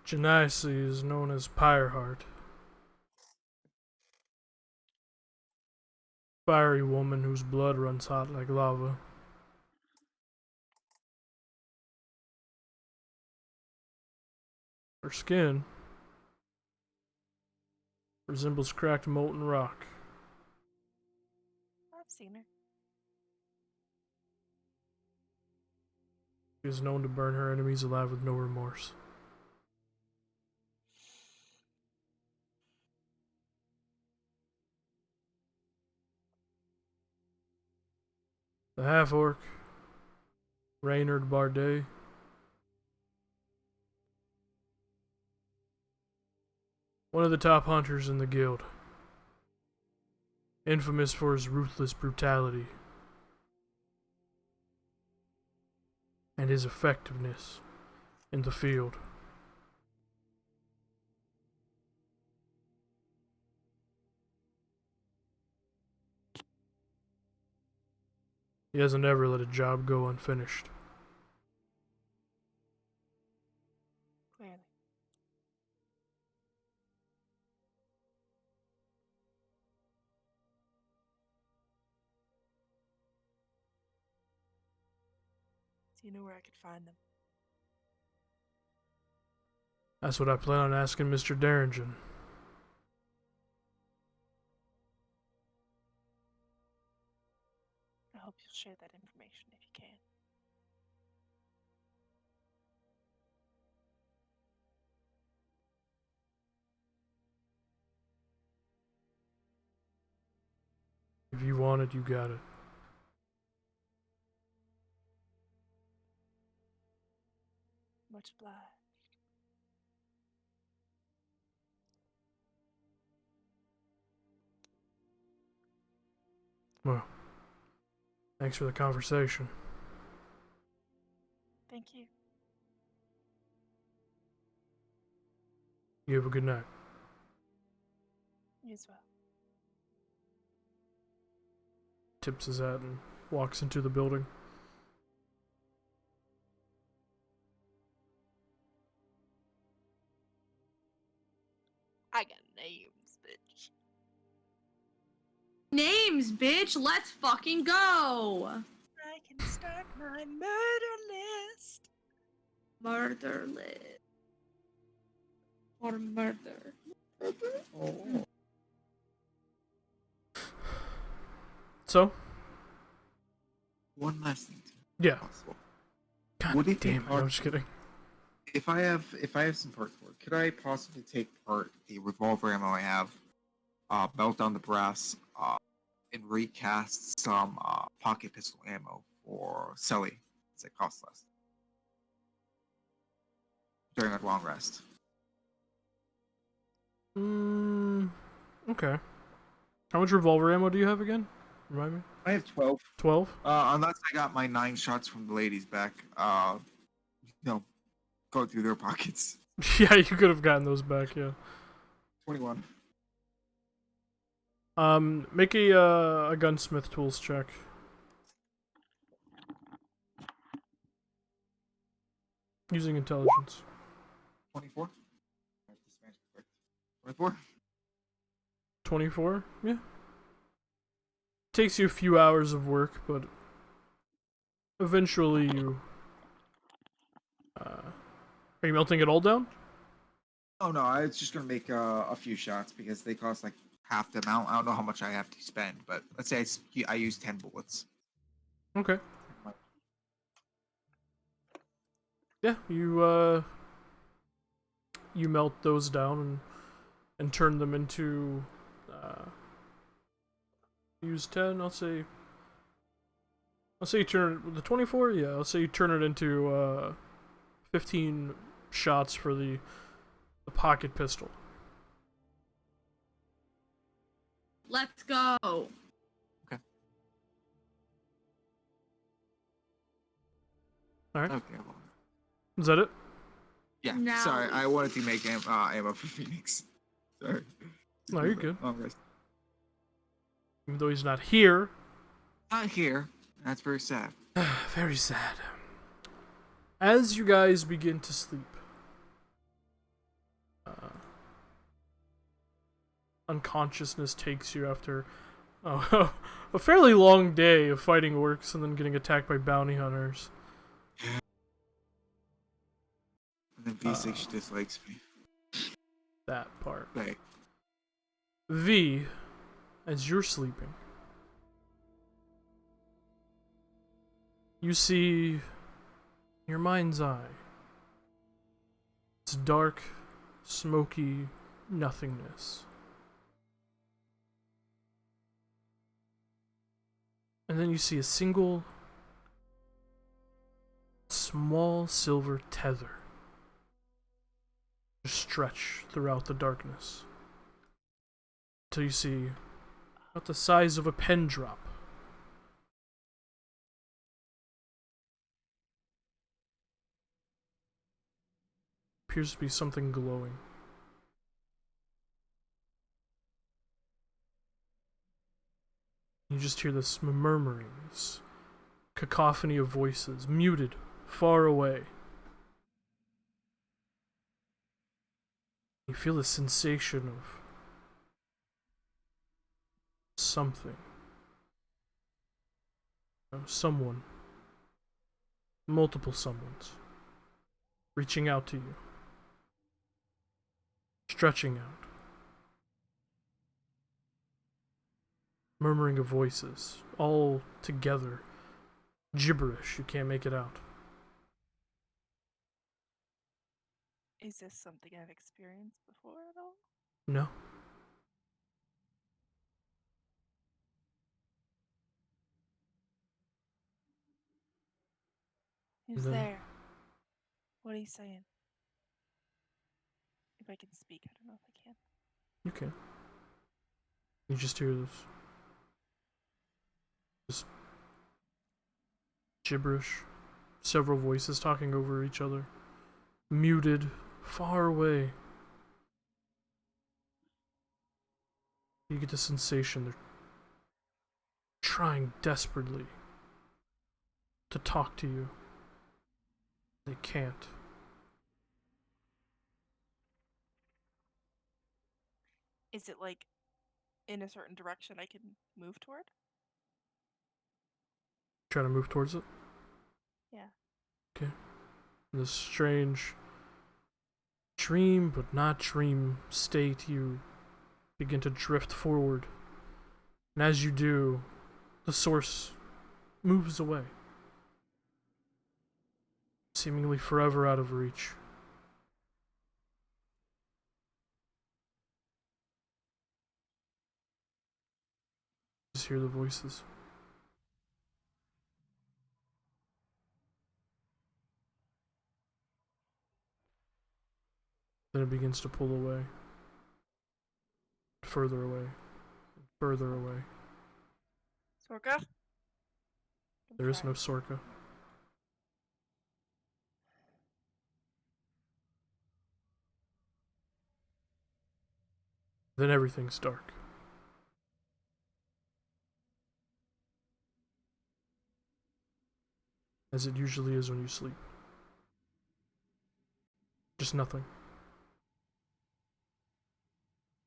Speaker 2: Genasi is known as Pyreheart. Fiery woman whose blood runs hot like lava. Her skin resembles cracked molten rock.
Speaker 5: I've seen her.
Speaker 2: She is known to burn her enemies alive with no remorse. The half-orc, Reynard Bardet, one of the top hunters in the guild, infamous for his ruthless brutality and his effectiveness in the field. He hasn't ever let a job go unfinished.
Speaker 5: Clearly. Do you know where I could find them?
Speaker 2: That's what I plan on asking Mr. Derringen.
Speaker 5: I hope you'll share that information if you can.
Speaker 2: If you want it, you got it.
Speaker 5: Much obliged.
Speaker 2: Well, thanks for the conversation.
Speaker 5: Thank you.
Speaker 2: You have a good night.
Speaker 5: You as well.
Speaker 2: Tips his hat and walks into the building.
Speaker 5: I got names, bitch.
Speaker 3: Names, bitch. Let's fucking go.
Speaker 5: I can start my murder list.
Speaker 3: Murder list. Or murder.
Speaker 1: Oh.
Speaker 2: So?
Speaker 1: One last thing.
Speaker 2: Yeah.
Speaker 1: Possible.
Speaker 2: God
Speaker 1: Would it
Speaker 2: damn
Speaker 1: be
Speaker 2: it.
Speaker 1: hard-
Speaker 2: I'm just kidding.
Speaker 1: If I have some parts for it, could I possibly take part the revolver ammo I have, melt down the brass, and recast some pocket pistol ammo for Selly, as it costs less during a long rest?
Speaker 2: Okay. How much revolver ammo do you have again? Remind me?
Speaker 1: I have 12.
Speaker 2: 12?
Speaker 1: Unless I got my 9 shots from the ladies back. Go through their pockets.
Speaker 2: Yeah, you could have gotten those back, yeah.
Speaker 1: 21.
Speaker 2: Make a gunsmith tools check. Using intelligence.
Speaker 1: 24. 24.
Speaker 2: 24? Yeah. Takes you a few hours of work, but eventually you... Are you melting it all down?
Speaker 1: Oh no, I was just gonna make a few shots because they cost like half the amount. I don't know how much I have to spend, but let's say I use 10 bullets.
Speaker 2: Okay. Yeah, you melt those down and turn them into use 10. I'll say you turn the 24. Yeah, I'll say you turn it into 15 shots for the pocket pistol.
Speaker 3: Let's go.
Speaker 1: Okay.
Speaker 2: All right.
Speaker 1: Okay. Well,
Speaker 2: Is that it?
Speaker 1: yeah.
Speaker 3: Now
Speaker 1: Sorry,
Speaker 3: we
Speaker 1: I wanted to make ammo for Phoenix. Sorry.
Speaker 2: No, you're good.
Speaker 1: Long rest.
Speaker 2: Even though he's not here.
Speaker 1: Not here. That's very sad.
Speaker 2: Very sad. As you guys begin to sleep, unconsciousness takes you after a fairly long day of fighting orcs and then getting attacked by bounty hunters.
Speaker 1: And then V6 dislikes me.
Speaker 2: That part.
Speaker 1: Okay.
Speaker 2: V, as you're sleeping, you see in your mind's eye, it's dark, smoky nothingness. And then you see a single small silver tether just stretch throughout the darkness until you see about the size of a pen drop. Appears to be something glowing. You just hear this murmuring, this cacophony of voices, muted, far away. You feel a sensation of something. Someone. Multiple someones. Reaching out to you. Stretching out. Murmuring of voices. All together. Gibberish. You can't make it out.
Speaker 5: Is this something I've experienced before at all?
Speaker 2: No.
Speaker 5: Who's
Speaker 2: No.
Speaker 5: there? What are you saying? If I can speak, I don't know if I can.
Speaker 2: You can. You just hear this gibberish. Several voices talking over each other. Muted. Far away. You get the sensation they're trying desperately to talk to you. They can't.
Speaker 5: Is it like in a certain direction I can move toward?
Speaker 2: Trying to move towards it?
Speaker 5: Yeah.
Speaker 2: Okay. In this strange dream, but not dream state, you begin to drift forward. And as you do, the source moves away. Seemingly forever out of reach. Just hear the voices. Then it begins to pull away. Further away. Further away.
Speaker 5: Sorka?
Speaker 2: There is no Sorka. Then everything's dark. As it usually is when you sleep. Just nothing.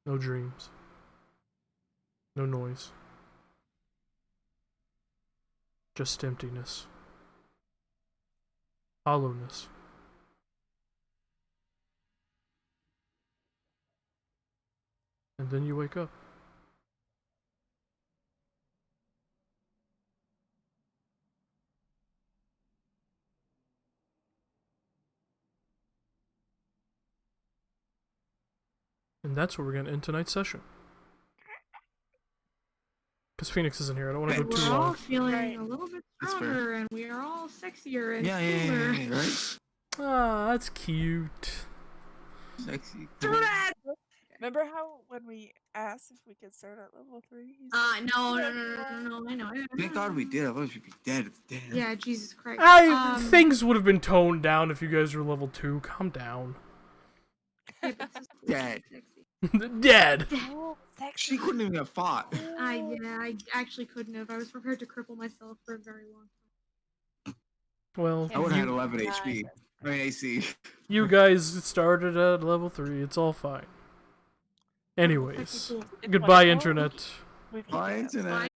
Speaker 2: No dreams. No noise. Just emptiness. Hollowness. And then you wake up. And that's where we're going to end tonight's session. Because Phoenix isn't here. I don't want to
Speaker 1: Okay.
Speaker 2: go too
Speaker 3: We're all
Speaker 2: long.
Speaker 3: feeling
Speaker 5: Right.
Speaker 3: a little bit
Speaker 1: That's fair.
Speaker 3: stronger, and we are all sexier and
Speaker 1: Yeah,
Speaker 3: cooler.
Speaker 1: right?
Speaker 2: Ah, that's cute.
Speaker 1: Sexy.
Speaker 3: Do that!
Speaker 5: Remember how when we asked if we could start at level 3? you
Speaker 3: No,
Speaker 5: said
Speaker 3: I know.
Speaker 1: Thank God we did. Otherwise we'd be dead. Damn.
Speaker 3: Yeah, Jesus Christ.
Speaker 2: Things would have been toned down if you guys were level 2. Calm down.
Speaker 3: Yeah, but this is
Speaker 1: Dead.
Speaker 3: sexy.
Speaker 2: Dead.
Speaker 5: Oh, sexy.
Speaker 1: She couldn't even have fought.
Speaker 3: I actually couldn't have. I was prepared to cripple myself for a very long time.
Speaker 2: Well,
Speaker 1: I would have had
Speaker 2: you,
Speaker 1: 11 HP. I mean AC.
Speaker 2: you guys started at level 3. It's all fine. Anyways,
Speaker 5: It's
Speaker 2: goodbye,
Speaker 5: wonderful.
Speaker 2: internet.
Speaker 5: We've
Speaker 1: Bye,
Speaker 5: hit it.
Speaker 1: internet.